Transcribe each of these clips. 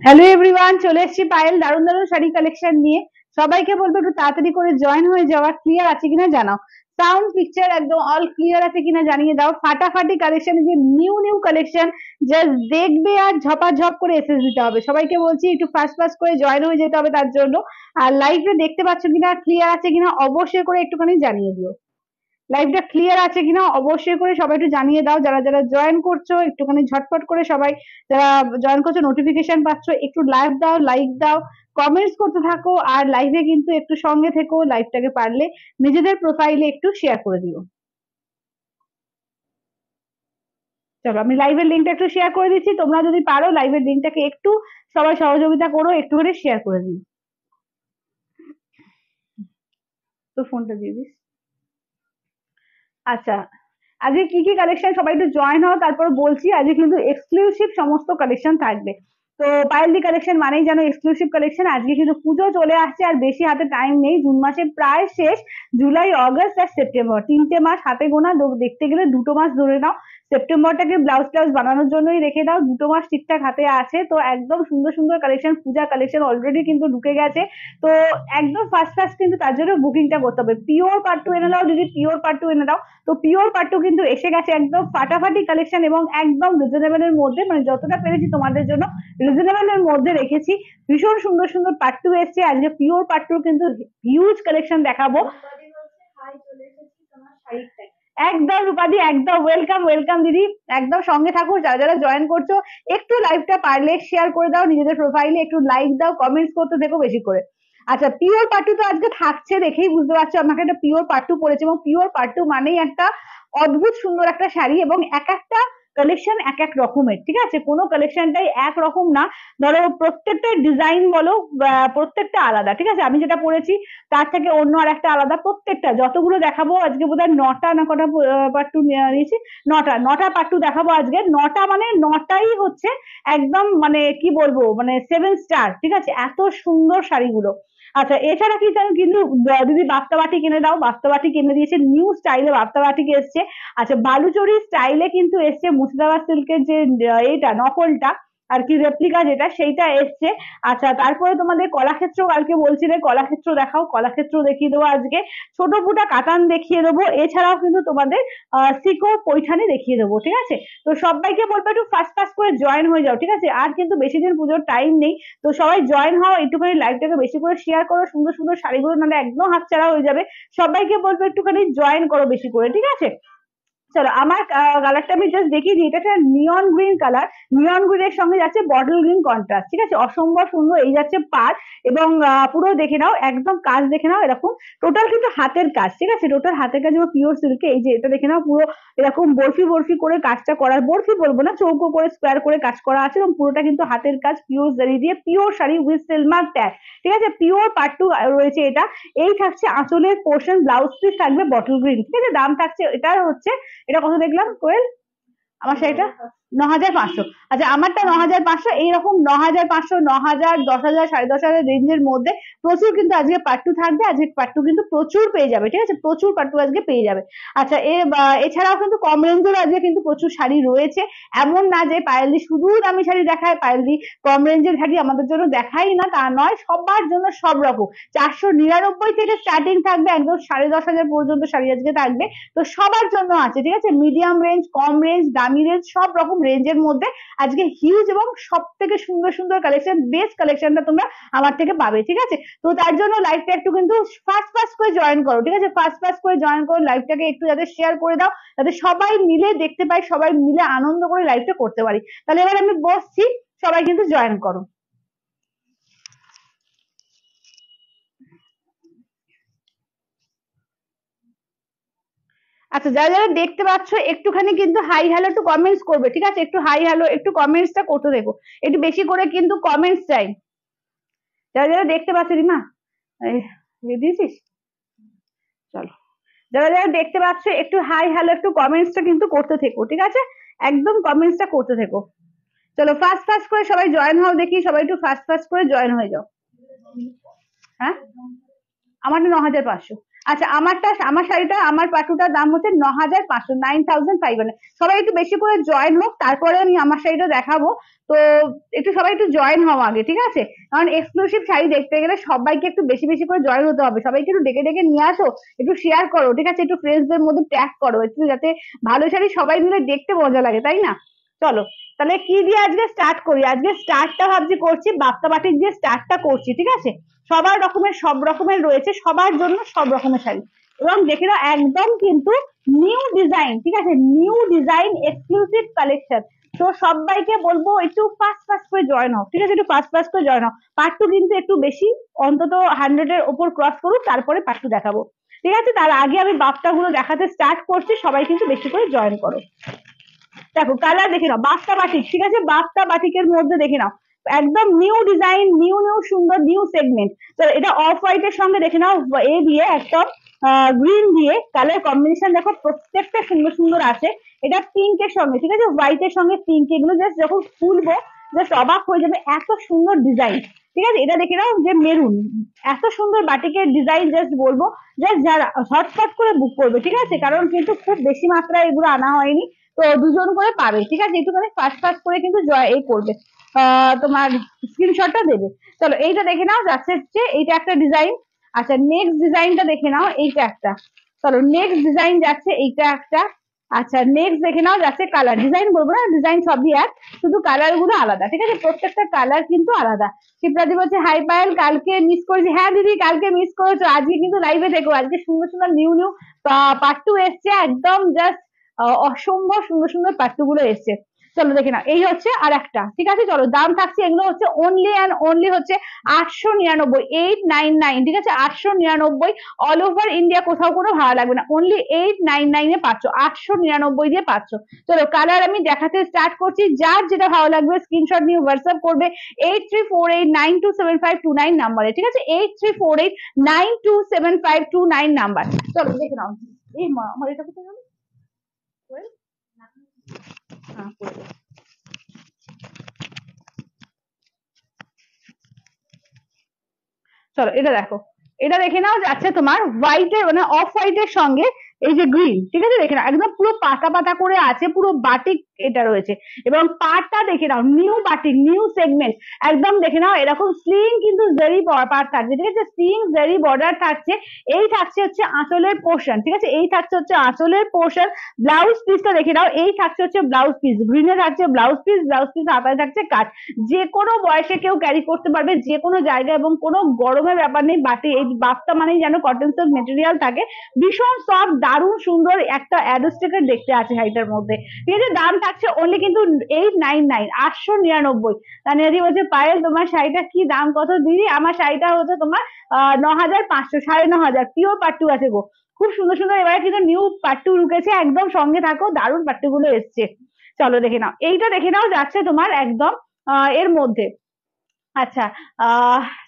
Hello everyone, চলে এসেছি পায়েল দারুণ দারুণ শাড়ি কালেকশন নিয়ে। সবাইকে বলবো একটু তাড়াতাড়ি করে জয়েন হয়ে যাওয়া। ক্লিয়ার আছে কিনা জানাও, সাউন্ড পিকচার একদম অল ক্লিয়ার আছে কিনা জানিয়ে দাও। ফাটাফাটি কালেকশন, যে নিউ নিউ কালেকশন, জাস্ট দেখবে আর ঝপাঝপ করে এসএস দিতে হবে। সবাইকে বলছি একটু ফাস্ট ফাস্ট করে জয়েন হয়ে যেতে হবে তার জন্য। আর লাইভে দেখতে পাচ্ছ কিনা, ক্লিয়ার আছে কিনা অবশ্যই করে একটুখানি জানিয়ে দিও। লাইভটা ক্লিয়ার আছে কিনা অবশ্যই করে সবাই একটু জানিয়ে দাও। যারা যারা জয়েন করছো একটুখানি ঝটপট করে সবাই যারা জয়েন করছো নোটিফিকেশন পাচ্ছ একটু লাইভ দাও, লাইক দাও, কমেন্টস করতে থাকো। আর লাইভে কিন্তু একটু সঙ্গে থেকো, লাইভটাকে পারলে নিজেদের প্রোফাইলে একটু শেয়ার করে দিও। চলো আমি লাইভের লিঙ্কটা একটু শেয়ার করে দিচ্ছি, তোমরা যদি পারো লাইভের লিঙ্কটাকে একটু সবাই সহযোগিতা করো, একটু করে শেয়ার করে দিও। তো ফোনটা দিয়ে দিস। আচ্ছা, আজকে কি কি কালেকশন সবাই একটু জয়েন হও, তারপর বলছি। আজকে কিন্তু এক্সক্লুসিভ সমস্ত কালেকশন থাকবে। তো পায়েলদি কালেকশন মানেই জানো এক্সক্লুসিভ কালেকশন। আজকে কিন্তু পুজো চলে আসছে আর বেশি হাতে টাইম নেই। জুন মাসে প্রায় শেষ, জুলাই অগস্ট আর সেপ্টেম্বর, 3টে মাস হাতে গোনা। দেখতে গেলে 2টো মাস ধরে নাও। সেপ্টেম্বরটাকে ব্লাউজ টাউজ বানানোর জন্যই রেখে দাও, 2টো মাস ঠিকঠাক হাতে আছে। তো একদম সুন্দর সুন্দর কালেকশন, পূজা কালেকশন অলরেডি কিন্তু ঢুকে গেছে। তো একদম ফার্স্ট ফার্স্ট কিন্তু তার জন্য বুকিংটা করতে হবে। পিওর পাট্টু এনে দাও দিদি, পিওর পাট্টু এনে দাও। তো পিওর পাট্টু কিন্তু এসে গেছে, একদম ফাটাফাটি কালেকশন এবং একদম রিজনেবল এর মধ্যে, মানে যতটা পেরেছি তোমাদের জন্য রিজনেবল এর মধ্যে রেখেছি। ভীষণ সুন্দর সুন্দর পাট্টু এসছে আজকে, পিওর পাট্টুর কিন্তু হিউজ কালেকশন দেখাবো। একদম রূপাদি, একদম ওয়েলকাম ওয়েলকাম দিদি, একদম সঙ্গে থাকো। যারা যারা জয়েন করছো একটু লাইভটা পারলে শেয়ার করে দাও নিজেদের প্রোফাইলে, একটু লাইক দাও, কমেন্টস করতে দেখো বেশি করে। আচ্ছা, পিওর পাট্টু তো আজকে থাকছে, দেখেই বুঝতে পারছো আমাকে একটা পিওর পাট্টু পড়েছে। এবং পিওর পাট্টু মানেই একটা অদ্ভুত সুন্দর একটা শাড়ি, এবং এক একটা কালেকশন এক এক রকমের, ঠিক আছে? কোনো কালেকশনটাই এক রকম না। ধরো প্রত্যেকটা ডিজাইন বলো প্রত্যেকটা আলাদা, ঠিক আছে? আমি যেটা পরেছি তার থেকে অন্য আর একটা আলাদা। প্রত্যেকটা যতগুলো দেখাবো আজকে, বোধহয় 9টা না কটা পাট্টু নিয়েছি। 9টা পাট্টু দেখাবো আজকে। 9টা মানে 9টাই হচ্ছে একদম, মানে কি বলবো, মানে 7 স্টার, ঠিক আছে? এত সুন্দর শাড়িগুলো। আচ্ছা, এছাড়া কি জানো কিন্তু দিদি বাপ্তা বাটি কিনে দাও। বাপ্তা বাটি কিনে দিয়েছে, নিউ স্টাইলে বাপ্তা বাটি এসছে। আচ্ছা, বালুচরি স্টাইলে কিন্তু এসছে মুর্শিদাবাদ সিল্কের যে এইটা নকলটা আর কি, রেপ্লিকা যেটা, সেইটা এসছে। আচ্ছা, তারপরে তোমাদের কলাক্ষেত্র, কালকে বলছিলে কলাক্ষেত্র দেখাও, কলাক্ষেত্র দেখিয়ে দেবো আজকে। ছোট ফুটা কাতান দেখিয়ে দেবো। এছাড়াও কিন্তু তোমাদের সিকো পৈঠানি দেখিয়ে দেবো, ঠিক আছে? তো সবাইকে বলবো একটু ফাস্ট ফাস্ট করে জয়েন হয়ে যাও, ঠিক আছে? আর কিন্তু বেশি দিন পুজোর টাইম নেই। তো সবাই জয়েন হও, একটুখানি লাইভটাকে বেশি করে শেয়ার করো। সুন্দর সুন্দর শাড়িগুলো নাহলে একদম হাতছাড়া হয়ে যাবে। সবাইকে বলবো একটুখানি জয়েন করো বেশি করে, ঠিক আছে? চলো, আমার কালারটা আমি জাস্ট দেখিয়ে দিই। এটা একটা নিয়ন গ্রিন কালার, নিয়ন গ্রিনের সঙ্গে যাচ্ছে বটল গ্রিন কন্ট্রাস্ট, ঠিক আছে? অসম্ভব সুন্দর। এই যাচ্ছে পার, এবং পুরো দেখে নাও, একদম কাজ দেখে নাও এরকম। টোটাল কিন্তু হাতের কাজ, ঠিক আছে? টোটাল হাতের কাজ এবং পিওর সিল্কে। এই যে এটা দেখে নাও, পুরো এরকম বরফি বরফি করে কাজটা করা, বরফি বলবো না, চৌকো করে স্কোয়ার করে কাজ করা আছে। এবং পুরোটা কিন্তু হাতের কাজ, পিওর জারি দিয়ে, pure sari with Silk Mark tag, ঠিক আছে? পিওর পাট্টু রয়েছে এটা। এই থাকছে আঁচলের পোর্শন, ব্লাউজ পিস থাকবে বটল গ্রিন, ঠিক আছে? দাম থাকছে, এটা হচ্ছে, এটা কত দেখলাম কোয়েল আমার শাড়িটা? 9,500। আচ্ছা, আমারটা 9,500। এইরকম 9,500, 9,000, 10,000, 10,500 রেঞ্জের মধ্যে প্রচুর কিন্তু আজকে পাট্টু থাকবে। আজকে পাট্টু কিন্তু প্রচুর পেয়ে যাবে, ঠিক আছে? প্রচুর পাট্টু আজকে পেয়ে যাবে। আচ্ছা, এছাড়াও কিন্তু কম রেঞ্জের আজকে কিন্তু প্রচুর শাড়ি রয়েছে। এমন না যে পায়েলদি শুধু দামি শাড়ি দেখায়, পায়েলদি কম রেঞ্জের শাড়ি আমাদের জন্য দেখাই না, তা নয়। সবার জন্য সব রকম 499 থেকে স্টার্টিং থাকবে, একদম 10,500 পর্যন্ত শাড়ি আজকে থাকবে। তো সবার জন্য আছে, ঠিক আছে? মিডিয়াম রেঞ্জ, কম রেঞ্জ, দামি রেঞ্জ, সব রকম রেঞ্জের মধ্যে আজকে হিউজ এবং সব থেকে সুন্দর সুন্দর কালেকশন, বেস্ট কালেকশনটা তোমরা আমার থেকে পাবে, ঠিক আছে? তো তার জন্য লাইভটা একটু কিন্তু ফাস্ট ফাস্ট করে জয়েন করো, ঠিক আছে? ফাস্ট ফাস্ট করে জয়েন করো, লাইভটাকে একটু যাতে শেয়ার করে দাও, যাতে সবাই মিলে দেখতে পাই, সবাই মিলে আনন্দ করে লাইভটা করতে পারি। তাহলে এবার আমি বসছি, সবাই কিন্তু জয়েন করো। আচ্ছা, যারা যারা দেখতে পাচ্ছ একটুখানি কিন্তু হাই হ্যালো একটু কমেন্টস করবে, ঠিক আছে? একটু হাই হ্যালো একটু কমেন্টসটা করতে দেখো, একটু বেশি করে কিন্তু কমেন্টস চাই। যারা যারা দেখতে পাচ্ছ, রিমা দিয়েছিস? চলো, যারা যারা দেখতে পাচ্ছ একটু হাই হ্যালো একটু কমেন্টসটা কিন্তু করতে থেকো, ঠিক আছে? একদম কমেন্টসটা করতে থেকো। চলো, ফাস্ট ফাস্ট করে সবাই জয়েন হও দেখি, সবাই একটু ফাস্ট ফাস্ট করে জয়েন হয়ে যাও। হ্যাঁ, আমারটা 9,500। আচ্ছা আমার শাড়িটা আমার পাটুটার দাম হচ্ছে 9,500, 9,500। সবাই একটু বেশি করে জয়েন হোক, তারপরে আমি আমার শাড়িটা দেখাবো। তো একটু সবাই একটু জয়েন হও আগে, ঠিক আছে? কারণ এক্সক্লুসিভ শাড়ি দেখতে গেলে সবাইকে একটু বেশি বেশি করে জয়েন হতে হবে। সবাইকে একটু ডেকে ডেকে নিয়ে আসো, একটু শেয়ার করো, ঠিক আছে? একটু ফ্রেন্ডসদের মধ্যে ট্যাগ করো, একটু যাতে ভালো শাড়ি সবাই মিলে দেখতে মজা লাগে, তাই না? চলো তাহলে কি দিয়ে আজকে স্টার্ট করি। আজকে স্টার্টটা ভাবছি করছি বাপ্তা বাটিক দিয়ে স্টার্টটা করছি, ঠিক আছে? সবার রকমের সব রকমের রয়েছে, সবার জন্য সব রকমের শাড়ি। এবং দেখে নাও একদম কিন্তু নিউ ডিজাইন, ঠিক আছে? New design exclusive collection. তো সবাইকে বলবো একটু ফাস্ট ফাস্ট করে জয়েন হোক, ঠিক আছে? একটু ফাস্ট ফাস্ট করে জয়েন হোক। পার্ট টু কিন্তু একটু বেশি, অন্তত 100-এর ওপর ক্রস করুক, তারপরে পার্ট টু দেখাবো, ঠিক আছে? তার আগে আমি বাপ্তা গুলো দেখাতে স্টার্ট করছি, সবাই কিন্তু বেশি করে জয়েন করো। দেখো কালার দেখে নাও, বাপ্তা বাটিক, ঠিক আছে? বাপ্তা বাটিকের মধ্যে দেখে নাও একদম নিউ ডিজাইন, নিউ নিউ সুন্দর নিউ সেগমেন্ট। তো এটা অফ হোয়াইট এর সঙ্গে দেখে নাও এ দিয়ে একদম গ্রিন দিয়ে কালার কম্বিনেশন দেখো, প্রত্যেকটা সুন্দর সুন্দর আছে। এটা পিঙ্ক এর সঙ্গে, ঠিক আছে? হোয়াইট এর সঙ্গে পিঙ্ক, এগুলো জাস্ট যখন খুলবো জাস্ট অবাক হয়ে যাবে, এত সুন্দর ডিজাইন, ঠিক আছে? এটা দেখে নাও যে মেরুন, এত সুন্দর বাটিকের ডিজাইন, জাস্ট বলবো জাস্ট যারা হটস্পট করে বুক করবে, ঠিক আছে? কারণ কিন্তু খুব বেশি মাত্রায় এগুলো আনা হয়নি, তো দুজন করে পাবে, ঠিক আছে? একটুখানি ফাস্ট ফাস্ট করে কিন্তু এই করবে, তোমার স্ক্রিনশটটা দেবে। চলো এইটা দেখে নাও, যাচ্ছে হচ্ছে এইটা একটা ডিজাইন। আচ্ছা নেক্সট ডিজাইনটা দেখে নাও, এইটা একটা। চলো নেক্সট ডিজাইন যাচ্ছে এইটা একটা। আচ্ছা নেক্সট দেখে নাও যাচ্ছে কালার, ডিজাইন বলবো না, ডিজাইন সবই এক, শুধু কালার গুলো আলাদা, ঠিক আছে? প্রত্যেকটা কালার কিন্তু আলাদা। শিপ্রাদি বলছে হাই পায়েল, কালকে মিস করেছি। হ্যাঁ দিদি কালকে মিস করেছো, আজকে কিন্তু লাইভে থেকো, আজকে সুন্দর সুন্দর নিউ নিউ পার্ট টু এসছে, একদম জাস্ট অসম্ভব সুন্দর সুন্দর পাট্টু গুলো এসছে। চলো দেখে নাও, এই হচ্ছে আর একটা, ঠিক আছে? চলো দাম থাকছে এগুলো হচ্ছে অনলি অ্যান্ড অনলি হচ্ছে 899, 899, ঠিক আছে? 899, অল ওভার ইন্ডিয়া, কোথাও কোনো ভাড়া লাগবে না, অনলি 899 এ পাচ্ছ, 899 দিয়ে পাচ্ছ। চলো কালার আমি দেখাতে স্টার্ট করছি, যার যেটা ভালো লাগবে স্ক্রিনশট নিয়ে হোয়াটসঅ্যাপ করবে 8348927529 নাম্বারে, ঠিক আছে? 8348927529 নাম্বার। চলো দেখে নাও, এই মা আমার এটা কোথায় গেল? চলো এটা দেখো, এটা দেখে নাও যাচ্ছে তোমার হোয়াইটের মানে অফ হোয়াইটের সঙ্গে এই যে গ্রিন, ঠিক আছে? দেখে নাও একদম পুরো পাতা পাতা করে আছে, পুরো বাটিক এটা রয়েছে। এবং পাড়টা দেখে নাও নিউ বাটিক, নিউ সেগমেন্ট, একদম দেখে নাও এরকম স্লিং কিন্তু জেরি পাড় থাকছে, ঠিক আছে? স্লিং জেরি বর্ডার থাকছে। এই থাকছে হচ্ছে আঁচলের পোর্শন, ঠিক আছে? এই থাকছে হচ্ছে আঁচলের পোর্শন। ব্লাউজ পিসটা দেখে নাও, এই থাকছে হচ্ছে ব্লাউজ পিস, গ্রিনে থাকছে ব্লাউজ পিস, ব্লাউজ পিস হাতায় থাকছে কাট। যে কোনো বয়সে কেউ ক্যারি করতে পারবে, যে কোনো জায়গায়, এবং কোনো গরমের ব্যাপার নেই। বাটি এই বাফটা মানেই যেন কটন সিল্ক মেটেরিয়াল থাকে, ভীষণ সফট, দারুণ সুন্দর একটা অ্যাডোস্টেকার দেখতে আছে শাড়িটার মধ্যে, ঠিক আছে? দাম থাকছে অনলি কিন্তু 899, 899। তানিয়াদি বলছে পায়েল তোমার শাড়িটা কি দাম কত দিদি? আমার শাড়িটা হচ্ছে তোমার 9,500, 9,500, পিওর পাট্টু আছে গো, খুব সুন্দর সুন্দর। এবারে কিন্তু নিউ পাট্টু ঢুকেছে, একদম সঙ্গে থাকো, দারুণ পাট্টুগুলো এসছে। চলো দেখে নাও, এইটা দেখে নাও যাচ্ছে তোমার একদম এর মধ্যে। আচ্ছা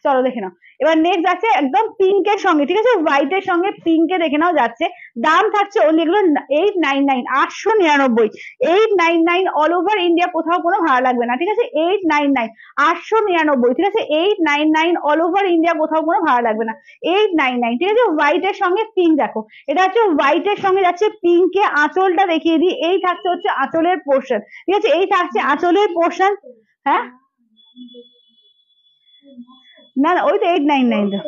চলো দেখে নাও, এবার নেক্সট যাচ্ছে একদম পিঙ্কের সঙ্গে, ঠিক আছে? হোয়াইটের সঙ্গে পিঙ্কে দেখে নাও যাচ্ছে, দাম থাকছে অনলি এগুলো 899, 899, 899, অল ওভার ইন্ডিয়া, কোথাও কোনো ভাড়া লাগবে না, ঠিক আছে? 899, 899, ঠিক আছে? 899, অল ওভার ইন্ডিয়া, কোথাও কোনো ভাড়া লাগবে না, 899, ঠিক আছে? হোয়াইটের সঙ্গে পিঙ্ক দেখো, এটা হচ্ছে হোয়াইটের সঙ্গে যাচ্ছে পিঙ্কে। আঁচলটা দেখিয়ে দিই, এই থাকছে হচ্ছে আঁচলের পোর্শন, ঠিক আছে? এই থাকছে আঁচলের পোর্শন। হ্যাঁ না না, ওই তো 899।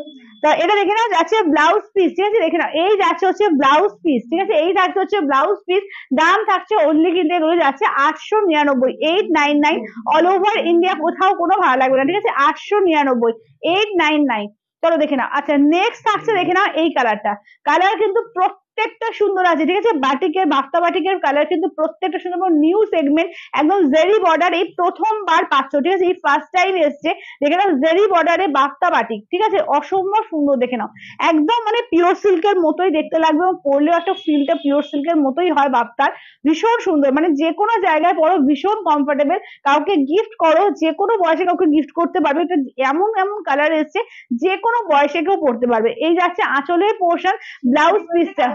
তো এটা দেখে নাও যাচ্ছে ব্লাউজ পিস, ঠিক আছে? দেখে নাও এই যাচ্ছে হচ্ছে ব্লাউজ পিস, ঠিক আছে? এই থাকছে হচ্ছে ব্লাউজ পিস, দাম থাকছে অনলি কিন্তু এগুলো যাচ্ছে 899, 899, অল ওভার ইন্ডিয়া, কোথাও কোনো ভাড়া লাগবে না, ঠিক আছে? 899, 899। চলো দেখে নাও। আচ্ছা নেক্সট থাকছে দেখে নাও এই কালারটা, কালার কিন্তু প্রত্যেকটা সুন্দর আছে, ঠিক আছে? বাটিকের বাফতা বাটিকের কালার কিন্তু প্রত্যেকটা সুন্দর, নিউ সেগমেন্ট, একদম জেরি বর্ডার, এই প্রথমবার পাচ্ছ, ঠিক আছে? এই ফার্স্ট টাইম এসছে, দেখে নাও জেরি বর্ডারে বাফতা বাটিক, ঠিক আছে? অসম্ভব সুন্দর, দেখে নাও একদম মানে পিওর সিল্কের মতোই দেখতে লাগবে, এবং পরলেও একটা ফিলটা পিওর সিল্কের মতোই হয় বাফতার, ভীষণ সুন্দর, মানে যে কোনো জায়গায় পরো ভীষণ কমফোর্টেবল, কাউকে গিফট করো, যে কোনো বয়সে কাউকে গিফট করতে পারবে। এটা এমন এমন কালার এসছে যে কোনো বয়সে কেউ পড়তে পারবে। এই যাচ্ছে আঁচলের পোর্শন, ব্লাউজ পিসটা,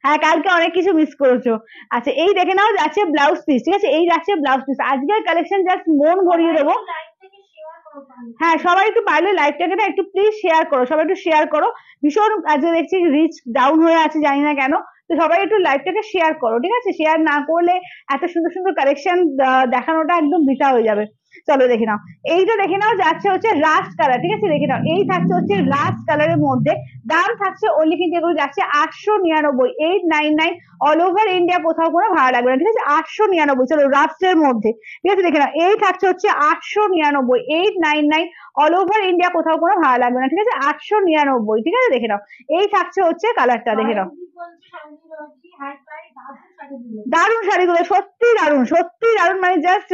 হ্যাঁ কালকে অনেক কিছু মিস করেছো। আচ্ছা এই দেখে নাও যাচ্ছে ব্লাউজ পিস, ঠিক আছে? এই যাচ্ছে ব্লাউজ পিস, আজকের কালেকশন জাস্ট মন ভরিয়ে দেবো। হ্যাঁ সবাই একটু পারলে লাইভটাকে না একটু প্লিজ শেয়ার করো, সবাই একটু শেয়ার করো। ভীষণ আজকে দেখছি রিচ ডাউন হয়ে আছে, জানি না কেন। তো সবাই একটু লাইভটাকে শেয়ার করো, ঠিক আছে? শেয়ার না করলে এত সুন্দর সুন্দর কালেকশন দেখানোটা একদম বৃথা হয়ে যাবে। চলো দেখে নাও, এইটা দেখে নাও যাচ্ছে হচ্ছে রাস্ট কালার, ঠিক আছে? দেখে নাও, এই থাকছে হচ্ছে রাস্ট কালারের মধ্যে, দাম থাকছে অনলি কিন্তু এগুলো যাচ্ছে 899, 899, অল ওভার ইন্ডিয়া, কোথাও কোনো ভাড়া লাগবে না, ঠিক আছে? 899, চলো রাস্টের মধ্যে, ঠিক আছে? দেখে নাও, এই থাকছে হচ্ছে 899, 899, অল ওভার ইন্ডিয়া, কোথাও কোনো ভাড়া লাগবে না, ঠিক আছে? 899, ঠিক আছে? দেখে নাও, এই থাকছে হচ্ছে কালারটা, দেখে নাও। দারুণ শাড়িগুলো, সত্যি দারুণ, সত্যি দারুণ, মানে জাস্ট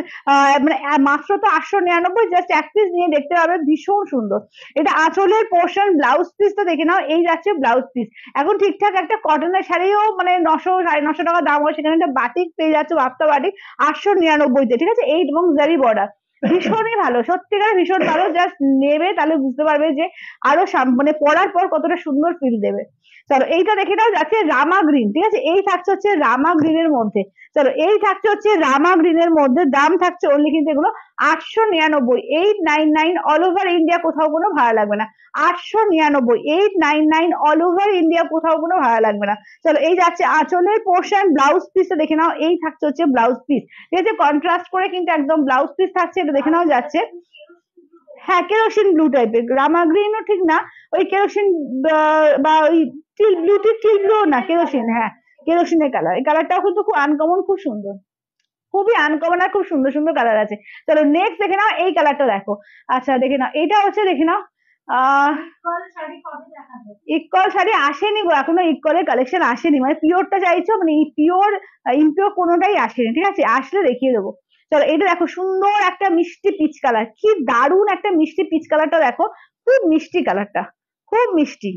মানে মাত্র তো 899, জাস্ট এক পিস নিয়ে দেখতে পাবে, ভীষণ সুন্দর। এটা আঁচলের পোর্শন, ব্লাউজ পিস তো দেখে নাও, এই যাচ্ছে ব্লাউজ পিস। এখন ঠিকঠাক একটা কটনের শাড়িও মানে 900 950 টাকা দাম হয়, সেখানে একটা বাটিক পেয়ে যাচ্ছে, বাপ্তা বাটিক 899 তে, ঠিক আছে? এই এবং জারি বর্ডার, ভীষণই ভালো, সত্যিকার ভীষণ ভালো। জাস্ট নেবে তাহলে বুঝতে পারবে যে আরো মানে পরার পর কতটা সুন্দর ফিল দেবে। চলো এইটা দেখে নাও, যাচ্ছে রামা গ্রিন, ঠিক আছে? এই থাকছে হচ্ছে রামা গ্রিনের মধ্যে, চলো এই থাকছে হচ্ছে রামা গ্রিনের মধ্যে, দাম থাকছে অনলি কিন্তু এগুলো 899, 899, অল ওভার ইন্ডিয়া, কোথাও কোনো ভাড়া লাগবে না। 899, 899, অল ওভার ইন্ডিয়া, কোথাও কোনো ভাড়া লাগবে না। চলো এই যাচ্ছে আঁচলের পোর্শন, ব্লাউজ পিসটা দেখে নাও, এই থাকছে হচ্ছে ব্লাউজ পিস, ঠিক আছে? কন্ট্রাস্ট করে কিন্তু একদম ব্লাউজ পিস থাকছে, এটা দেখে নাও যাচ্ছে। হ্যাঁ কেরোসিন ব্লু টাইপের, রামা গ্রিনও ঠিক না, ওই কেরোসিন বা ওই টিল ব্লু, টিল ব্লু না, কেরোসিন, হ্যাঁ কেরোসিনের কালার। এই কালারটাও কিন্তু খুব আনকমন, খুব সুন্দর, খুবই আনকমন আর খুব সুন্দর সুন্দর কালার আছে। চলো নেক্সট দেখে নাও, এই কালারটা দেখো। আচ্ছা দেখে নাও, এইটা হচ্ছে দেখে নাও, ইকল শাড়ি আসেনি গো, এখনো ইকলের কালেকশন আসেনি, মানে পিওরটা চাইছো, মানে পিওর ইমপিওর কোনোটাই আসেনি, ঠিক আছে? আসলে দেখিয়ে দেবো। চলো এটা দেখো, সুন্দর একটা মিষ্টি পিচ কালার, কি দারুণ একটা মিষ্টি পিচ কালারটা দেখো, খুব মিষ্টি কালারটা, খুব মিষ্টি।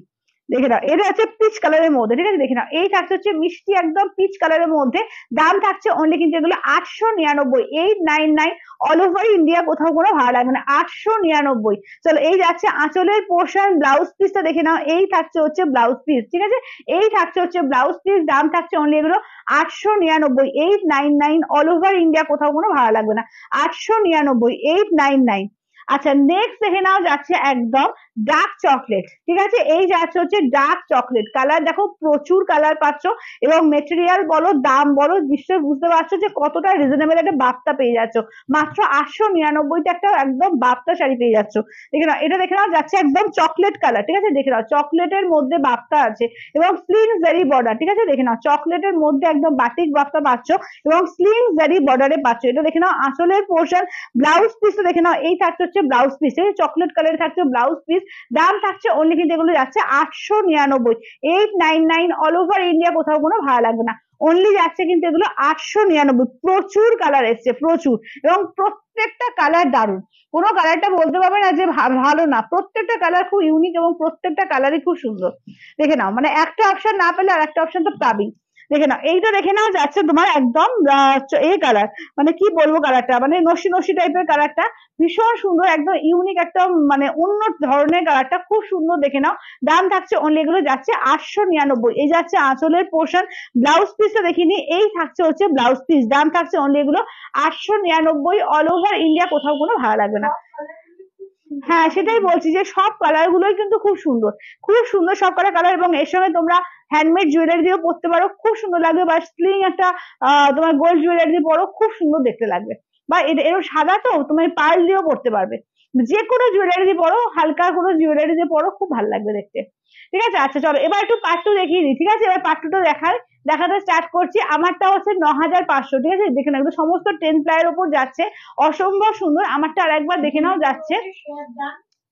দেখে নাও, এটা হচ্ছে পিচ কালারের মধ্যে, ঠিক আছে? দেখে নাও, এই থাকছে হচ্ছে মিষ্টি একদম পিচ কালারের মধ্যে, দাম থাকছে অনলি কিন্তু এগুলো 899, 899, অল ওভার ইন্ডিয়া, কোথাও কোনো ভাড়া লাগবে না, 899। চলো এই যাচ্ছে আঁচলের পোর্শন, ব্লাউজ পিসটা দেখে নাও, এই থাকছে হচ্ছে ব্লাউজ পিস, ঠিক আছে? এই থাকছে হচ্ছে ব্লাউজ পিস, দাম থাকছে অনলি এগুলো 899, 899, অল ওভার ইন্ডিয়া, কোথাও কোনো ভাড়া লাগবে না, 899, 899। আচ্ছা নেক্সট দেখে নাও, যাচ্ছে একদম ডার্ক চকলেট, ঠিক আছে? এই যাচ্ছে হচ্ছে ডার্ক চকলেট কালার, দেখো প্রচুর কালার পাচ্ছ, এবং মেটেরিয়াল বলো, দাম বলো, নিশ্চয়ই বুঝতে পারছো যে কতটা রিজনেবল একটা বাপ্তা পেয়ে যাচ্ছ, মাত্র 899 একটা একদম বাপ্তা শাড়ি পেয়ে যাচ্ছ। দেখে নাও, এটা দেখে নাও যাচ্ছে একদম চকলেট কালার, ঠিক আছে? দেখে নাও, চকলেটের মধ্যে বাপ্তা আছে, এবং স্লিম জারি বর্ডার, ঠিক আছে? দেখে নাও, চকলেটের মধ্যে একদম বাটিক বাপ্তা পাচ্ছ, এবং স্লিম জারি বর্ডারে পাচ্ছ। এটা দেখে নাও আঁচলের পোর্শন, ব্লাউজ পিসটা দেখে নাও, এই থাকছে হচ্ছে ব্লাউজ পিস, চকলেট কালারে থাকছে ব্লাউজ পিস, দাম থাকছে অনলি কিন্তু এগুলো যাচ্ছে 899, 899, অল ওভার ইন্ডিয়া, কোথাও কোনো ভাড়া লাগবে না, অনলি যাচ্ছে কিন্তু এগুলো 899। প্রচুর কালার এসছে, প্রচুর, এবং প্রত্যেকটা কালার দারুণ, কোনো কালারটা বলতে পারবে না যে ভালো না, প্রত্যেকটা কালার খুব ইউনিক, এবং প্রত্যেকটা কালারই খুব সুন্দর। দেখে নাও, মানে একটা অপশন না পেলে আর একটা অপশন তো পাবি। দেখে নাও, এইটা দেখে নাও যাচ্ছে তোমার একদম এই কালার, মানে কি বলবো কালারটা, মানে নসি নসি টাইপের কালারটা, ভীষণ সুন্দর, একদম ইউনিক একটা মানে অন্য ধরনের কালারটা, খুব সুন্দর। দেখে নাও, দাম থাকছে অনলি এগুলো যাচ্ছে 899। এই যাচ্ছে আঁচলের পোর্শন, ব্লাউজ পিসটা দেখিনি, এই থাকছে হচ্ছে ব্লাউজ পিস, দাম থাকছে অনলি এগুলো 899, অল ওভার ইন্ডিয়া, কোথাও কোনো ভাড়া লাগবে না। হ্যাঁ সেটাই বলছি যে সব কালার গুলোই কিন্তু খুব সুন্দর, খুব সুন্দর সব কালার, এবং এর সঙ্গে তোমরা হ্যান্ডমেড জুয়েলারি দিয়েও পরতে পারো, খুব সুন্দর লাগবে, বা স্লিং একটা তোমার গোল্ড জুয়েলারি দিয়ে পরো, খুব সুন্দর দেখতে লাগবে, বা এরকম সাদা তো তুমি পার্ল দিয়েও পরতে পারবে, যে কোনো জুয়েলারি দিয়ে পরো, হালকা কোনো জুয়েলারি দিয়ে পরো, খুব ভালো লাগবে দেখতে, ঠিক আছে? আচ্ছা চলো এবার একটু পার্ট টু দেখিয়ে দিই, ঠিক আছে? এবার পার্ট টু দেখাতে স্টার্ট করছি। আমারটা হচ্ছে 9500, ঠিক আছে? দেখে নাও, সমস্ত 10 প্লাইয়ের উপর যাচ্ছে, অসম্ভব সুন্দর। আমারটা আর একবার দেখে নাও যাচ্ছে।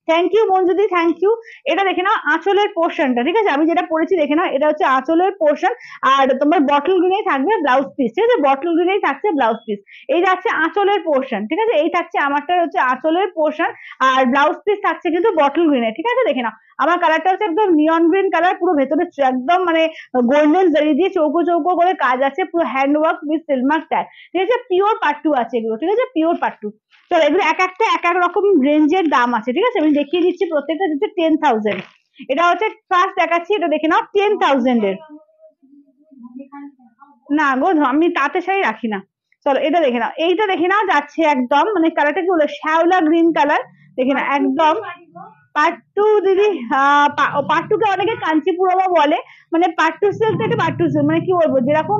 Thank you Manjudi, thank you. এটা দেখে নাও আঁচলের পোর্শনটা, ঠিক আছে? আমি যেটা পড়েছি দেখে নাও, এটা হচ্ছে আঁচলের পোর্শন, আর তোমার বটল গ্রিনেই থাকবে ব্লাউজ পিস, ঠিক আছে? বটল গ্রিনেই থাকছে ব্লাউজ পিস, এই যাচ্ছে আঁচলের পোর্শন, ঠিক আছে? এই থাকছে আমারটা হচ্ছে আঁচলের পোর্শন, আর ব্লাউজ পিস থাকছে কিন্তু বটল গ্রিনে, ঠিক আছে? দেখে নাও, আমার কালারটা হচ্ছে একদম নিয়ন গ্রিন কালার, পুরো ভেতরে একদম মানে গোল্ডেন জারি দিয়ে চৌকো চৌকো করে কাজ আছে, পুরো হ্যান্ডওয়ার্ক উইথ সিলমার্ক ট্যাগ, ঠিক আছে? পিওর পাট্টু আছে এগুলো, ঠিক আছে? পিওর পাট্টু। চলো এগুলো এক একটা এক এক রকম রেঞ্জের দাম আছে, ঠিক আছে? আমি দেখিয়ে দিচ্ছি, প্রত্যেকটা হচ্ছে 10,000। এটা হচ্ছে ফার্স্ট দেখাচ্ছি, এটা দেখে নাও 10,000 এর। না গো, আমি তাঁতের শাড়ি রাখি না। চলো এটা দেখে নাও, এইটা দেখে নাও যাচ্ছে একদম মানে কালারটা কি বলে, শ্যাওলা গ্রিন কালার, দেখে না একদম পাট্টু দিদি। পাট্টুকে অনেকে কাঞ্চিপুরমও বলে, মানে পাট্টু সিল্ক থেকে পাট্টু সিল্ক, মানে কি বলবো, যেরকম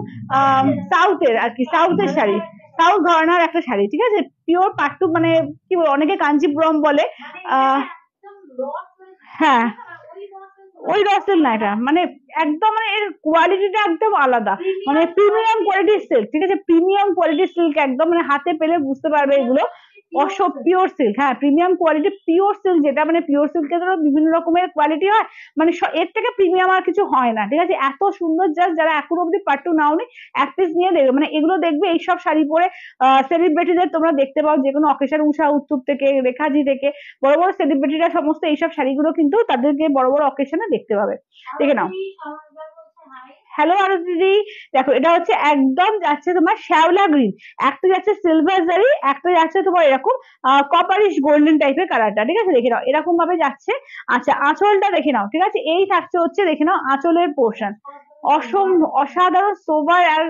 সাউথের আর কি, সাউথের শাড়ি, সাউথ ঘরানার একটা শাড়ি, ঠিক আছে, পিওর পাট্টু, মানে কি বলবো, অনেকে কাঞ্চিপুরম বলে। হ্যাঁ, ওই রসের না এটা, মানে একদম, মানে এর কোয়ালিটিটা একদম আলাদা, মানে প্রিমিয়াম কোয়ালিটির সিল্ক, ঠিক আছে, প্রিমিয়াম কোয়ালিটির সিল্ক একদম, মানে হাতে পেলে বুঝতে পারবে এগুলো অসব পিওর সিল্ক। হ্যাঁ, প্রিমিয়াম কোয়ালিটি পিওর সিল্ক, যেটা মানে পিওর সিল্কের ধরো বিভিন্ন রকমের কোয়ালিটি হয়, মানে এর থেকে প্রিমিয়াম আর কিছু হয় না, ঠিক আছে, এত সুন্দর। জাস্ট যারা এখন অব্দি পাট্টু নাওনি, এক পিস নিয়ে দেখবে, মানে এগুলো দেখবে এইসব শাড়ি পরে সেলিব্রিটিদের তোমরা দেখতে পাও, যে কোনো অকেশন, উষা উত্তুপ থেকে, রেখাজি থেকে, বড় বড় সেলিব্রিটিরা সমস্ত এইসব শাড়িগুলো কিন্তু তাদেরকে বড় বড় অকেশনে দেখতে পাবে। দেখে নাও। হ্যালো আরতি দিদি, দেখো এটা হচ্ছে একদম যাচ্ছে তোমার শ্যাওলা গ্রিন, একটা যাচ্ছে সিলভার জারি, একটা যাচ্ছে তোমার এরকম কপারিশ গোল্ডেন টাইপের কালারটা, ঠিক আছে, দেখে নাও এরকম ভাবে যাচ্ছে। আচ্ছা, আঁচলটা দেখে নাও, ঠিক আছে, এই থাকছে হচ্ছে, দেখে নাও আঁচলের পোর্শন, অসাধারণ সোবার আর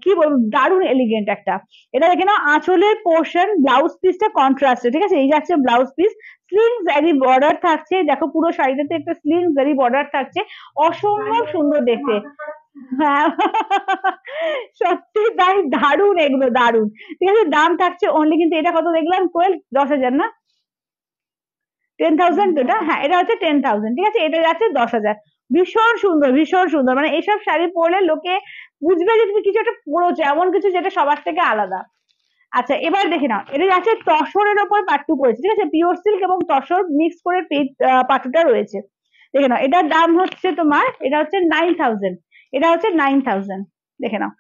কি বলবো, দারুণ এলিগেন্ট একটা। এটা দেখে নাও আঁচলের পোর্শন, ব্লাউজ পিসটা কন্ট্রাস্টে, ঠিক আছে, এই যাচ্ছে ব্লাউজ পিস, স্লিং জারি বর্ডার থাকছে, দেখো পুরো শাড়িটাতে একটা স্লিং জারি বর্ডার থাকছে, অসম্ভব সুন্দর দেখতে। হ্যাঁ, সত্যি তাই, দারুণ এগুলো, দারুণ। ঠিক আছে, দাম থাকছে অনলি, কিন্তু এটা কত দেখলাম, 10,000 না, 10,000 এটা, হ্যাঁ এটা হচ্ছে 10,000, ঠিক আছে, এটা যাচ্ছে 10,000। ভীষণ সুন্দর, ভীষণ সুন্দর, মানে এইসব শাড়ি পরলে লোকে বুঝবে যে তুমি কিছু একটা পরেছো, এমন কিছু যেটা সবার থেকে আলাদা। আচ্ছা, এবার দেখে নাও, এটা যাচ্ছে তসরের ওপর পাট্টু পড়েছে, ঠিক আছে, পিওর সিল্ক এবং তসর মিক্স করে পাট্টুটা রয়েছে। দেখে নাও, এটার দাম হচ্ছে তোমার, এটা হচ্ছে 9,000, এটা হচ্ছে 9,000। দেখে নাও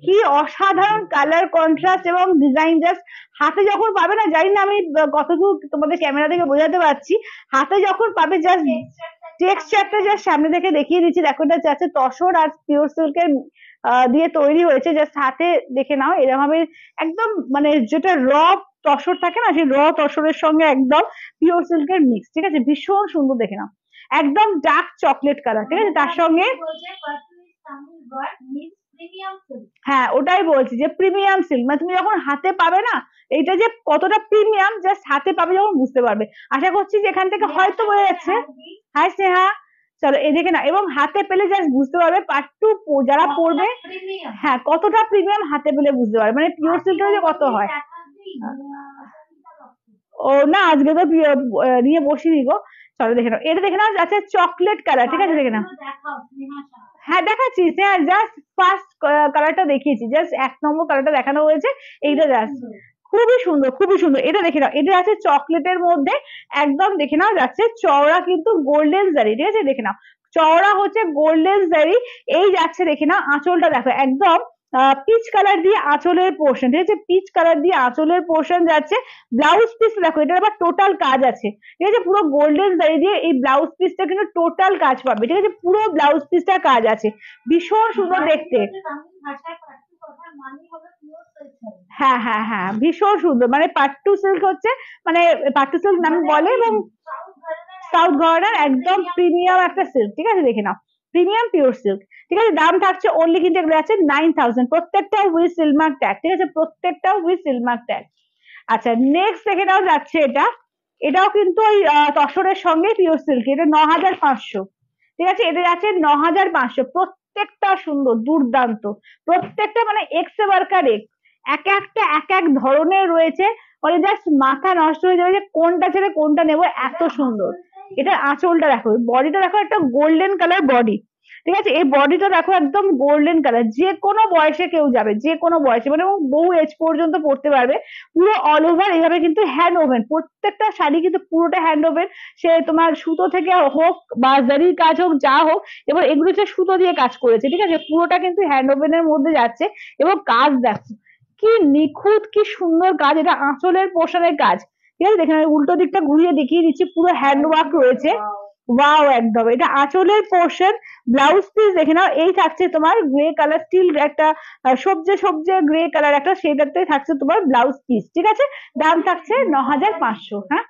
কি অসাধারণ কালার কন্ট্রাস্ট এবং ডিজাইন, জাস্ট হাতে যখন পাবে না, জানি না আমি কতদূর তোমাদের ক্যামেরা থেকে বোঝাতে পারছি, হাতে যখন পাবে জাস্ট টেক্সচারটা জাস্ট সামনে থেকে দেখিয়ে দিচ্ছি, দেখো এটা যাচ্ছে তসর আর পিওর সিল্কের দিয়ে তৈরি হয়েছে, জাস্ট হাতে দেখে নাও এরকম ভাবে, একদম মানে যেটা র তসর থাকে না, সেই র তসরের সঙ্গে একদম পিওর সিল্কের মিক্স, ঠিক আছে, ভীষণ সুন্দর। দেখে নাও একদম ডার্ক চকলেট কালার, ঠিক আছে, তার সঙ্গে, হ্যাঁ ওটাই বলছি যে প্রিমিয়াম সিল্ক, মানে তুমি যখন হাতে পাবে না, এইটা যে কতটা প্রিমিয়াম জাস্ট হাতে পাবে যখন বুঝতে পারবে। আশা করছি যে এখান থেকে হয়তো বোঝা যাচ্ছে। হাই স্নেহা, চলো এই দেখে না, এবং হাতে পেলে জাস্ট বুঝতে পারবে পাট্টু যারা পরবে, হ্যাঁ কতটা প্রিমিয়াম হাতে পেলে বুঝতে পারবে, মানে পিওর সিল্কের যে কত হয়। ও না, আজকে তো নিয়ে বসিনি গো। চলো দেখে নাও, এটা দেখে নাও যাচ্ছে চকলেট কালার, ঠিক আছে, দেখে নাও। হ্যাঁ দেখাচ্ছি, হ্যাঁ জাস্ট ফার্স্ট কালারটা দেখিয়েছি, জাস্ট 1 নম্বর কালারটা দেখানো হয়েছে, এইটা জাস্ট খুবই সুন্দর, খুবই সুন্দর। এটা দেখে নাও, এটা আছে চকলেটের মধ্যে, একদম দেখে নাও যাচ্ছে চওড়া কিন্তু গোল্ডেন জারি, ঠিক আছে, দেখে নাও চওড়া হচ্ছে গোল্ডেন জারি, এই যাচ্ছে দেখে নাও আঁচলটা দেখো একদম পিচ কালার দিয়ে আঁচলের পোর্শন, ঠিক আছে, পিচ কালার দিয়ে আঁচলের পোর্শন যাচ্ছে। ব্লাউজ পিস দেখো, এটার আবার টোটাল কাজ আছে, ঠিক আছে, পুরো গোল্ডেন জারি দিয়ে এই ব্লাউজ পিসটা কিন্তু টোটাল কাজ পাবে, ঠিক আছে, পুরো ব্লাউজ পিসটা কাজ আছে, ভীষণ সুন্দর দেখতে। হ্যাঁ হ্যাঁ হ্যাঁ, ভীষণ সুন্দর, মানে পাট্টু সিল্ক হচ্ছে, মানে পাট্টু সিল্ক নামে বলে, এবং সাউথ ঘরানার একদম প্রিমিয়াম একটা সিল্ক, ঠিক আছে, দেখে নাও প্রিমিয়াম পিওর সিল্ক, ঠিক আছে, দাম থাকছে অনলি কিন্তু এগুলো আছে 9,000, প্রত্যেকটা উইথ সিলমার্ক ট্যাগ, ঠিক আছে, প্রত্যেকটা উইথ সিলমার্ক ট্যাগ। আচ্ছা, নেক্সট দেখে নাও যাচ্ছে এটা, এটাও কিন্তু ওই তসরের সঙ্গে পিওর সিল্ক, এটা 9,500, ঠিক আছে, এটা যাচ্ছে 9,500, প্রত্যেকটা সুন্দর দুর্দান্ত, প্রত্যেকটা মানে এক্সে বার্কার এক একটা এক এক ধরনের রয়েছে, মানে জাস্ট মাথা নষ্ট হয়ে যাবে যে কোনটা ছেড়ে কোনটা নেবো, এত সুন্দর। এটা আঁচলটা দেখো, বডিটা দেখো একটা গোল্ডেন কালার বডি, ঠিক আছে, এই বডিটা দেখো একদম গোল্ডেন কালার, যে কোনো বয়সে কেউ যাবে, যে কোনো বয়সে, মানে বহু এজ পর্যন্ত পড়তে পারবে, পুরো অল ওভার এইভাবে কিন্তু হ্যান্ড ওভেন, প্রত্যেকটা শাড়ি কিন্তু পুরোটা হ্যান্ড ওভেন, সে তোমার সুতো থেকে হোক বা জারির কাজ হোক যা হোক, এবার এগুলো হচ্ছে সুতো দিয়ে কাজ করেছে, ঠিক আছে, পুরোটা কিন্তু হ্যান্ড ওভেনের মধ্যে যাচ্ছে, এবং কাজ দেখো কি নিখুঁত, কি সুন্দর কাজ, এটা আঁচলের পোর্শনের কাজ, ঠিক আছে, দেখেন আমি উল্টো দিকটা ঘুরিয়ে দেখিয়ে দিচ্ছি, পুরো হ্যান্ড ওয়ার্ক রয়েছে, ওয়াও একদম, এটা আঁচলের পোর্শন। ব্লাউজ পিস দেখে নাও, এই থাকছে তোমার গ্রে কালার, স্টিল একটা সবজে সবজে গ্রে কালার একটা, সেটাতে থাকছে তোমার ব্লাউজ পিস, ঠিক আছে, দাম থাকছে 9,500। হ্যাঁ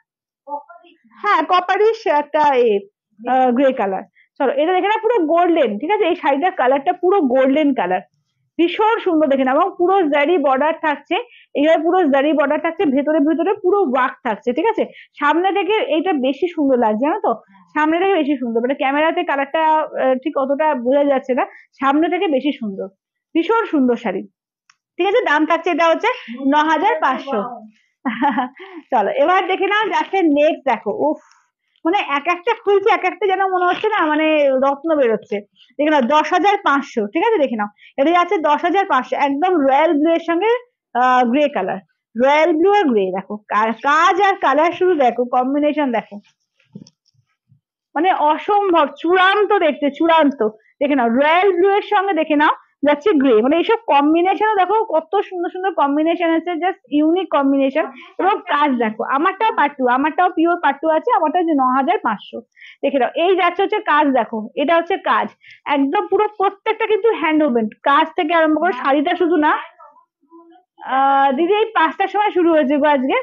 হ্যাঁ, কপারিশ একটা গ্রে কালার। চলো এটা দেখে না পুরো গোল্ডেন, ঠিক আছে, এই শাড়িটার কালারটা পুরো গোল্ডেন কালার, ভীষণ সুন্দর দেখে না, এবং পুরো জারি বর্ডার থাকছে, এইভাবে পুরো জারি বর্ডার থাকছে, ভেতরে ভেতরে পুরো ওয়ার্ক থাকছে, ঠিক আছে। সামনে থেকে এইটা বেশি সুন্দর লাগছে জানো তো, সামনে থেকে বেশি সুন্দর, মানে ক্যামেরাতে কালারটা ঠিক অতটা বোঝা যাচ্ছে না, সামনে থেকে বেশি সুন্দর, ভীষণ সুন্দর শাড়ি, ঠিক আছে। দাম থাকছে এটা হচ্ছে 9,500। চলো এবার দেখে নাও যাচ্ছে নেক্সট, দেখো উফ, মানে এক একটা খুলছে এক একটা যেন মনে হচ্ছে না মানে রত্ন বেরোচ্ছে। দেখে নাও 10,500, ঠিক আছে, দেখে নাও এটা যাচ্ছে 10,500, একদম রয়্যাল ব্লু এর সঙ্গে গ্রে কালার, রয়্যাল ব্লু আর গ্রে, দেখো কাজ আর কালার শুধু দেখো, কম্বিনেশন দেখো, মানে অসম্ভব, চূড়ান্ত দেখতে, চূড়ান্ত। দেখে নাও রয়্যাল ব্লু এর সঙ্গে দেখে নাও যাচ্ছে গ্রে, মানে এইসব কম্বিনেশন দেখো কত সুন্দর সুন্দর কম্বিনেশন আছে, জাস্ট ইউনিক কম্বিনেশন। এবং কাজ দেখো, আমারটাও পাট্টু, আমারটাও পিওর পাট্টু আছে, আমারটা হচ্ছে 9,500। দেখে নাও এই যাচ্ছে হচ্ছে কাজ দেখো, এটা হচ্ছে কাজ একদম পুরো, প্রত্যেকটা কিন্তু হ্যান্ড ওভেন কাজ থেকে আরম্ভ করে শাড়িটা শুধু না। দিদি এই 5টার সময় শুরু হয়েছে গো আজকে।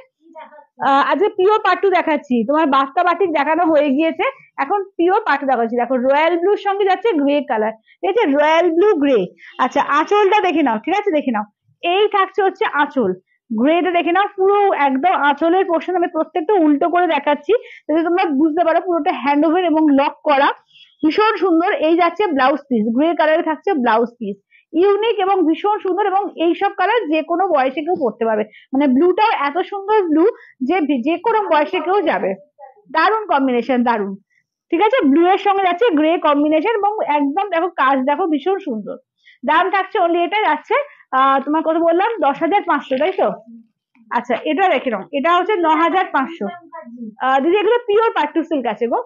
আজকে পিওর পাট্টু দেখাচ্ছি, তোমার বাস্তা বাটিক দেখানো হয়ে গিয়েছে, এখন পিওর পাট্টু দেখাচ্ছি। দেখো রয়্যাল ব্লুর সঙ্গে যাচ্ছে গ্রে কালার, ঠিক আছে, রয়্যাল ব্লু গ্রে। আচ্ছা আঁচলটা দেখে নাও, ঠিক আছে, দেখে নাও এই থাকছে হচ্ছে আঁচল, গ্রেটা দেখে নাও পুরো একদম আঁচলের পোর্শন, আমি প্রত্যেকটা উল্টো করে দেখাচ্ছি যাতে তোমরা বুঝতে পারো পুরোটা হ্যান্ড ওভার এবং লক করা, ভীষণ সুন্দর। এই যাচ্ছে ব্লাউজ পিস, গ্রে কালারে থাকছে ব্লাউজ পিস, ইউনিক এবং ভীষণ সুন্দর, এবং এইসব কালার যে কোনো বয়সে কেউ পড়তে পারবে, মানে ব্লুটাও এত সুন্দর ব্লু যে যে কোনো বয়সে কেউ যাবে, দারুণ কম্বিনেশন, দারুণ, ঠিক আছে। ব্লু এর সঙ্গে যাচ্ছে গ্রে কম্বিনেশন, এবং একদম দেখো কাজ দেখো ভীষণ সুন্দর। দাম থাকছে অনলি, এটা যাচ্ছে তোমার কত বললাম, 10,500, তাই তো। আচ্ছা এটা রেখে নাও, এটা হচ্ছে 9,500। দিদি এগুলো পিওর পাট্টু সিল্ক আছে গো।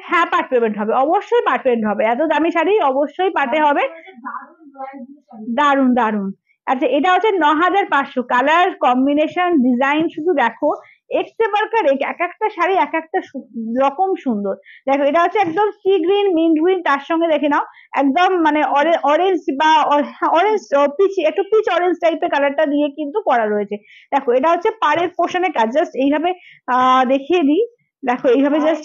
হ্যাঁ পাট পেমেন্ট হবে, অবশ্যই পাট পেমেন্ট হবে, এত দামি শাড়ি অবশ্যই পাটে হবে। দারুন দারুন। আচ্ছা এটা হচ্ছে 9,500, কালার কম্বিনেশন ডিজাইন শুধু দেখো, এক্সে বার্কার, এক একটা শাড়ি এক একটা রকম সুন্দর। দেখো এটা হচ্ছে একদম সি গ্রিন মিন্ট গ্রিন, তার সঙ্গে দেখে নাও একদম মানে অরেঞ্জ বা অরেঞ্জ পিচ, একটু পিচ অরেঞ্জ টাইপের কালারটা দিয়ে কিন্তু করা রয়েছে। দেখো এটা হচ্ছে পাড়ের পোর্শনের কাজ, জাস্ট এইভাবে দেখিয়ে দিই, দেখো এইভাবে জাস্ট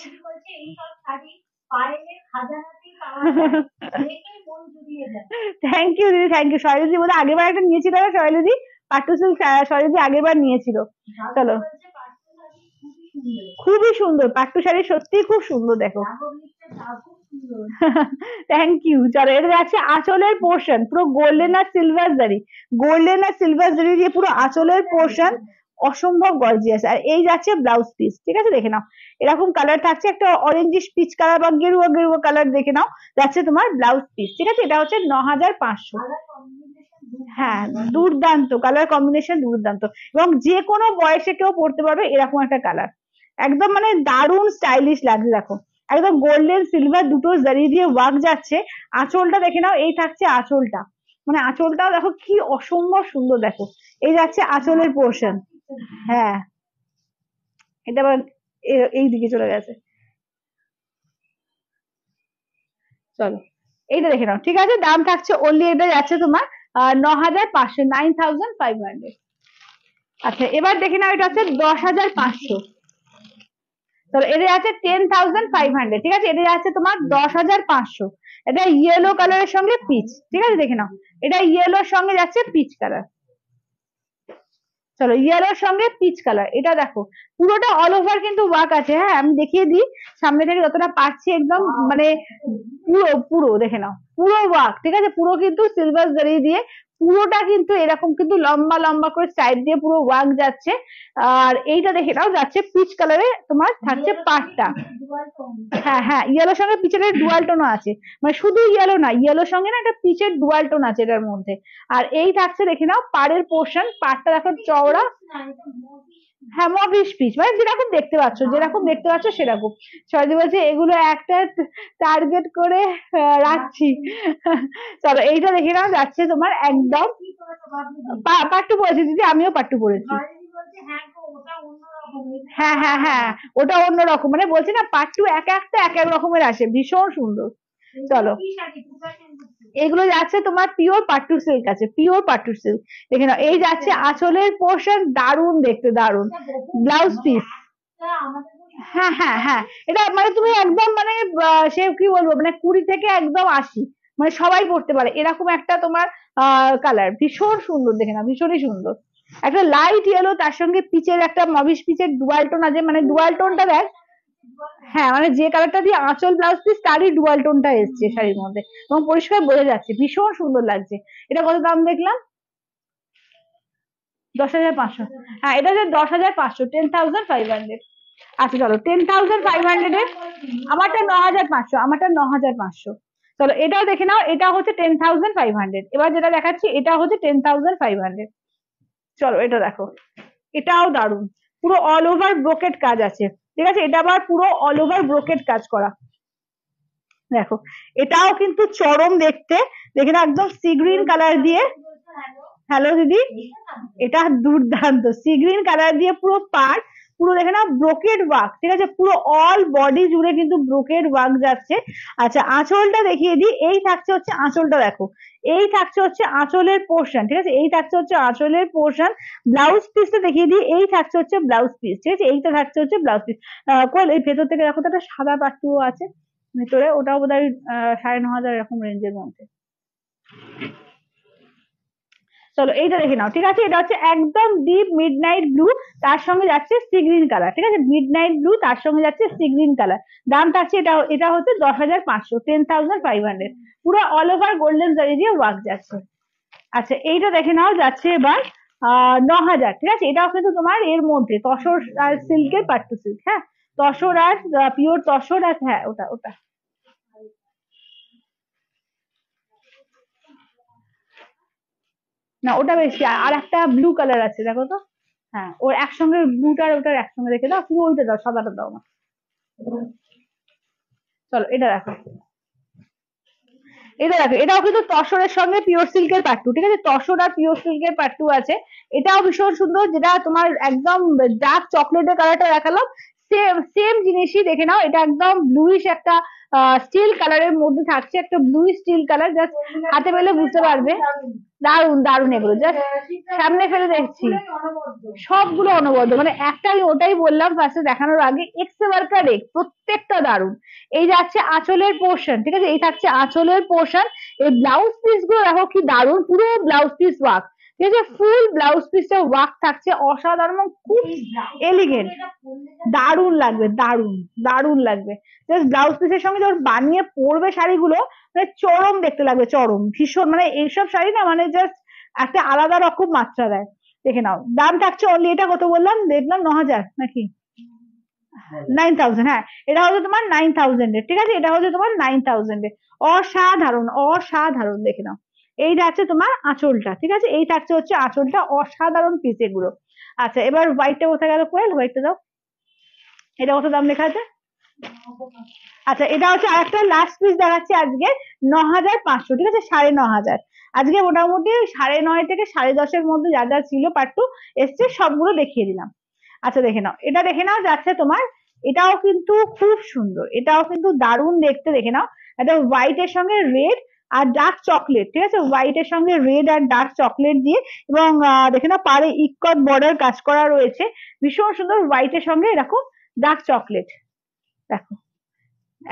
থ্যাংক ইউ দিদি, থ্যাংক ইউ। শৈলজি বলে আগেরবার একটা নিয়েছিল না শৈলজি, পাট্টু সিল্ক শৈলজি আগেরবার নিয়েছিল। চলো খুবই সুন্দর পাট্টু শাড়ি, সত্যি খুব সুন্দর, দেখো থ্যাংক ইউ। চলো এটা যাচ্ছে আঁচলের পোর্শন, পুরো গোল্ডেন আর সিলভার জারি, গোল্ডেন আর সিলভার জারি দিয়ে পুরো আঁচলের পোর্শন, অসম্ভব গর্জিয়াস। আর এই যাচ্ছে ব্লাউজ পিস, ঠিক আছে, দেখে নাও এরকম কালার থাকছে, একটা অরেঞ্জিশ পিচ কালার বা গেরুয়া গেরুয়া কালার, দেখে নাও যাচ্ছে তোমার ব্লাউজ পিস, ঠিক আছে। এটা হচ্ছে 9,500। হ্যাঁ দুর্দান্ত কালার কম্বিনেশন, দুর্দান্ত, এবং যে কোনো বয়সে কেউ পড়তে পারবে এরকম একটা কালার, একদম মানে দারুণ স্টাইলিশ লাগছে। দেখো একদম গোল্ডেন সিলভার দুটো জারি দিয়ে ওয়ার্ক যাচ্ছে। আঁচলটা দেখে নাও, এই থাকছে আঁচলটা, মানে আঁচলটাও দেখো কি অসম্ভব সুন্দর, দেখো এই যাচ্ছে আঁচলের পোর্শন। হ্যাঁ এটা আবার এই দিকে চলে গেছে, চলো এইটা দেখে নাও, ঠিক আছে। দাম থাকছে অনলি, এটা যাচ্ছে তোমার 9,500, 9,500। আচ্ছা এবার দেখে নাও এটা হচ্ছে 10,500, তাহলে এটা যাচ্ছে 10,500, ঠিক আছে, এটা যাচ্ছে তোমার 10,500। এটা ইয়েলো কালারের সঙ্গে পিচ, ঠিক আছে, দেখে নাও এটা ইয়েলোর সঙ্গে যাচ্ছে পিচ কালার, চলো ইয়েলোর সঙ্গে পিচ কালার, এটা দেখো পুরোটা অল ওভার কিন্তু ওয়ার্ক আছে। হ্যাঁ আমি দেখিয়ে দিই সামনে থেকে যতটা পারছি, একদম মানে পুরো পুরো দেখে নাও পুরো ওয়ার্ক, ঠিক আছে, পুরো কিন্তু সিলভার জারি দিয়ে পুরোটা কিন্তু এরকম কিন্তু লম্বা লম্বা করে সাইড দিয়ে পুরো ওয়ার্ক যাচ্ছে। আর এইটা দেখে নাও যাচ্ছে পিচ কালারে, তোমার থাকছে পাটটা। হ্যাঁ হ্যাঁ ইয়েলোর সঙ্গে পিচের ডুয়াল টোনও আছে, মানে শুধু ইয়েলো না, ইয়েলোর সঙ্গে না একটা পিচের ডুয়াল টোন আছে এটার মধ্যে। আর এই থাকছে দেখে নাও পাড়ের পোর্শন, পাড়টা দেখো চওড়া, হ্যাঁ মফিস পিচ, মানে যেরকম দেখতে পাচ্ছ, যেরকম দেখতে পাচ্ছ সেরকম। সবাই বলছে এগুলো একটা টার্গেট করে রাখছি। চলো এইটা দেখে নাও যাচ্ছে তোমার একদম পাট্টু পরেছি দিদি, আমিও পাট্টু পরেছি। হ্যাঁ হ্যাঁ হ্যাঁ ওটা অন্যরকম, মানে বলছি না পাট্টু এক একটা এক এক রকমের আসে, ভীষণ সুন্দর। চলো এগুলো যাচ্ছে তোমার পিওর পাট্টু সিল্ক আছে, পিওর পাট্টু সিল্ক, দেখে নাও এই যাচ্ছে আঁচলের পোর্শন, দারুণ দেখতে, দারুণ ব্লাউজ পিস। হ্যাঁ হ্যাঁ হ্যাঁ এটা মানে তুমি একদম মানে সে কি বলবো, মানে 20 থেকে একদম 80, মানে সবাই পড়তে পারে এরকম একটা তোমার কালার, ভীষণ সুন্দর দেখে না, ভীষণই সুন্দর। একটা লাইট ইয়েলো, তার সঙ্গে পিচের একটা মবিশ পিচের ডুয়াল টোন আছে, মানে ডুয়াল টোনটা দেখ। হ্যাঁ, মানে যে কালারটা দিয়ে আঁচল ব্লাউজ পিস তারই ডুয়াল টোনটা এসছে শাড়ির মধ্যে, এবং পরিষ্কার বোঝা যাচ্ছে, ভীষণ সুন্দর লাগছে। এটা কত দাম দেখলাম? 10,500। হ্যাঁ, এটা হচ্ছে 10,500, 10,500। আচ্ছা চলো, 10,500 এর আমারটা 9,500, আমারটা 9,500। চলো এটাও দেখে নাও, এটা হচ্ছে 10,500। এবার যেটা দেখাচ্ছি এটা হচ্ছে 10,500। চলো এটা দেখো, এটাও দারুণ, পুরো অল ওভার ব্রোকেট কাজ আছে, ঠিক আছে? এটা আবার পুরো অল ওভার ব্রোকেট কাজ করা, দেখো। এটাও কিন্তু চরম দেখতে, দেখে না, একদম সি গ্রিন কালার দিয়ে। হ্যালো দিদি, এটা দুর্দান্ত সি গ্রিন কালার দিয়ে পুরো পার্ট, পুরো দেখে না ব্রোকেড ওয়ার্ক, ঠিক আছে? পুরো অল বডি জুড়ে কিন্তু ব্রোকেড ওয়ার্ক যাচ্ছে। আচ্ছা আঁচলটা দেখিয়ে দিই, এই থাকছে হচ্ছে আঁচলটা, দেখো এই থাকছে হচ্ছে আঁচলের পোর্শন, ঠিক আছে? এই থাকছে হচ্ছে আঁচলের পোর্শন। ব্লাউজ পিসটা দেখিয়ে দিই, এই থাকছে হচ্ছে ব্লাউজ পিস, ঠিক আছে? এইটা থাকছে হচ্ছে ব্লাউজ পিস। কোয়েল, এই ভেতর থেকে দেখো তো একটা সাদা পাট্টুও আছে ভিতরে, ওটাও বোধ হয় 9,500 এরকম রেঞ্জের মধ্যে। চলো এইটা দেখে নাও, ঠিক আছে? এটা হচ্ছে একদম ডিপ মিডনাইট ব্লু, তার সঙ্গে যাচ্ছে সি গ্রিন কালার, ঠিক আছে? মিডনাইট ব্লু তার সঙ্গে যাচ্ছে সি গ্রিন কালার। দাম থাকছে এটা, এটা হচ্ছে 10,500, 10,500। পুরো অল ওভার গোল্ডেন জারি দিয়ে ওয়ার্ক যাচ্ছে। আচ্ছা এইটা দেখে নাও, যাচ্ছে এবার 9,000, ঠিক আছে? এটাও কিন্তু তোমার এর মধ্যে তসর আর সিল্কের পাট্টু সিল্ক, হ্যাঁ, তসর আর পিওর তসর, আর হ্যাঁ ওটা ওটা। না ওটা বেশি, আর একটা ব্লু কালার আছে দেখো তো। হ্যাঁ, ওর একসঙ্গে ব্লুটার ওটার একসঙ্গে রেখে দাও, শুধু ওইটা দাও, সাদাটা দাও না। চলো এটা দেখো, এটা দেখো, এটাও কিন্তু তসরের সঙ্গে পিওর সিল্কের পাট্টু, ঠিক আছে? তসর আর পিওর সিল্কের পাট্টু আছে। এটাও ভীষণ সুন্দর, যেটা তোমার একদম ডার্ক চকলেটের কালারটা দেখালাম, সেম সেম জিনিসই দেখে নাও। এটা একদম ব্লুইশ একটা স্টিল কালারের মধ্যে থাকছে, একটা ব্লুই স্টিল কালার, জাস্ট হাতে পেলে বুঝতে পারবে। দারুন দারুন, এগুলো জাস্ট সামনে ফেলে দেখছি, সবগুলো অনবদ্য, মানে একটা আমি ওটাই বললাম ফার্স্টে দেখানোর আগে, এক্সে মার্কার এক্স, প্রত্যেকটা দারুন। এই যাচ্ছে আঁচলের পোর্শন, ঠিক আছে? এই থাকছে আঁচলের পোর্শন। এই ব্লাউজ পিস গুলো দেখো কি দারুন, পুরো ব্লাউজ পিস ওয়ার্ক, ঠিক আছে? ফুল ব্লাউজ পিসটা ওয়ার্ক থাকছে, অসাধারণ, খুব এলিগেন্ট, দারুন লাগবে, দারুন দারুন লাগবে। জাস্ট ব্লাউজ পিসের সঙ্গে যখন বানিয়ে পরবে শাড়িগুলো, মানে চরম দেখতে লাগবে, চরম ভীষণ, মানে এইসব শাড়ি না মানে জাস্ট একটা আলাদা রকম মাত্রা দেয়। দেখে নাও, দাম থাকছে অনলি, এটা কত বললাম দেখলাম, 9,000 নাকি 9,000? হ্যাঁ, এটা হচ্ছে তোমার 9,000 এর, ঠিক আছে? এটা হচ্ছে তোমার 9,000 এর। অসাধারণ অসাধারণ, দেখে নাও। এই যাচ্ছে তোমার আঁচলটা, ঠিক আছে? এই থাকছে হচ্ছে আঁচলটা, অসাধারণ পিস এগুলো। আচ্ছা এবার হোয়াইটটা কোথায় গেল? কোয়েল হোয়াইটটা দাও। এটা কত দাম লেখা আছে? আচ্ছা এটা হচ্ছে আরেকটা লাস্ট পিস দেখাচ্ছি আজকে, 9,500, ঠিক আছে? 9,500। আজকে মোটামুটি 9:30 থেকে 10:30 মধ্যে যা যা ছিল পার্টু এসছে, সবগুলো দেখিয়ে দিলাম। আচ্ছা দেখে নাও, এটা দেখে নাও, যাচ্ছে তোমার, এটাও কিন্তু খুব সুন্দর, এটাও কিন্তু দারুণ দেখতে, দেখে নাও। এটা হোয়াইটের সঙ্গে রেড আর ডার্ক চকলেট, ঠিক আছে? হোয়াইটের সঙ্গে রেড আর ডার্ক চকলেট দিয়ে, এবং দেখে নাও পারে ইকট বর্ডার কাজ করা রয়েছে, ভীষণ সুন্দর। হোয়াইটের সঙ্গে এরকম ডার্ক চকলেট, দেখো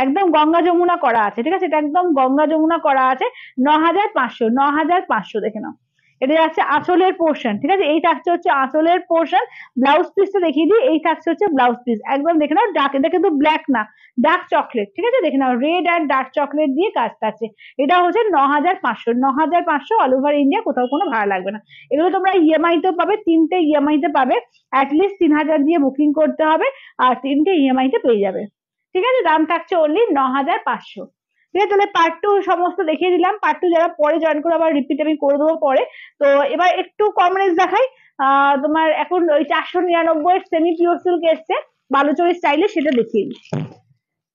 একদম গঙ্গা যমুনা করা আছে, ঠিক আছে? এটা একদম গঙ্গা যমুনা করা আছে। 9,500, 9,500, দেখে নাও। এটা যাচ্ছে আঁচলের পোর্শন, ঠিক আছে? এই থাকছে হচ্ছে আঁচলের পোর্শন। ব্লাউজ পিসটা দেখিয়ে দিই, এই থাকছে হচ্ছে ব্লাউজ পিস, একদম দেখে নাও ডার্ক, এটা কিন্তু ব্ল্যাক না, ডার্ক চকলেট, ঠিক আছে? দেখে নাও রেড আর ডার্ক চকলেট দিয়ে কাজ থাকছে। এটা হচ্ছে 9,500, 9,500, অল ওভার ইন্ডিয়া, কোথাও কোনো ভাড়া লাগবে না। এগুলো তোমরা ইএমআই তে পাবে, 3টে ইএমআই তে পাবে, অ্যাটলিস্ট 3,000 দিয়ে বুকিং করতে হবে, আর 3টে ইএমআই তে পেয়ে যাবে, ঠিক আছে? দাম থাকছে অনলি 9,500। ঠিক আছে, তাহলে পার্ট টু সমস্ত দেখিয়ে দিলাম। পার্ট টু যারা পরে জয়েন করে, আবার রিপিট আমি করে দেবো পরে। তো এবার একটু কম রেঞ্জ দেখাই। তোমার এখন ওই 499 সেমি পিওর সিল্ক এসছে বালুচরি স্টাইলে, সেটা দেখিয়ে দিচ্ছি।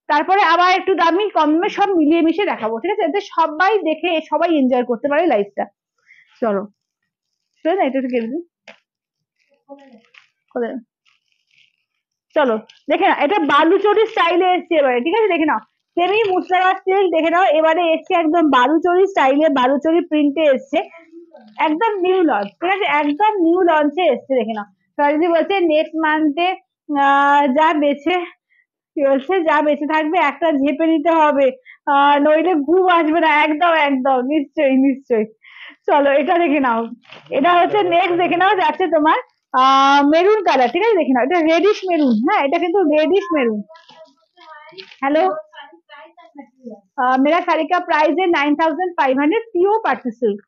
তারপরে আবার একটু দামি কম দামে সব মিলিয়ে মিশিয়ে দেখাবো, ঠিক আছে? যাতে সবাই দেখে সবাই এনজয় করতে পারে লাইফটা। চলো না, এটা একটু কেটে দিন। চলো দেখে নাও, এটা বালুচরি স্টাইলে এসছে এবারে, ঠিক আছে? দেখে নাও সেমি মুসলারা সিল্ক, দেখে নাও এবারে এসছে একদম বালুচরি স্টাইলে, বালুচরি প্রিন্টে এসছে, একদম নিউ লঞ্চ, ঠিক আছে? একদম নিউ লঞ্চে এসছে, দেখে নাও। সরজি বলছে নেক্সট মান্থে যা বেছে কি বলছে, যা বেঁচে থাকবে একটা ঝেপে নিতে হবে, নইলে ঘুম আসবে না। একদম একদম, নিশ্চয়ই নিশ্চয়ই। চলো এটা দেখে নাও। এটা হচ্ছে নেক্সট দেখে নাও, যাচ্ছে তোমার মেরুন কালার, ঠিক আছে দেখে নাও, এটা রেডিশ মেরুন। হ্যাঁ, এটা কিন্তু রেডিশ মেরুন। हेलो, मेरा साड़ी का प्राइस है 9500, प्योर पार्टी सिल्क।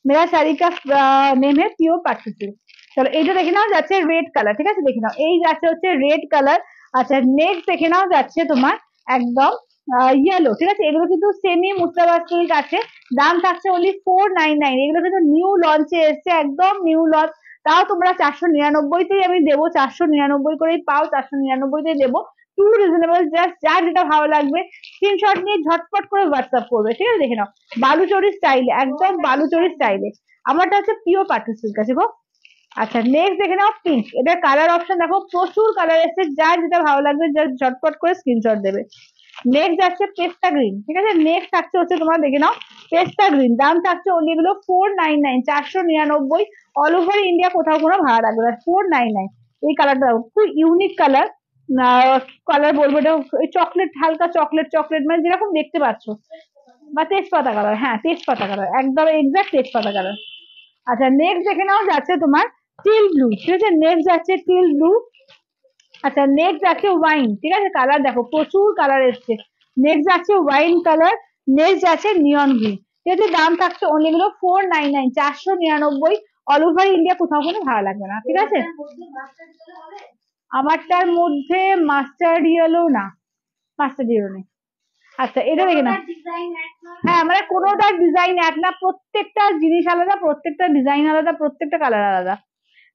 मेरा শাড়ি কা নেম है পিওর পার্টি সিল্ক। চলো এইটা দেখে নাও, যাচ্ছে রেড কালার, ঠিক আছে দেখে নাও, এই যাচ্ছে হচ্ছে রেড কালার। আচ্ছা নেক্সট দেখে নাও, যাচ্ছে তোমার একদম ইয়েলো, ঠিক আছে, এগুলো কিন্তু সেমি মুস্তাবাদ সিল্ক আছে। দাম থাকছে অনলি 499। এগুলো কিন্তু নিউ লঞ্চে এসছে, একদম নিউ লঞ্চ। তাও তোমরা 499তেই আমি দেবো, 499 করেই পাও, 499তেই দেবো। টু রিজনেবল, জাস্ট যার যেটা ভালো লাগবে স্ক্রিনশট নিয়ে ঝটপট করে হোয়াটসঅ্যাপ করবে, ঠিক আছে দেখে নাও। বালুচরি স্টাইলে, একদম বালুচরি স্টাইলে। আমারটা হচ্ছে পিওর পাটু সিল্ক আছে গো। আচ্ছা নেক্সট দেখে নাও পিঙ্ক। এটার কালার অপশন দেখো, প্রচুর কালার এসছে, যার যেটা ভালো লাগবে জাস্ট ঝটপট করে স্ক্রিনশট দেবে। নেক্সট যাচ্ছে পেস্তা গ্রিন, ঠিক আছে, নেক্সট থাকছে হচ্ছে তোমার দেখে নাও পেস্তা গ্রিন। দাম থাকছে অনলি এগুলো 499, 499। অল ওভার ইন্ডিয়া কোথাও কোনো ভাড়া লাগবে না, 499। এই কালারটা খুব ইউনিক কালার। কালার বলবো এটা চকলেট, হালকা চকলেট চকলেট, মানে যেরকম দেখতে পাচ্ছ, বা তেজপাতা কালার। হ্যাঁ তেজপাতা কালার, একদম এক্সাক্ট তেজপাতা কালার। আচ্ছা নেক্সট দেখে নাও, যাচ্ছে তোমার টিল ব্লু, ঠিক আছে, নেক্সট যাচ্ছে টিল ব্লু। আচ্ছা নেক্সট যাচ্ছে ওয়াইন, ঠিক আছে, কালার দেখো প্রচুর কালার এসছে। নেক্সট যাচ্ছে ওয়াইন কালার। নেক্সট যাচ্ছে নিয়ন গ্রিন। ঠিক আছে, দাম থাকছে অনলি গুলো 499, 499। অল ওভার ইন্ডিয়া কোথাও কোনো ভাড়া লাগবে না, ঠিক আছে। আমারটার মধ্যে মাস্টার্ড ইয়েলো না, মাস্টার্ড ইয়েলো নেই। আচ্ছা এটা দেখে না, হ্যাঁ মানে কোনোটার ডিজাইন এক না, প্রত্যেকটা জিনিস আলাদা, প্রত্যেকটা ডিজাইন আলাদা, প্রত্যেকটা কালার আলাদা,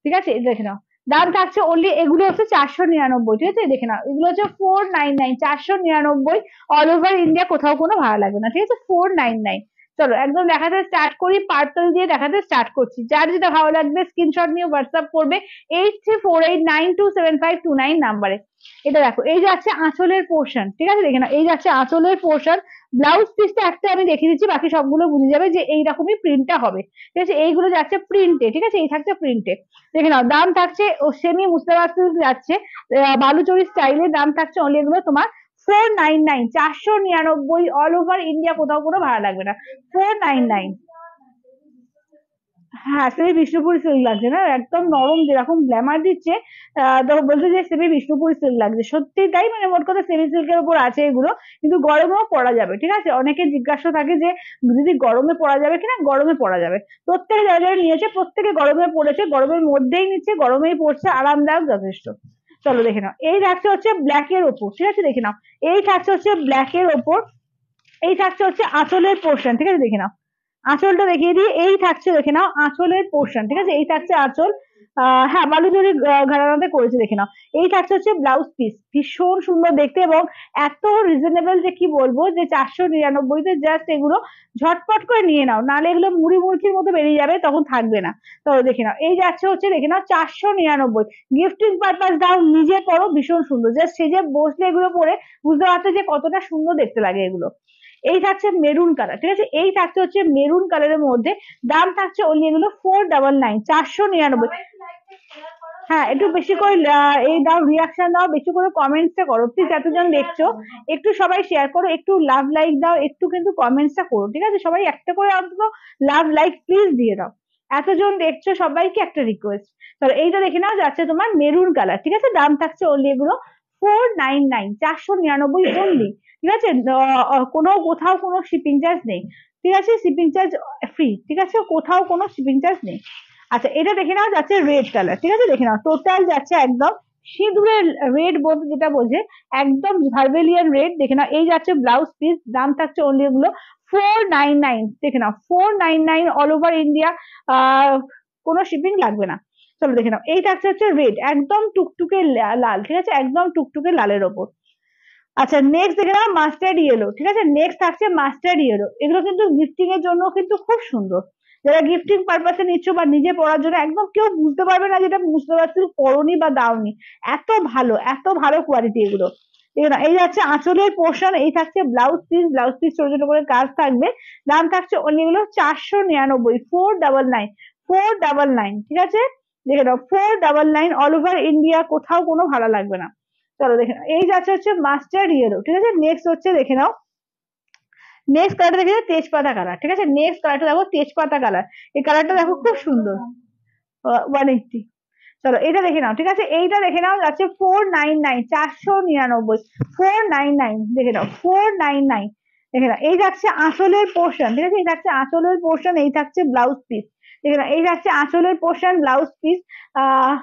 ঠিক আছে। এটা দেখে নাও, দাম থাকছে অনলি এগুলো হচ্ছে 499, ঠিক আছে দেখে নাও, এগুলো হচ্ছে 499, 499। অল ওভার ইন্ডিয়া কোথাও কোনো ভাড়া লাগবে না, ঠিক আছে, 499। চলো একদম দেখাতে স্টার্ট করি, পার্পল দিয়ে দেখাতে স্টার্ট করছি। যার যেটা ভালো লাগবে স্ক্রিনশট নিয়ে হোয়াটসঅ্যাপ করবে 8348927529 নাম্বারে। এটা দেখো, এই যাচ্ছে আঁচলের পোর্শন, ঠিক আছে দেখে নাও, এই যাচ্ছে আঁচলের পোর্শন। ব্লাউজ পিসটা একটা আমি দেখিয়ে দিচ্ছি, বাকি সবগুলো বুঝে যাবে যে এইরকমই প্রিন্টটা হবে, ঠিক আছে। এইগুলো যাচ্ছে প্রিন্টে, ঠিক আছে, এই থাকছে প্রিন্টে দেখে নাও। দাম থাকছে ও সেমি মুস্তাবাদ সিল্ক যাচ্ছে বালুচরি স্টাইলে। দাম থাকছে অনলি এগুলো তোমার 499, 499। অল ওভার ইন্ডিয়া কোথাও কোনো ভাড়া লাগবে না, 499। হ্যাঁ সেমি বিষ্ণুপুরি সিল্ক লাগছে না, একদম নরম, যেরকম গ্ল্যামার দিচ্ছে তখন বলছে যে সেমি বিষ্ণুপুরি সিল্ক লাগছে, সত্যি তাই। মানে মোট কথা সেমি সিল্কের উপর আছে এগুলো, কিন্তু গরমেও পরা যাবে, ঠিক আছে। অনেকে জিজ্ঞাসা থাকে যে দিদি গরমে পরা যাবে কিনা, গরমে পরা যাবে। প্রত্যেকে যারা যারা নিয়েছে প্রত্যেকে গরমে পড়েছে, গরমের মধ্যেই নিচ্ছে, গরমেই পড়ছে, আরামদায়ক যথেষ্ট। চলো দেখে নাও, এই থাকছে হচ্ছে ব্ল্যাক এর ওপর, ঠিক আছে দেখে নাও, এই থাকছে হচ্ছে ব্ল্যাক এর ওপর। এই থাকছে হচ্ছে আঁচলের পোর্শন, ঠিক আছে দেখে নাও, আঁচলটা দেখিয়ে দিই, এই থাকছে দেখে নাও আঁচলের পোর্শন, ঠিক আছে, এই থাকছে আঁচল। হ্যাঁ বালুচরি ঘরানাতে করেছে দেখে নাও। এই থাকছে হচ্ছে ব্লাউজ পিস, ভীষণ সুন্দর দেখতে এবং এত রিজনেবল যে কি বলবো, যে 499-তে জাস্ট এগুলো ঝটপট করে নিয়ে নাও, নাহলে এগুলো মুড়ি মুড়কির মতো বেরিয়ে যাবে, তখন থাকবে না। তো দেখে নাও, এই যাচ্ছে হচ্ছে দেখে নাও 499। গিফটিং পারপাস দাও, নিজে পরো, ভীষণ সুন্দর, জাস্ট সেজে বসলে এগুলো পরে বুঝতে পারছো যে কতটা সুন্দর দেখতে লাগে এগুলো। এই থাকছে মেরুন কালার, ঠিক আছে, এই থাকছে হচ্ছে মেরুন কালারের মধ্যে। দাম থাকছে অনলি এগুলো 499, 499। হ্যাঁ একটু বেশি করে এই দাও, রিয়াকশন দাও, বেশি করে কমেন্টসটা করো প্লিজ। এতজন দেখছো একটু সবাই শেয়ার করো, একটু লাভ লাইক দাও, একটু কিন্তু কমেন্টসটা করো, ঠিক আছে, সবাই একটা করে অন্তত লাভ লাইক প্লিজ দিয়ে দাও। এতজন দেখছো, সবাইকে একটা রিকোয়েস্ট। তাহলে এইটা দেখে নাও, যাচ্ছে তোমার মেরুন কালার, ঠিক আছে, দাম থাকছে অনলি এগুলো 499, 499 অনলি, ঠিক আছে। কোনো কোথাও কোনো শিপিং চার্জ নেই, ঠিক আছে, শিপিং চার্জ ফ্রি, ঠিক আছে, কোথাও কোনো শিপিং চার্জ নেই। আচ্ছা এটা দেখে নাও, যাচ্ছে রেড কালার, ঠিক আছে দেখে নাও, টোটাল যাচ্ছে একদম সিঁদুরের রেড বলতে যেটা বোঝে, একদম ভার্বেলিয়ান রেড দেখে নাও। এই যাচ্ছে ব্লাউজ পিস, দাম থাকছে অনলি এগুলো 499, দেখে নাও 499। অল ওভার ইন্ডিয়া কোনো শিপিং লাগবে না। চলো দেখে নাও, এই থাকছে হচ্ছে রেড, একদম টুকটুকে লাল, ঠিক আছে, একদম টুকটুকে লালের ওপর। আচ্ছা নেক্সট দেখে নাও মাস্টার্ড ইয়েলো, ঠিক আছে, নেক্সট থাকছে মাস্টার্ড ইয়েলো। এগুলো কিন্তু গিফটিং এর জন্য কিন্তু খুব সুন্দর, যারা গিফটিং পারপাসে নিচ্ছ বা নিজে পড়ার জন্য, একদম কেউ বুঝতে পারবে না যেটা বুঝতে পারছি পরনি বা দাওনি, এত ভালো, এত ভালো কোয়ালিটি এগুলো। এই যাচ্ছে আঁচলের পোর্শন, এই থাকছে ব্লাউজ পিস, ব্লাউজ পিস ছোট ছোট করে কাজ থাকবে। দাম থাকছে অনলি এগুলো 499, 499, 499, ঠিক আছে দেখে নাও 499। অল ওভার ইন্ডিয়া কোথাও কোনো ভাড়া লাগবে না। চলো দেখে নাও, এই যাচ্ছে হচ্ছে মাস্টার্ড ইয়েলো, ঠিক আছে। নেক্সট হচ্ছে দেখে নাও, নেক্সট কালারটা দেখে তেজপাতা কালার, ঠিক আছে। নেক্সট কালারটা দেখো তেজপাতা কালার, এই কালারটা দেখো খুব সুন্দর, 180। চলো এটা দেখে নাও, ঠিক আছে। এইটা দেখে নাও যাচ্ছে 499, 499, 499 দেখে নাও, 499 দেখে নাও। এই যাচ্ছে আঁচলের পোর্শন, ঠিক আছে, এই থাকছে আঁচলের পোর্শন, এই থাকছে ব্লাউজ পিস, দেখে নাও। এই যাচ্ছে আঁচলের পোর্শন, ব্লাউজ পিস। আহ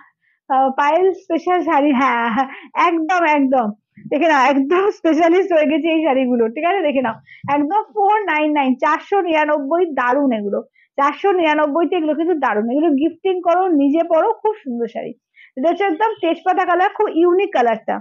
পায়েল স্পেশাল শাড়ি, হ্যাঁ হ্যাঁ, একদম একদম দেখে নাও, একদম স্পেশালিস্ট হয়ে গেছে এই শাড়িগুলো, ঠিক আছে। দেখে নাও একদম 499, 499, দারুন এগুলো, 499তে এগুলো কিন্তু দারুন, এগুলো গিফটিং করো, নিজে পরো, খুব সুন্দর শাড়ি। এটা হচ্ছে একদম তেজপাতা কালার, খুব ইউনিক কালারটা।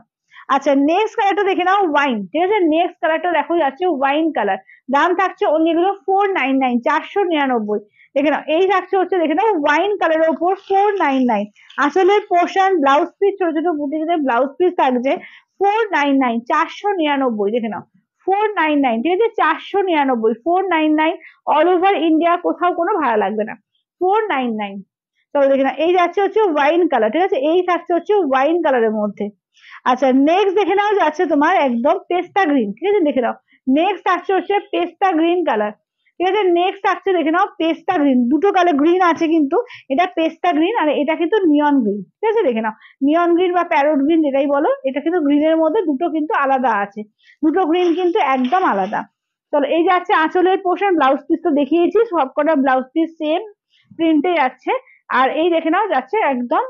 আচ্ছা নেক্সট কালারটা দেখে নাও, ওয়াইন, ঠিক আছে। নেক্সট কালারটা দেখো যাচ্ছে ওয়াইন কালার, দাম থাকছে অনলি এগুলো 499, 499 দেখে নাও। এই থাকছে হচ্ছে দেখে নাও ওয়াইন কালারের উপর 499, আসলে পোর্শন ব্লাউজ পিস, ছোট ছোট বুটিকের ব্লাউজ পিস থাকছে 499, 499 দেখে নাও, 499, ঠিক আছে, 499, 499 অল ওভার ইন্ডিয়া, কোথাও কোনো ভাড়া লাগবে না, 499। চলো দেখে নাও, এই যাচ্ছে হচ্ছে ওয়াইন কালার, ঠিক আছে, এই থাকছে হচ্ছে ওয়াইন কালারের মধ্যে। আচ্ছা নেক্সট দেখে নাও যাচ্ছে তোমার একদম পেস্তা গ্রিন, ঠিক আছে, দেখে নাও। নেক্সট আসছে হচ্ছে পেস্তা গ্রিন কালার, ঠিক আছে। নেক্সট আসছে দেখে নাও পেস্তা গ্রিন, দুটো কালার গ্রিন আছে কিন্তু, এটা পেস্তা গ্রিন আর এটা কিন্তু নিয়ন গ্রিন, ঠিক আছে। দেখে নাও নিয়ন গ্রিন বা প্যারোট গ্রিন যেটাই বলো, এটা কিন্তু গ্রিনের মধ্যে দুটো কিন্তু আলাদা আছে, দুটো গ্রিন কিন্তু একদম আলাদা। চলো এই যাচ্ছে আঁচলের পোর্শন, ব্লাউজ পিস তো দেখিয়েছি, সবকটা ব্লাউজ পিস সেম প্রিন্টে যাচ্ছে। আর এই দেখে নাও যাচ্ছে একদম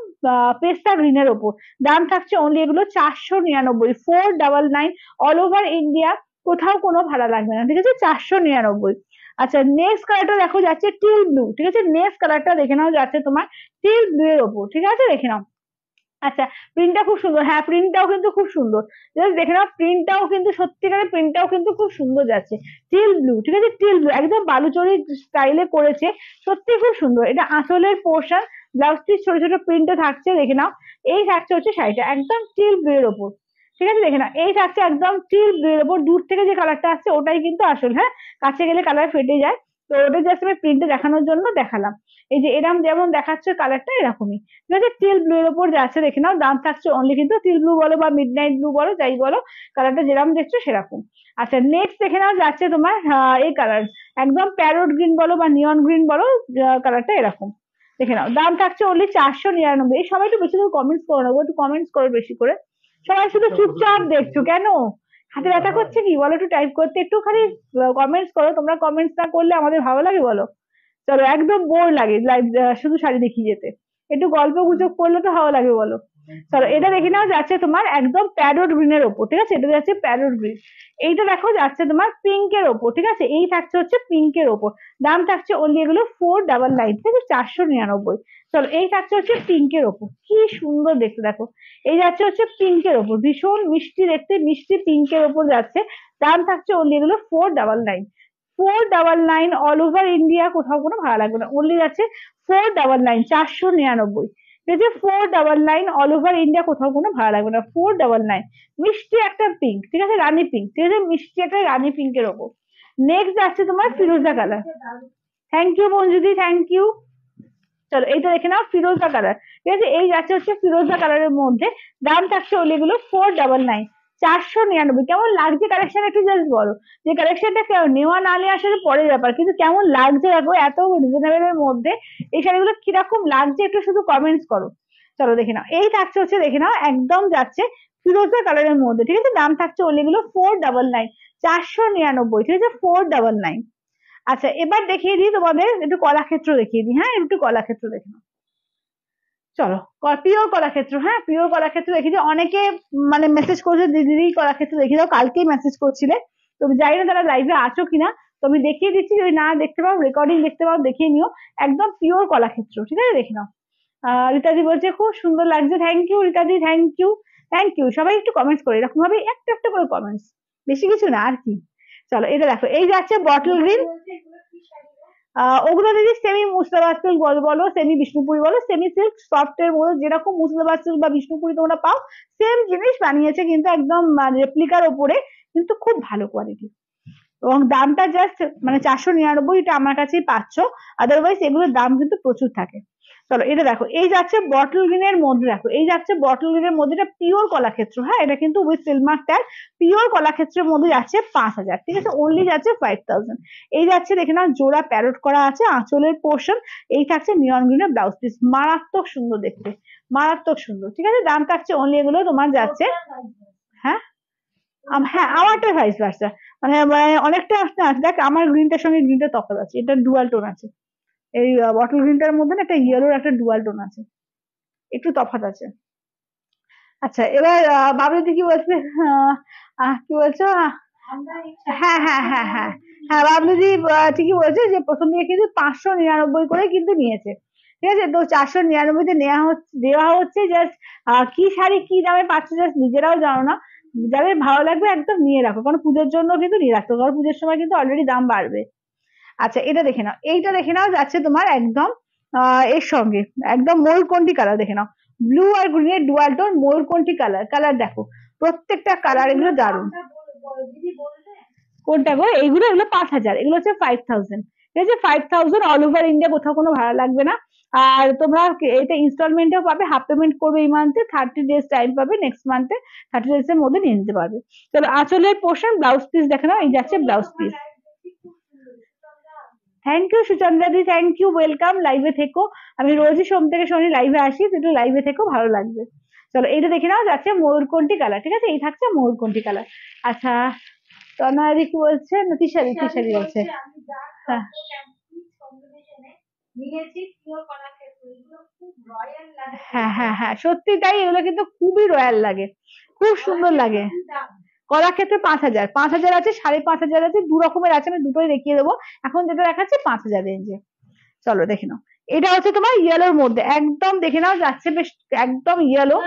পেস্তা গ্রিনের ওপর, দাম থাকছে অনলি এগুলো 499, 499 অল ওভার ইন্ডিয়া, কোথাও কোনো ভাড়া লাগবে না, ঠিক আছে, 499। আচ্ছা নেক্সট কালারটা দেখো যাচ্ছে টিল ব্লু, ঠিক আছে। নেক্সট কালারটা দেখে নাও যাচ্ছে তোমার টিল ব্লু এর ওপর, ঠিক আছে, দেখে নাও। আচ্ছা প্রিন্টটা খুব সুন্দর, হ্যাঁ প্রিন্টটাও কিন্তু খুব সুন্দর, দেখে নাও প্রিন্টটাও কিন্তু সত্যিকারের প্রিন্টটাও কিন্তু খুব সুন্দর যাচ্ছে, টিল ব্লু, ঠিক আছে, টিল ব্লু একদম বালুচরি স্টাইলে করেছে, সত্যি খুব সুন্দর। এটা আঁচলের পোর্শন, ব্লাউজ পিস ছোট ছোট প্রিন্টে থাকছে, দেখে নাও। এই থাকছে হচ্ছে শাড়িটা একদম টিল ব্লু এর ওপর, ঠিক আছে, দেখে নাও। এই থাকছে একদম টিল ব্লু এর ওপর, দূর থেকে যে কালারটা আসছে ওটাই কিন্তু আসল, হ্যাঁ কাছে গেলে কালার ফেটে যায়, তো ওটা জাস্ট আমি প্রিন্টে দেখানোর জন্য দেখালাম। এই যে এরকম যেমন দেখাচ্ছে কালারটা এরকমই, ঠিক আছে, টিল ব্লু এর উপর যাচ্ছে, দেখে নাও। দাম থাকছে অনলি কিন্তু টিল ব্লু বলো বা মিড নাইট ব্লু বলো, যাই বলো, কালারটা যেরকম দেখছো সেরকম। আচ্ছা নেক্সট দেখে নাও যাচ্ছে তোমার এই কালার, একদম প্যারোট গ্রিন বলো বা নিয়ন গ্রিন বলো, কালারটা এরকম, দেখে নাও। দাম থাকছে অনলি 499। এই সবাই একটু বেশি করে কমেন্টস করো না, একটু কমেন্টস করো বেশি করে, সবাই শুধু চুপচাপ দেখছো কেন, হাতে ব্যথা করছে কি বলো, একটু টাইপ করতে, একটু খালি কমেন্টস করো, তোমরা কমেন্টস না করলে আমাদের ভালো লাগে বলো, চলো একদম বোর লাগে লাইভ শুধু শাড়ি দেখিয়ে যেতে, একটু গল্প গুজব করলে তো ভালো লাগে বলো। চলো এটা দেখে নাও যাচ্ছে তোমার একদম প্যারোট গ্রিনের ওপর, ঠিক আছে, এটা যাচ্ছে প্যারোট গ্রিন। এইটা দেখো যাচ্ছে তোমার পিঙ্কের ওপর, ঠিক আছে, এই থাকছে হচ্ছে পিঙ্কের ওপর, দাম থাকছে অনলি এগুলো 499, ঠিক আছে, 499। চলো এই থাকছে হচ্ছে পিঙ্কের ওপর, কি সুন্দর দেখতে দেখো, এই যাচ্ছে হচ্ছে পিঙ্কের ওপর, ভীষণ মিষ্টি দেখতে, মিষ্টি পিঙ্কের ওপর যাচ্ছে, দাম থাকছে অনলি এগুলো 499, 499 অল ওভার ইন্ডিয়া, কোথাও কোনো ভাড়া লাগবে না, অনলি যাচ্ছে 499, 499, ঠিক আছে, 499 অল ওভার ইন্ডিয়া, কোথাও কোনো ভাড়া লাগবে না, 499। মিষ্টি একটা পিঙ্ক, ঠিক আছে, রানী পিঙ্ক, ঠিক আছে, মিষ্টি একটা রানী পিঙ্কের ওপর। নেক্সট যাচ্ছে তোমার ফিরোজা colour, thank you Manjudi, thank you. চলো এইটা দেখে নাও ফিরোজা কালার, ঠিক আছে, এই যাচ্ছে হচ্ছে ফিরোজা কালারের মধ্যে, দাম থাকছে ওগুলো 499, 499। কেমন লাগছে কালেকশন একটু জাস্ট বলো, যে কালেকশনটা নেওয়া না নেওয়া আসলে পরের ব্যাপার, কিন্তু কেমন লাগছে দেখো এত রিজনেবল এর মধ্যে, এই শাড়িগুলো কিরকম লাগছে একটু শুধু কমেন্টস করো। চলো দেখে নাও, এই থাকছে হচ্ছে দেখে নাও একদম যাচ্ছে ফিরোজা কালারের মধ্যে, ঠিক আছে, দাম থাকছে ওগুলো 499, 499, ঠিক আছে, 499। আচ্ছা এবার দেখিয়ে দিই তোমাদের একটু কলাক্ষেত্র দেখিয়ে দিই, হ্যাঁ একটু কলাক্ষেত্র দেখে নাও। চলো পিওর কলাক্ষেত্র, হ্যাঁ পিওর কলাক্ষেত্র দেখিয়ে দিই। অনেকে মানে মেসেজ করছে দিদি কলাক্ষেত্র দেখিয়ে দাও, কালকেই মেসেজ করছিলে, তো জানি না তারা লাইভে আছো কিনা, তো আমি দেখিয়ে দিচ্ছি, যদি না দেখতে পাও রেকর্ডিং দেখতে পাও দেখিয়ে নিও, একদম পিওর কলাক্ষেত্র, ঠিক আছে, দেখে নাও। রীতাদি বলছে খুব সুন্দর লাগছে, thank you Ritadi, thank you, thank you. সবাই একটু কমেন্টস করে এরকম ভাবে, একটা একটা করে কমেন্টস, বেশি কিছু না আর কি। চলো এটা দেখো, এই যাচ্ছে বটল গ্রিন, ওগুলো দিদি সেমি মুর্শিদাবাদ সিল্ক বলো, সেমি বিষ্ণুপুরি বলো, সেমি সিল্ক সফট এর মধ্যে যেরকম মুর্শিদাবাদ সিল্ক বা বিষ্ণুপুরি তোমরা পাও, সেম জিনিস বানিয়েছে কিন্তু একদম রেপ্লিকার ওপরে, কিন্তু খুব ভালো কোয়ালিটি, এবং দামটা জাস্ট মানে 499, এটা আমার কাছেই পাচ্ছ, আদারওয়াইজ এগুলোর দাম কিন্তু প্রচুর থাকে। চলো এটা দেখো, এই যাচ্ছে বটল গ্রিনের মধ্যে, দেখো এই যাচ্ছে বটল গ্রিনের মধ্যে, এটা পিওর কলাক্ষেত্র, হ্যাঁ এটা কিন্তু উইথ সিলমার্ক ট্যাগ, পিওর কলাক্ষেত্রের মধ্যে যাচ্ছে 5,000, ঠিক আছে, অনলি যাচ্ছে 5,000। এই যাচ্ছে দেখে না জোড়া প্যারট করা আছে আঁচলের পোর্শন, এই থাকছে নিয়ন গ্রিনের ব্লাউজ পিস, মারাত্মক সুন্দর দেখতে, মারাত্মক সুন্দর, ঠিক আছে, দাম থাকছে অনলি এগুলো তোমার যাচ্ছে, হ্যাঁ হ্যাঁ আমারটা ভাইস ভার্সা, মানে অনেকটা আসতে আছে, দেখ আমার গ্রিনটার সঙ্গে গ্রিনটা তফাৎ আছে, এটা ডুয়াল টোন আছে, এই বটল গ্রিনটার মধ্যে না একটা ইয়েলোর একটা ডুয়াল টোন আছে, একটু তফাৎ আছে। আচ্ছা এবার বাবলুদি কি বলছে, কি বলছো, হ্যাঁ হ্যাঁ হ্যাঁ হ্যাঁ হ্যাঁ বাবলুদি ঠিকই বলছে যে প্রথম দিকে কিন্তু 599 করে কিন্তু নিয়েছে, ঠিক আছে, তো 499-তে নেওয়া হচ্ছে, দেওয়া হচ্ছে, জাস্ট কি শাড়ি কি দামে পাচ্ছে জাস্ট নিজেরাও জানো না, যাদের ভালো লাগবে একদম নিয়ে রাখো, কারণ পুজোর জন্য কিন্তু নিয়ে রাখতে হবে, কারণ পুজোর সময় কিন্তু অলরেডি দাম বাড়বে। আচ্ছা এটা দেখে নাও, এইটা দেখে নাও যাচ্ছে তোমার একদম এর সঙ্গে একদম ময়ূরকণ্ঠী কালার, দেখে নাও ব্লু আর গ্রিনের ডুয়াল টোন ময়ূরকণ্ঠী কালার, কালার দেখো প্রত্যেকটা কালার এগুলো দারুণ। কোনটা গো, এইগুলো এগুলো 5,000, এগুলো হচ্ছে 5,000, ঠিক আছে, 5,000 অল ওভার ইন্ডিয়া, কোথাও কোনো ভাড়া লাগবে না। আর তোমরা এটা ইনস্টলমেন্টেও পাবে, হাফ পেমেন্ট করবে এই মান্থে, 30 days টাইম পাবে, নেক্সট মান্থে 30 days এর মধ্যে নিয়ে নিতে পারবে। চলো আঁচলের পোর্শন ব্লাউজ পিস দেখে নাও, এই যাচ্ছে blouse piece. Thank you Suchandra di, thank you, welcome, লাইভে থেকো, আমি রোজই সোম থেকে শনি লাইভে আসি, একটু লাইভে থেকো, ভালো লাগবে। চলো এইটা দেখে নাও যাচ্ছে ময়ূরকণ্ঠী কালার, ঠিক আছে, এই থাকছে ময়ূরকণ্ঠী কালার। আচ্ছা তনাদি কি বলছে, না তিশারি, তিশারি বলছে, হ্যাঁ হ্যাঁ হ্যাঁ হ্যাঁ সত্যি তাই, এগুলো কিন্তু খুবই রয়্যাল লাগে, খুব সুন্দর লাগে। কলাক্ষেত্রে 5,000, 5,000 আছে, 5,500 আছে, দু রকমের আছে, আমি দুটোই দেখিয়ে দেবো, এখন যেটা দেখাচ্ছি 5,000 রেঞ্জে। চলো দেখে নাও, এটা হচ্ছে তোমার ইয়েলোর মধ্যে, একদম দেখে নাও যাচ্ছে বেশ একদম ইয়েলো,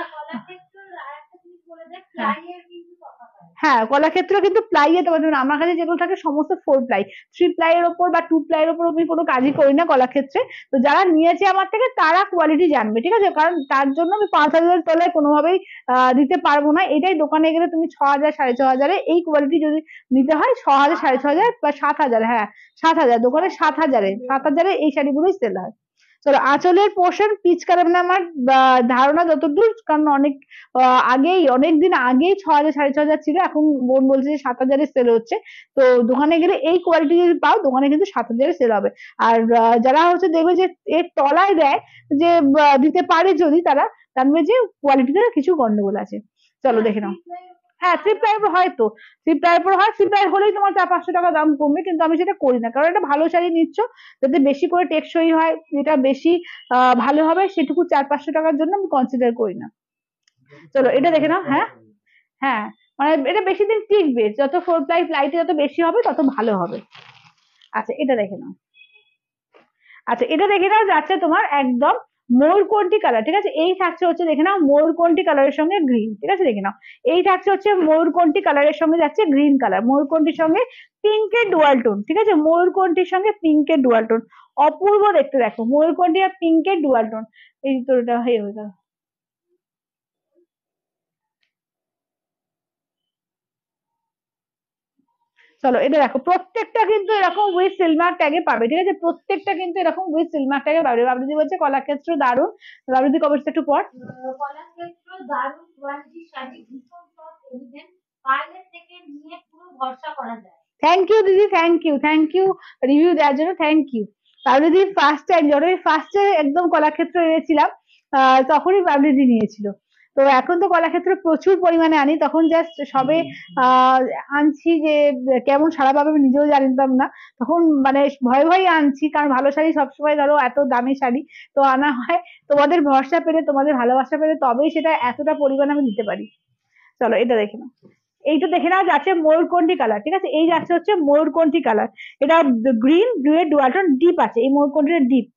হ্যাঁ কলাক্ষেত্র কিন্তু প্লাইয়ে তোমার দেবেন, আমার কাছে যেগুলো থাকে সমস্ত 4 প্লাই, 3 প্লাই এর ওপর বা 2 প্লাই এর ওপর আমি কোনো কাজই করি না কলাক্ষেত্রে, তো যারা নিয়েছে আমার থেকে তারা কোয়ালিটি জানবে, ঠিক আছে, কারণ তার জন্য আমি 5,000 তলায় কোনোভাবেই দিতে পারবো না, এটাই দোকানে গেলে তুমি 6,000 6,500 এই কোয়ালিটি যদি নিতে হয় 6,000 6,500 বা 7,000, হ্যাঁ 7,000, দোকানে 7,000 এই শাড়িগুলোই সেল হয়। চলো আঁচলের পোর্শন পিচ কালার, মানে আমার ধারণা যতদূর, কারণ অনেক আগেই অনেকদিন আগেই 6,000 6,500 ছিল, এখন বোন বলছে যে 7,000 সেল হচ্ছে, তো দোকানে গেলে এই কোয়ালিটি যদি পাও দোকানে কিন্তু 7,000 সেল হবে। আর যারা হচ্ছে দেখবে যে এর তলায় দেয় যে দিতে পারে যদি, তারা জানবে যে কোয়ালিটিতে কিছু গন্ডগোল আছে। চলো দেখে নাও, হ্যাঁ 3 প্লাই হয়তো, 3 প্লাই হয়, 3 প্লাই হলেই তোমার 400-500 টাকা দাম কমবে, কিন্তু আমি সেটা করি না, কারণ এটা ভালো শাড়ি নিচ্ছ, যাতে বেশি করে টেকসই হয়, যেটা বেশি ভালো হবে সেটুকু 400-500 টাকার জন্য আমি কনসিডার করি না। চলো এটা দেখে নাও, হ্যাঁ হ্যাঁ মানে এটা বেশি দিন টিকবে, যত 4 প্লাই যত বেশি হবে তত ভালো হবে। আচ্ছা এটা দেখে নাও, আচ্ছা এটা দেখে নাও যাচ্ছে তোমার একদম ময়ূরকণ্ঠী কালার, ঠিক আছে, এই থাকছে হচ্ছে দেখে নাও ময়ূরকণ্ঠী কালারের সঙ্গে গ্রিন, ঠিক আছে, দেখে নাও এই থাকছে হচ্ছে ময়ূরকণ্ঠী কালারের সঙ্গে যাচ্ছে গ্রিন কালার, ময়ূরকণ্ঠীর সঙ্গে পিঙ্কের ডুয়াল টোন, ঠিক আছে, ময়ূরকণ্ঠীর সঙ্গে পিঙ্কের ডুয়াল টোন, অপূর্ব দেখতে, দেখো ময়ূরকণ্ঠী আর পিঙ্কের ডুয়াল টোন, এই তো এটা হয়ে গেল। চলো এটা দেখো প্রত্যেকটা কিন্তু এরকম উইথ সিলমার ট্যাগে পাবে, ঠিক আছে, প্রত্যেকটা কিন্তু এরকম উইথ সিলমার ট্যাগে পাবে। বাবুদি বলছে কলাক্ষেত্র দারুন, বাবুদি কমেন্টস একটু পর। কলাক্ষেত্র দারুন কোয়ালিটি শাড়ি, ভীষণ সফট এলিগেন্ট, পার্লার থেকে নিয়ে পুরো ভরসা করা যায়। থ্যাংক ইউ দিদি, থ্যাংক ইউ রিভিউ দেওয়ার জন্য, থ্যাংক ইউ। বাবুদি ফার্স্ট টাইম যখন আমি ফার্স্টে একদম কলাক্ষেত্র এনেছিলাম তখনই বাবুদি নিয়েছিল, তো এখন তো কলাক্ষেত্র প্রচুর পরিমাণে আনি, তখন জাস্ট সবে আনছি, যে কেমন সাড়া পাবে আমি নিজেও জানতাম না, তখন মানে ভয়ে ভয়ে আনছি, কারণ ভালো শাড়ি সবসময় ধরো এত দামি শাড়ি তো আনা হয়, তোমাদের ভরসা পেলে তোমাদের ভালোবাসা পেলে তবেই সেটা এতটা পরিমাণ আমি দিতে পারি। চলো এটা দেখে নাও, এইটা দেখে নাও যাচ্ছে ময়ূরকণ্ঠী কালার, ঠিক আছে, এই যাচ্ছে হচ্ছে ময়ূরকণ্ঠী কালার, এটা গ্রিন ব্লু এর ডুয়াল টোন ডিপ আছে, এই ময়ূরকণ্ঠীর ডিপ,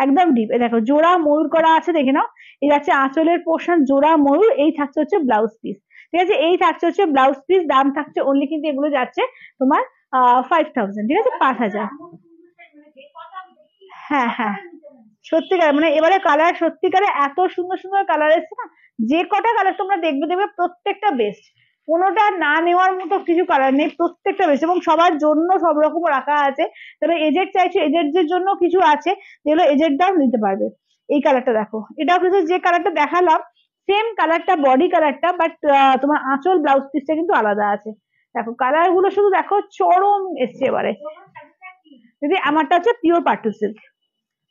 একদম ডিপ, দেখো জোড়া ময়ূর করা আছে, দেখে নাও এই যাচ্ছে আঁচলের পোর্শন জোড়া ময়ূর, এই থাকছে হচ্ছে ব্লাউজ পিস, ঠিক আছে, এই থাকছে হচ্ছে ব্লাউজ পিস, দাম থাকছে অনলি কিন্তু এগুলো যাচ্ছে তোমার 5,000, ঠিক আছে, 5,000। হ্যাঁ হ্যাঁ সত্যিকার, মানে এবারে কালার সত্যিকারে এত সুন্দর সুন্দর কালার এসছে না, যে কটা কালার তোমরা দেখবে দেখবে প্রত্যেকটা বেস্ট, কোনোটা না নেওয়ার মতো কিছু কালার নেই, প্রত্যেকটা বেস্ট, এবং সবার জন্য সব রকম রাখা আছে, তবে এজেড চাইছে এজেডদের জন্য কিছু আছে যেগুলো এজেডরাও নিতে পারবে। এই কালারটা দেখো, এটাও কিন্তু যে কালারটা দেখালাম সেম কালারটা, বডি কালারটা, বাট তোমার আঁচল ব্লাউজ পিসটা কিন্তু আলাদা আছে। দেখো কালার গুলো শুধু দেখো, চরম এসছে এবারে। দিদি আমারটা হচ্ছে pure pattu silk,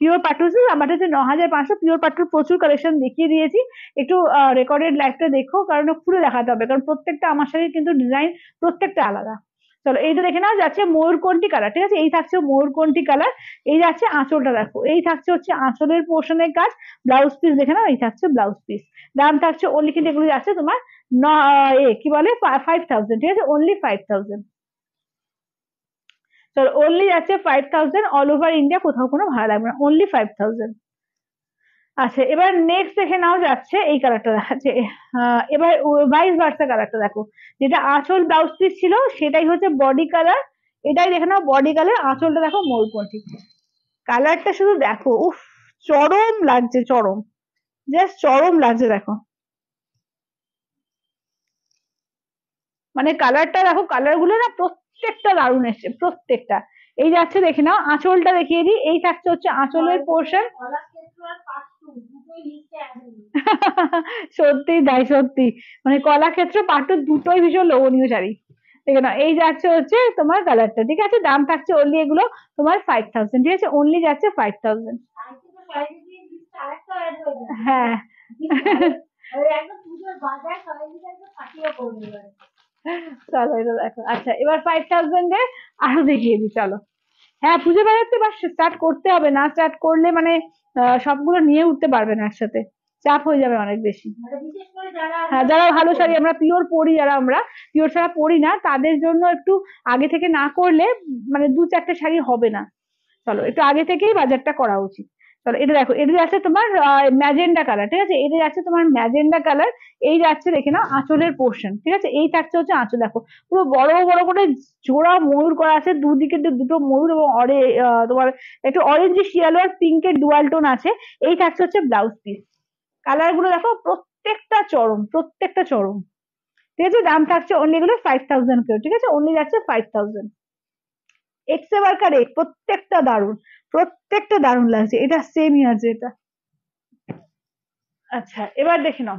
pure pattu silk আমারটা হচ্ছে 9500। পিওর পাট্টুর প্রচুর কালেকশন দেখিয়ে দিয়েছি, একটু রেকর্ডেড লাইভটা দেখো, কারণ খুলে দেখাতে হবে, কারণ প্রত্যেকটা আমার সাথে কিন্তু ডিজাইন প্রত্যেকটা আলাদা। চলো এইটা দেখে নাও, যাচ্ছে ময়ূরকণ্ঠী কালার, ঠিক আছে, এই থাকছে ময়ূরকণ্ঠী কালার। এই যাচ্ছে আঁচলটা দেখো, এই থাকছে হচ্ছে আঁচলের পোর্শনের কাজ। ব্লাউজ পিস দেখে নাও, এই থাকছে ব্লাউজ পিস। দাম থাকছে অনলি, কিন্তু এগুলো যাচ্ছে তোমার কি বলে 5000, ঠিক আছে, অনলি 5000। চলো অনলি যাচ্ছে 5000, অল ওভার ইন্ডিয়া, কোথাও কোনো ভাড়া লাগবে না, অনলি 5000। আচ্ছা এবার নেক্সট দেখে নাও, যাচ্ছে এই কালারটা দেখাচ্ছে। এবার ভাইস ভার্সা কালারটা দেখো, যেটা আঁচল ব্লাউজ পিস ছিল সেটাই হচ্ছে বডি কালার। এটাই দেখে নাও বডি কালার, আঁচলটা দেখো ময়ূরকণ্ঠী। কালারটা শুধু দেখো, উফ, চরম লাগছে, চরম, জাস্ট চরম লাগছে দেখো। মানে কালারটা দেখো, কালার গুলো না প্রত্যেকটা দারুণ এসছে, প্রত্যেকটা। এই যাচ্ছে দেখে নাও, আঁচলটা দেখিয়ে দিই, এই থাকছে হচ্ছে আঁচলের পোর্শন। সত্যি তাই, সত্যি, মানে কলাক্ষেত্র পাট্টু দুটোই ভীষণ লোভনীয় শাড়ি। দেখে নাও, এই যাচ্ছে হচ্ছে তোমার কালারটা, ঠিক আছে, দাম থাকছে অনলি এগুলো তোমার 5000, ঠিক আছে, অনলি যাচ্ছে 5000। হ্যাঁ চলো এটা দেখো। আচ্ছা এবার 5000 এ আরো দেখিয়ে দিই, চলো। হ্যাঁ পুজো বাজাতে বা স্টার্ট করতে হবে, না স্টার্ট করলে মানে সবগুলো নিয়ে উঠতে পারবে না একসাথে, চাপ হয়ে যাবে অনেক বেশি। হ্যাঁ যারা ভালো শাড়ি আমরা পিওর পরি, যারা আমরা পিওর ছাড়া পরি না, তাদের জন্য একটু আগে থেকে না করলে মানে 2-4টে শাড়ি হবে না। চলো একটু আগে থেকেই বাজারটা করা উচিত। চলো এটা দেখো, এটা যাচ্ছে তোমার ম্যাজেন্ডা কালার, ঠিক আছে, এটা যাচ্ছে তোমার ম্যাজেন্ডা কালার। এই যাচ্ছে দেখে নাও আঁচলের পোর্শন, ঠিক আছে, এই থাকছে হচ্ছে আঁচল, দেখো পুরো বড় বড় করে জোড়া ময়ূর করা আছে, দুদিকে দুটো ময়ূর, এবং তোমার একটু অরেঞ্জ শিয়ালো আর পিঙ্কের ডুয়াল টোন আছে। এই থাকছে হচ্ছে ব্লাউজ পিস। কালার গুলো দেখো প্রত্যেকটা চরম, প্রত্যেকটা চরম, ঠিক আছে, দাম থাকছে অনলি এগুলো 5000 করে, ঠিক আছে, অনলি যাচ্ছে 5000। এক্সে ওয়ার্কার প্রত্যেকটা দারুন, প্রত্যেকটা দারুন লাগছে, এটা সেমই আছে এটা। আচ্ছা এবার দেখে নাও,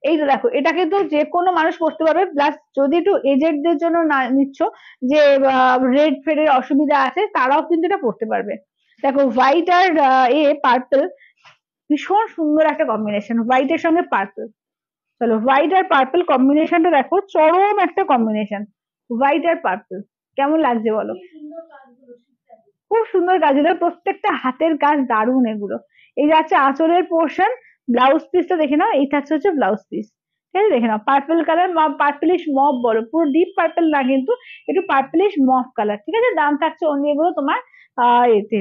এই তো দেখো, এটা কিন্তু যে কোনো মানুষ পড়তে পারবে, প্লাস যদি একটু এজেড দের জন্য না নিচ্ছ, যে রেড ফেডের অসুবিধা আছে, তারাও কিন্তু এটা পড়তে পারবে। দেখো হোয়াইট আর পার্পল, ভীষণ সুন্দর একটা কম্বিনেশন, হোয়াইট এর সঙ্গে পার্পল। চলো হোয়াইট আর পার্পল কম্বিনেশনটা দেখো, চরম একটা কম্বিনেশন, হোয়াইট আর পার্পল, কেমন লাগছে বলো? খুব সুন্দর কাজ, এগুলো প্রত্যেকটা হাতের কাজ দারুণ এগুলো। এই যাচ্ছে আঁচলের পোর্শন, ব্লাউজ পিসটা দেখে নাও, এই থাকছে হচ্ছে ব্লাউজ পিস, ঠিক আছে, দেখে নাও পার্পল কালার, পার্পলিশ মফ বলো, পুরো ডিপ পার্পল না কিন্তু, একটু পার্পলিশ মফ কালার, ঠিক আছে, দাম থাকছে অনলি এগুলো তোমার এতে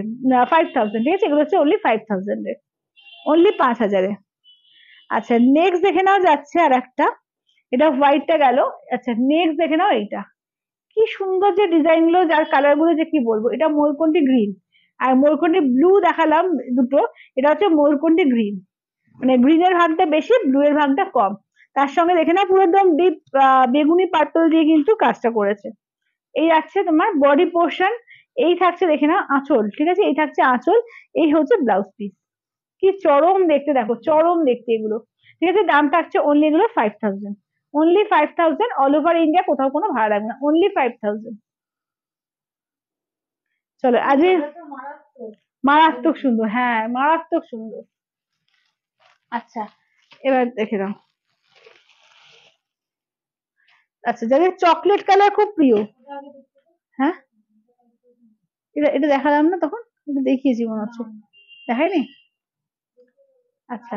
5000, ঠিক আছে, এগুলো হচ্ছে অনলি 5000 এর, অনলি 5000-এ। আচ্ছা নেক্সট দেখে নাও, যাচ্ছে আর একটা, এটা হোয়াইটটা গেল। আচ্ছা নেক্সট দেখে নাও এইটা, কি সুন্দর যে ডিজাইন গুলো, যার কালার গুলো যে কি বলবো, এটা ময়ূরকণ্ঠী গ্রিন আর ময়ূরকণ্ঠী ব্লু দেখালাম দুটো, এটা হচ্ছে ময়ূরকণ্ঠী গ্রিন, মানে গ্রিনের ভাগটা বেশি, ব্লু এর ভাগটা কম। তার সঙ্গে দেখে না পুরো একদম ডিপ বেগুনি পার্পল দিয়ে কিন্তু কাজটা করেছে। এই আছে তোমার বডি পোর্শন, এই থাকছে দেখে না আঁচল, ঠিক আছে, এই থাকছে আঁচল, এই হচ্ছে ব্লাউজ পিস। কি চরম দেখতে, দেখো চরম দেখতে এগুলো, ঠিক আছে, দাম থাকছে অনলি এগুলো 5000, অনলি 5000, অল ওভার ইন্ডিয়া, কোথাও কোনো ভাড়া লাগবে না, অনলি 5000। চলো আজ মারাত্মক সুন্দর, হ্যাঁ মারাত্মক সুন্দর। আচ্ছা এবার দেখে নাও, আচ্ছা যাদের চকলেট কালার খুব প্রিয়, হ্যাঁ এটা এটা দেখালাম না তখন, এটা দেখিয়েছি মনে হচ্ছে, দেখায়নি? আচ্ছা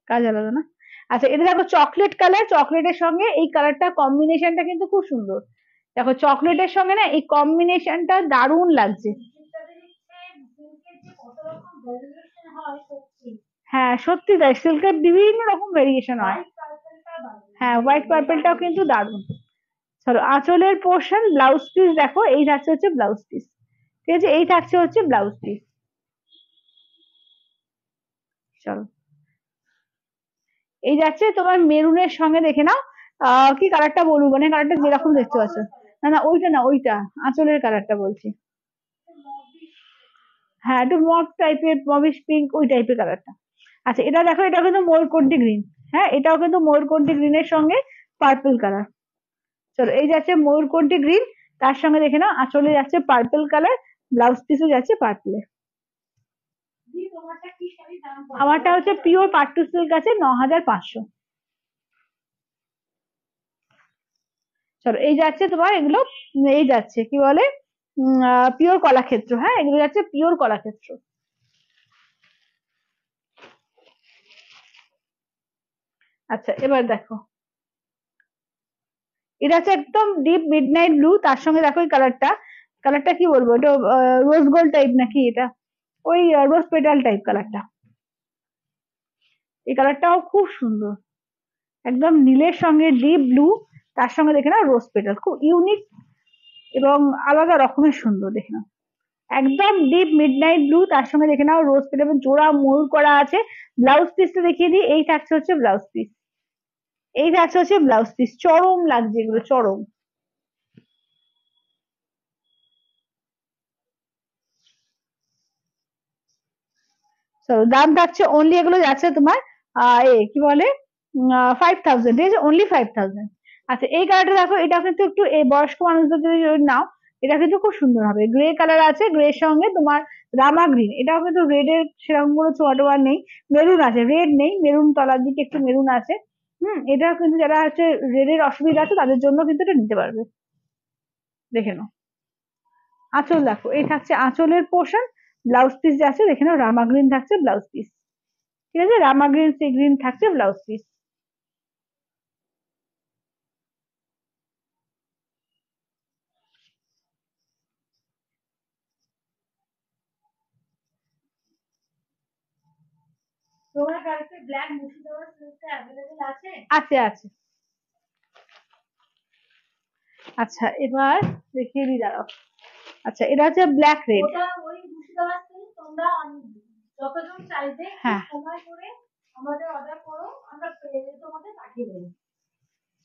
কাজ আলাদা না। আচ্ছা এটা দেখো চকলেট কালার, চকলেটের সঙ্গে এই কালারটা কম্বিনেশনটা কিন্তু খুব সুন্দর। দেখো চকলেটের সঙ্গে না এই কম্বিনেশনটা দারুণ লাগছে। হ্যাঁ সত্যি তাই, সিল্কের বিভিন্ন রকম ভেরিয়েশন হয়। হ্যাঁ হোয়াইট পার্পলটাও কিন্তু দারুণ। চলো আঁচলের পোর্শন, ব্লাউজ পিস দেখো, এই থাকছে হচ্ছে ব্লাউজ পিস, ঠিক আছে, এই থাকছে হচ্ছে ব্লাউজ পিস। চলো এই যাচ্ছে তোমার মেরুনের সঙ্গে দেখে নাও, কি কালারটা বলবো, মানে কালারটা যেরকম দেখতে পাচ্ছ, না না ওইটা না, ওইটা আঁচলের কালারটা বলছি। হ্যাঁ একটু মভ টাইপের, মভিশ পিঙ্ক ওই টাইপের কালারটা। আচ্ছা এটা দেখো, এটা কিন্তু ময়ূরকণ্ঠী গ্রিন। হ্যাঁ এটাও কিন্তু ময়ূরকণ্ঠী গ্রিনের সঙ্গে পার্পল কালার। চলো এই যাচ্ছে ময়ূরকণ্ঠী গ্রিন, তার সঙ্গে দেখে নাও আঁচলে যাচ্ছে পার্পল কালার, ব্লাউজ পিসও যাচ্ছে পার্পলে। আমারটা হচ্ছে পিওর পাট্টু সিল্ক আছে 9,500। চলো এই যাচ্ছে তোমার এগুলো, এই যাচ্ছে কি বলে পিওর কলাক্ষেত্র। হ্যাঁ এগুলো যাচ্ছে পিওর কলাক্ষেত্র। আচ্ছা এবার দেখো, এটা হচ্ছে একদম ডিপ মিডনাইট ব্লু, তার সঙ্গে দেখো এই কালারটা, কালারটা কি বলবো, এটা রোজ গোল্ড টাইপ নাকি, এটা ওই রোজ পেটাল টাইপ কালারটা। এই কালারটাও খুব সুন্দর, একদম নীলের সঙ্গে ডিপ ব্লু, তার সঙ্গে দেখে না রোজ পেটাল, খুব ইউনিক এবং আলাদা রকমের সুন্দর। দেখে নাও একদম ডিপ মিডনাইট ব্লু, তার সঙ্গে দেখে নাও রোজ পেটাল জোড়া ময়ূর করা আছে। ব্লাউজ পিসটা দেখিয়ে দিই, এই থাকছে হচ্ছে ব্লাউজ পিস, এই থাকছে হচ্ছে ব্লাউজ পিস। চরম লাগছে এগুলো, চরম। দাম থাকছে অনলি, এগুলো যাচ্ছে তোমার কি বলে 5,000, ঠিক আছে, অনলি 5,000। আচ্ছা এই কালারটা দেখো, এটা কিন্তু একটু এই বয়স্ক মানুষদের যদি নাও, এটা কিন্তু খুব সুন্দর হবে। গ্রে কালার আছে, গ্রে সঙ্গে তোমার রামা গ্রিন, এটাও কিন্তু রেড এর সেরকম কোনো ছোঁয়া নেই, মেরুন আছে, রেড নেই, মেরুন তলার দিকে একটু মেরুন আছে। এটাও কিন্তু যারা হচ্ছে রেড এর অসুবিধা আছে তাদের জন্য কিন্তু এটা নিতে পারবে। দেখে নাও আঁচল দেখো, এই থাকছে আঁচলের পোর্শন, ব্লাউজ পিস যাচ্ছে দেখে নাও রামা গ্রিন থাকছে ব্লাউজ পিস, ঠিক আছে, রামা গ্রিন সি গ্রিন থাকছে ব্লাউজ পিস। তোমার কাছে ব্ল্যাক মুর্শিদাবাদ সিল্কটা অ্যাভেলেবল আছে? আছে আছে। আচ্ছা এবার দেখিয়ে দিই, দাঁড়াও। আচ্ছা এটা হচ্ছে ব্ল্যাক রেড। ওটা ওই মুর্শিদাবাদ সিল্ক, তোমরা যতজন চাইবে সময় করে আমাদের অর্ডার করো, আমরা তোমাদের পাঠিয়ে দেবো।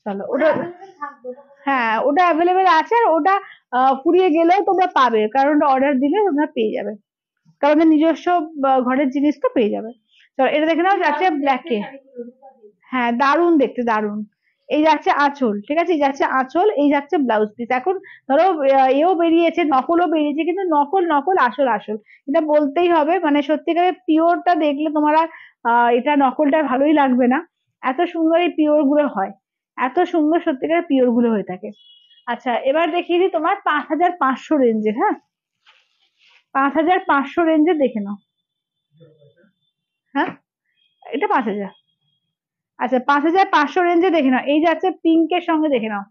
চলো ওটা, হ্যাঁ ওটা অ্যাভেলেবেল আছে, আর ওটা ফুরিয়ে গেলেও তোমরা পাবে, কারণ অর্ডার দিলে তোমরা পেয়ে যাবে, কারণ নিজস্ব ঘরের জিনিস তো পেয়ে যাবে। চলো এটা দেখে নাও যাচ্ছে ব্ল্যাকে, হ্যাঁ দারুণ দেখতে, দারুণ। এই যাচ্ছে আঁচল, ঠিক আছে, এই যাচ্ছে আঁচল, এই যাচ্ছে ব্লাউজ পিস। এখন ধরো এও বেরিয়েছে, নকলও বেরিয়েছে, কিন্তু নকল নকল, আসল আসল, এটা বলতেই হবে। মানে সত্যিকারের পিওরটা দেখলে তোমার আর এটা নকলটা ভালোই লাগবে না, এত সুন্দর এই পিওর গুলো হয়, এত সুন্দর সত্যিকারের পিওর গুলো হয়ে থাকে। আচ্ছা এবার দেখিয়ে দিই তোমার 5,500 রেঞ্জের। হ্যাঁ 5,500 রেঞ্জের দেখে নাও। হ্যাঁ এটা 5,000। আচ্ছা 5,500 রেঞ্জে দেখে নাও, এই যাচ্ছে পিঙ্কের সঙ্গে, দেখে নাও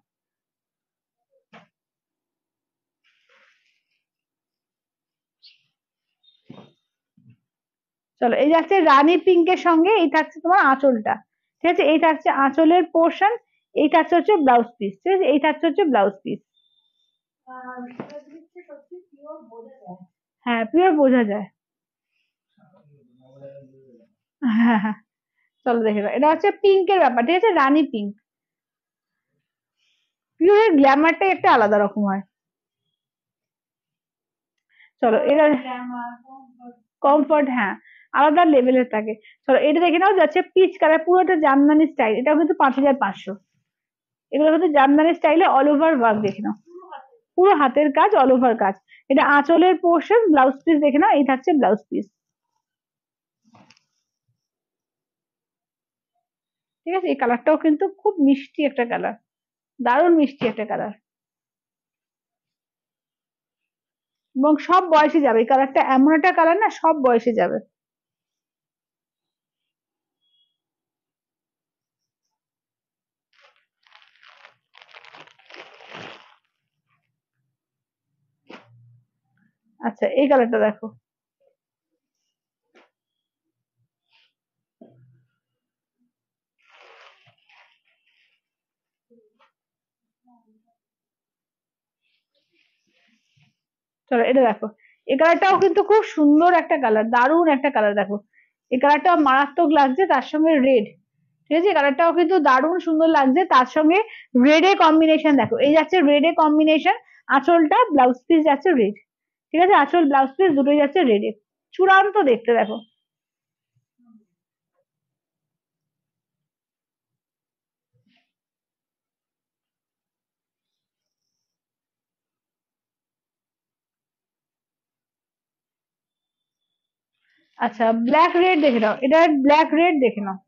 চলো এই যাচ্ছে রানী পিঙ্কের সঙ্গে, এই থাকছে তোমার আঁচলটা, ঠিক আছে, এই থাকছে আঁচলের পোর্শন, এই থাকছে হচ্ছে ব্লাউজ পিস, ঠিক আছে, এই থাকছে হচ্ছে ব্লাউজ পিস। হ্যাঁ পিওর বোঝা যায়। হ্যাঁ হ্যাঁ চলো দেখে নাও, এটা হচ্ছে পিঙ্কের ব্যাপার, ঠিক আছে, রানী পিঙ্ক। পিওরের গ্ল্যামারটাই একটা আলাদা রকম হয়। চলো এটা কমফর্ট, হ্যাঁ আলাদা লেভেলের থাকে। চলো এটা দেখে নাও যাচ্ছে পিচ কালার, পুরোটা জামদানি স্টাইল, এটাও কিন্তু 5,500। এগুলো কিন্তু জামদানি স্টাইলে অল ওভার ওয়ার্ক, দেখে নাও পুরো হাতের কাজ, অল ওভার কাজ। এটা আঁচলের পোর্শন, ব্লাউজ পিস দেখে নাও, এই থাকছে ব্লাউজ পিস, ঠিক আছে। এই কালারটাও কিন্তু খুব মিষ্টি একটা কালার, দারুণ মিষ্টি একটা কালার, এবং সব বয়সে যাবে। এই কালারটা এমন একটা কালার না, সব বয়সে যাবে। আচ্ছা এই কালারটা দেখো, চলো এটা দেখো, এই কালারটাও কিন্তু খুব সুন্দর একটা কালার, দারুণ একটা কালার। দেখো এই কালারটাও মারাত্মক লাগছে, তার সঙ্গে রেড, ঠিক আছে, কালারটাও কিন্তু দারুণ সুন্দর লাগছে, তার সঙ্গে রেড এর কম্বিনেশন দেখো, এই যাচ্ছে রেড এর কম্বিনেশন, আঁচলটা ব্লাউজ পিস যাচ্ছে রেড, ঠিক আছে, আঁচল ব্লাউজ পিস দুটোই যাচ্ছে রেড এ। চূড়ান্ত দেখতে দেখো। আচ্ছা ব্ল্যাক রেড দেখে নাও, এটা ব্ল্যাক রেড দেখে নাও।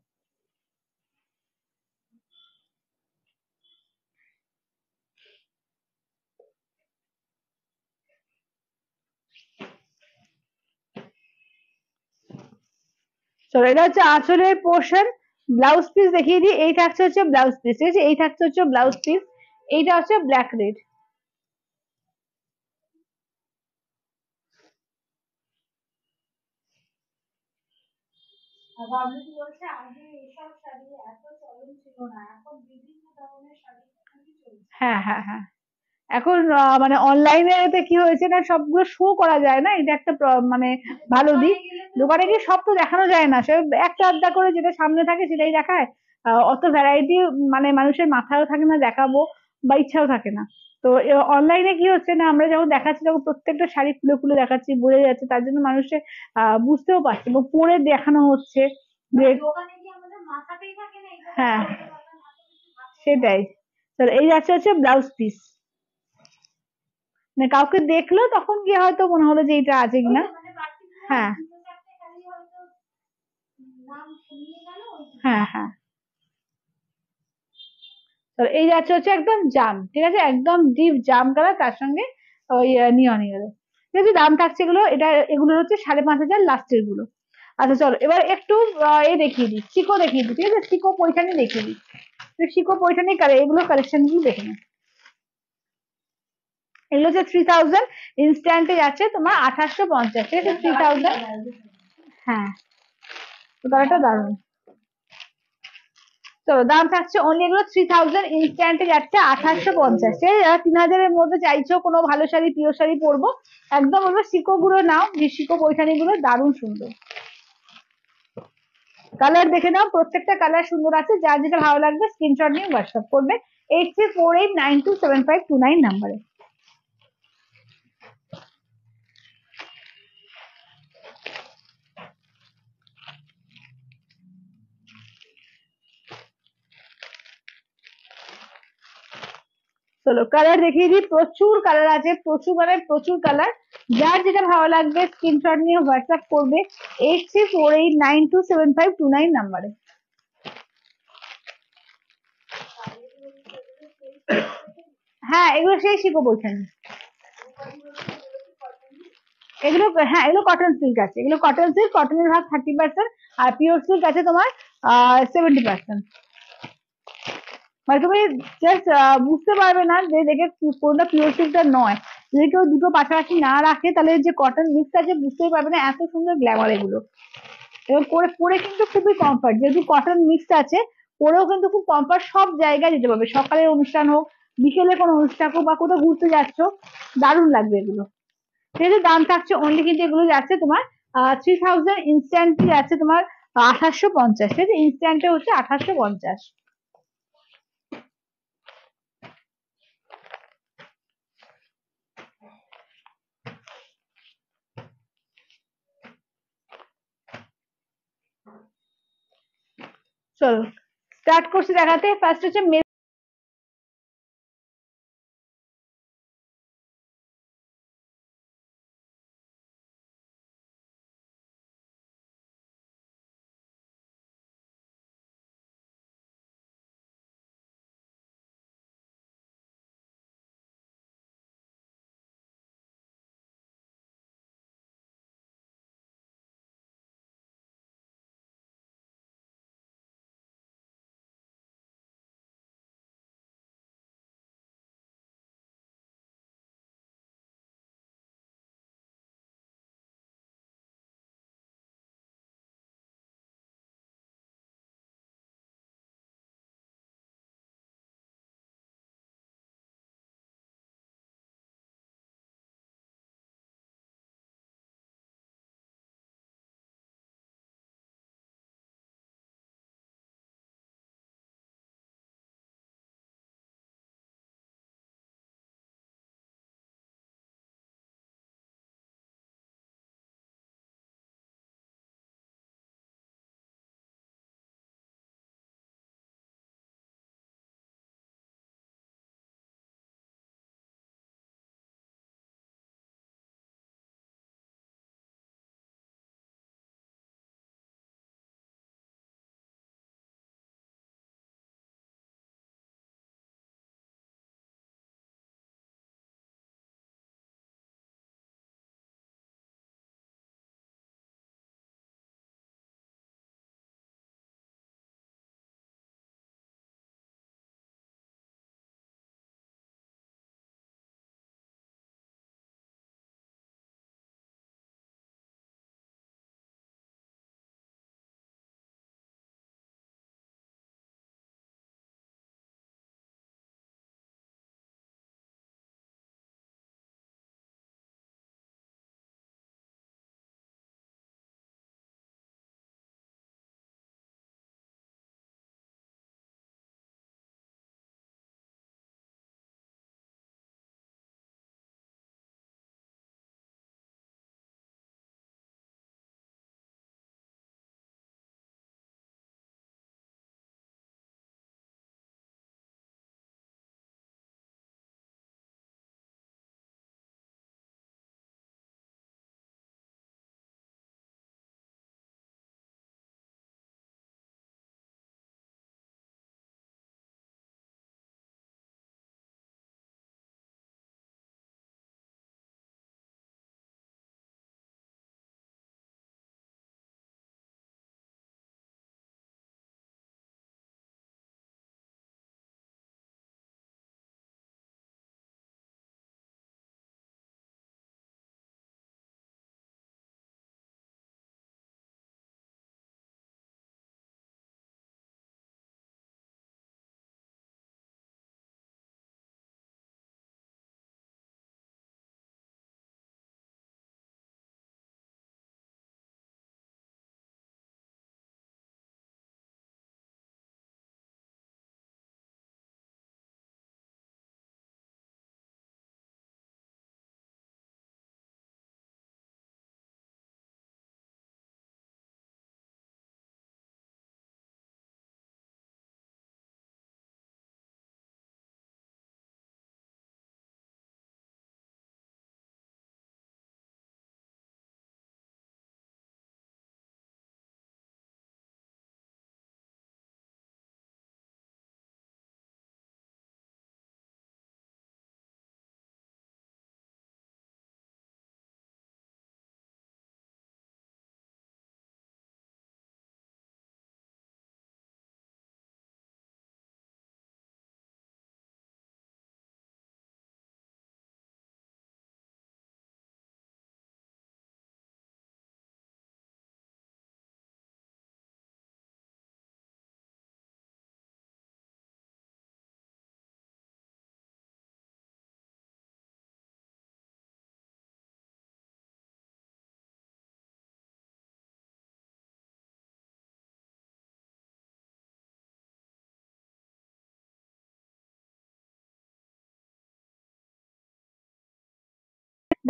চলো এটা হচ্ছে আঁচলের পোর্শন। ব্লাউজ পিস দেখিয়ে দিই, এই থাকছে হচ্ছে ব্লাউজ পিস, ঠিক আছে, এই থাকছে হচ্ছে ব্লাউজ পিস, এইটা হচ্ছে ব্ল্যাক রেড। হ্যাঁ হ্যাঁ হ্যাঁ, এখন মানে অনলাইনে এতে কি হয়েছে না, সবগুলো শো করা যায় না, এটা একটা মানে ভালো দিক। দোকানে গিয়ে সব তো দেখানো যায় না, সে একটা আধটা করে যেটা সামনে থাকে সেটাই দেখায়। অত ভ্যারাইটি মানে মানুষের মাথায়ও থাকে না দেখাবো, বা ইচ্ছাও থাকে না। তো অনলাইনে কি হচ্ছে না, আমরা যখন দেখাচ্ছি তখন প্রত্যেকটা শাড়ি খুলে খুলে দেখাচ্ছি, বোঝা যাচ্ছে, তার জন্য মানুষে বুঝতেও পারছে এবং পরে দেখানো হচ্ছে যে হ্যাঁ সেটাই। তো এই যাচ্ছে হচ্ছে ব্লাউজ পিস, মানে কাউকে দেখলো তখন গিয়ে হয়তো মনে হলো যে এটা আছে কিনা। হ্যাঁ হ্যাঁ হ্যাঁ। তো এই যাচ্ছে হচ্ছে একদম জাম, ঠিক আছে, একদম ডিপ জাম কালার, তার সঙ্গে ওই নিয়ন ইয়েলো, ঠিক আছে। দাম থাকছে এগুলো, এটা এগুলো হচ্ছে 5,500 লাস্টের গুলো। আচ্ছা চলো এবার একটু এ দেখিয়ে দিই, চিকো দেখিয়ে দিই, ঠিক আছে, চিকো পয়ঠানি দেখিয়ে দিই। তো চিকো পয়ঠানি কালার, এগুলো কালেকশন গুলো দেখে নাও। এগুলো হচ্ছে 3000, ইনস্ট্যান্টে যাচ্ছে তোমার 2850, ঠিক আছে, 3000। হ্যাঁ তো কালারটা দারুণ। চলো দাম থাকছে অনলি এগুলো 3000, ইনস্ট্যান্টে যাচ্ছে 2850, ঠিক আছে। যারা 3000-এর মধ্যে চাইছো কোনো ভালো শাড়ি, পিওর শাড়ি পরবো, একদম বলবো সিকো গুলো নাও, যে সিকো পৈঠানি গুলো দারুণ সুন্দর। কালার দেখে নাও, প্রত্যেকটা কালার সুন্দর আছে, যার যেটা ভালো লাগবে স্ক্রিনশট নিয়ে হোয়াটসঅ্যাপ করবে 8348927529 নাম্বারে। চলো কালার দেখিয়ে দিই, প্রচুর কালার আছে, প্রচুর মানে প্রচুর কালার, যার যেটা ভালো লাগবে স্ক্রিনশট নিয়ে হোয়াটসঅ্যাপ করবে 8348927529 নাম্বারে। হ্যাঁ এগুলো সেই শিখো বলছেন, এগুলো হ্যাঁ এগুলো কটন সিল্ক আছে, এগুলো কটন সিল্ক, কটনের ভাগ 30%, আর পিওর সিল্ক আছে তোমার 70%। মানে তুমি জাস্ট বুঝতে পারবে না যে দেখে কোনটা পিওর সিল্কটা নয়, যদি কেউ দুটো পাশাপাশি না রাখে তাহলে যে কটন মিক্স আছে বুঝতেই পারবে না, এত সুন্দর গ্ল্যামার এগুলো। এবং পরে পরে কিন্তু খুবই কমফর্ট, যেহেতু কটন মিক্স আছে, পরেও কিন্তু খুব কমফর্ট, সব জায়গায় যেতে পারবে, সকালের অনুষ্ঠান হোক, বিকেলে কোনো অনুষ্ঠান হোক, বা কোথাও ঘুরতে যাচ্ছ, দারুণ লাগবে এগুলো। যেহেতু দাম থাকছে অনলি, কিন্তু এগুলো যাচ্ছে তোমার 3000, ইনস্ট্যান্টলি যাচ্ছে তোমার 2850, ঠিক আছে, ইনস্ট্যান্টে হচ্ছে 2850। চলো স্টার্ট করছি দেখাতে, ফার্স্ট হচ্ছে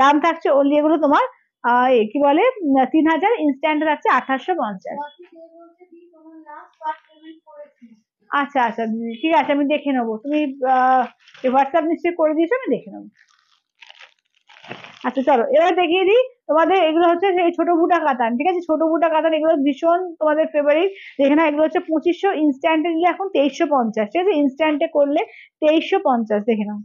দাম থাকছে অনলি এগুলো তোমার কি বলে 3000, ইনস্ট্যান্ট থাকছে 1850। আচ্ছা আচ্ছা দিদি, ঠিক আছে আমি দেখে নেবো, তুমি হোয়াটসঅ্যাপ নিশ্চয়ই করে দিয়েছো, আমি দেখে নেবো। আচ্ছা চলো এবার দেখিয়ে দিই তোমাদের, এগুলো হচ্ছে সেই ছোট বুটা কাতান, ঠিক আছে, ছোট বুটা কাতান এগুলো ভীষণ তোমাদের ফেভারিট। যেখানে এগুলো হচ্ছে 2500, ইনস্ট্যান্টে নিলে এখন 2350, ঠিক আছে, ইনস্ট্যান্টে করলে 2350, দেখে নাও।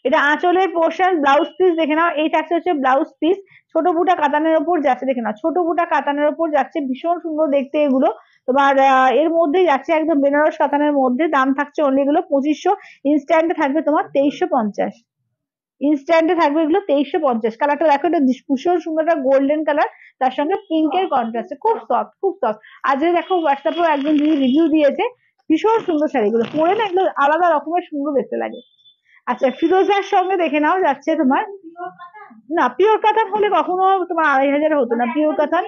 এটা আঁচলের পোর্শন, ব্লাউজ পিস দেখে নাও, এই থাকছে হচ্ছে ব্লাউজ পিস, ছোট বুটা কাতানের ওপর যাচ্ছে, দেখে নাও ছোট বুটা কাতানের ওপর যাচ্ছে, ভীষণ সুন্দর দেখতে এগুলো। তোমার এর মধ্যেই যাচ্ছে একদম বেনারস কাতানের মধ্যে, দাম থাকছে অনলি এগুলো 2500, ইনস্ট্যান্টে থাকবে তোমার 2350, ইনস্ট্যান্টে থাকবে এগুলো 2350। কালারটা দেখো, এটা ভীষণ সুন্দর একটা গোল্ডেন কালার, তার সঙ্গে পিঙ্কের কন্ট্রাস্টে, খুব সফট খুব সফট। আজ দেখো হোয়াটসঅ্যাপেও একজন দিদি রিভিউ দিয়েছে, ভীষণ সুন্দর শাড়িগুলো পরে না, এগুলো আলাদা রকমের সুন্দর দেখতে লাগে। আচ্ছা ফিরোজার সঙ্গে দেখে নাও যাচ্ছে তোমার, না পিওর কাতান হলে কখনো তোমার 2500 হতো না, পিওর কাতান,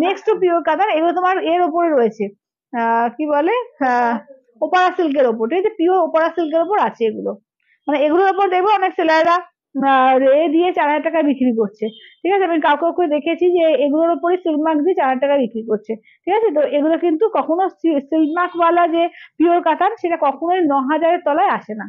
নেক্সট টু পিওর কাতান, এগুলো তোমার এর ওপরে রয়েছে, কি বলে ওপারা সিল্কের ওপর, ঠিক আছে, পিওর ওপারা সিল্কের ওপর আছে এগুলো। মানে এগুলোর ওপর দেখবো অনেক সেলাররা রে দিয়ে 4000 টাকা বিক্রি করছে, ঠিক আছে, আমি কাউকে কাউকে দেখেছি যে এগুলোর ওপরে সিল্ক মার্ক দিয়ে 4000 টাকা বিক্রি করছে, ঠিক আছে। তো এগুলো কিন্তু কখনো সিল্ক মার্ক ওয়ালা যে পিওর কাতান, সেটা কখনোই 9000-এর তলায় আসে না।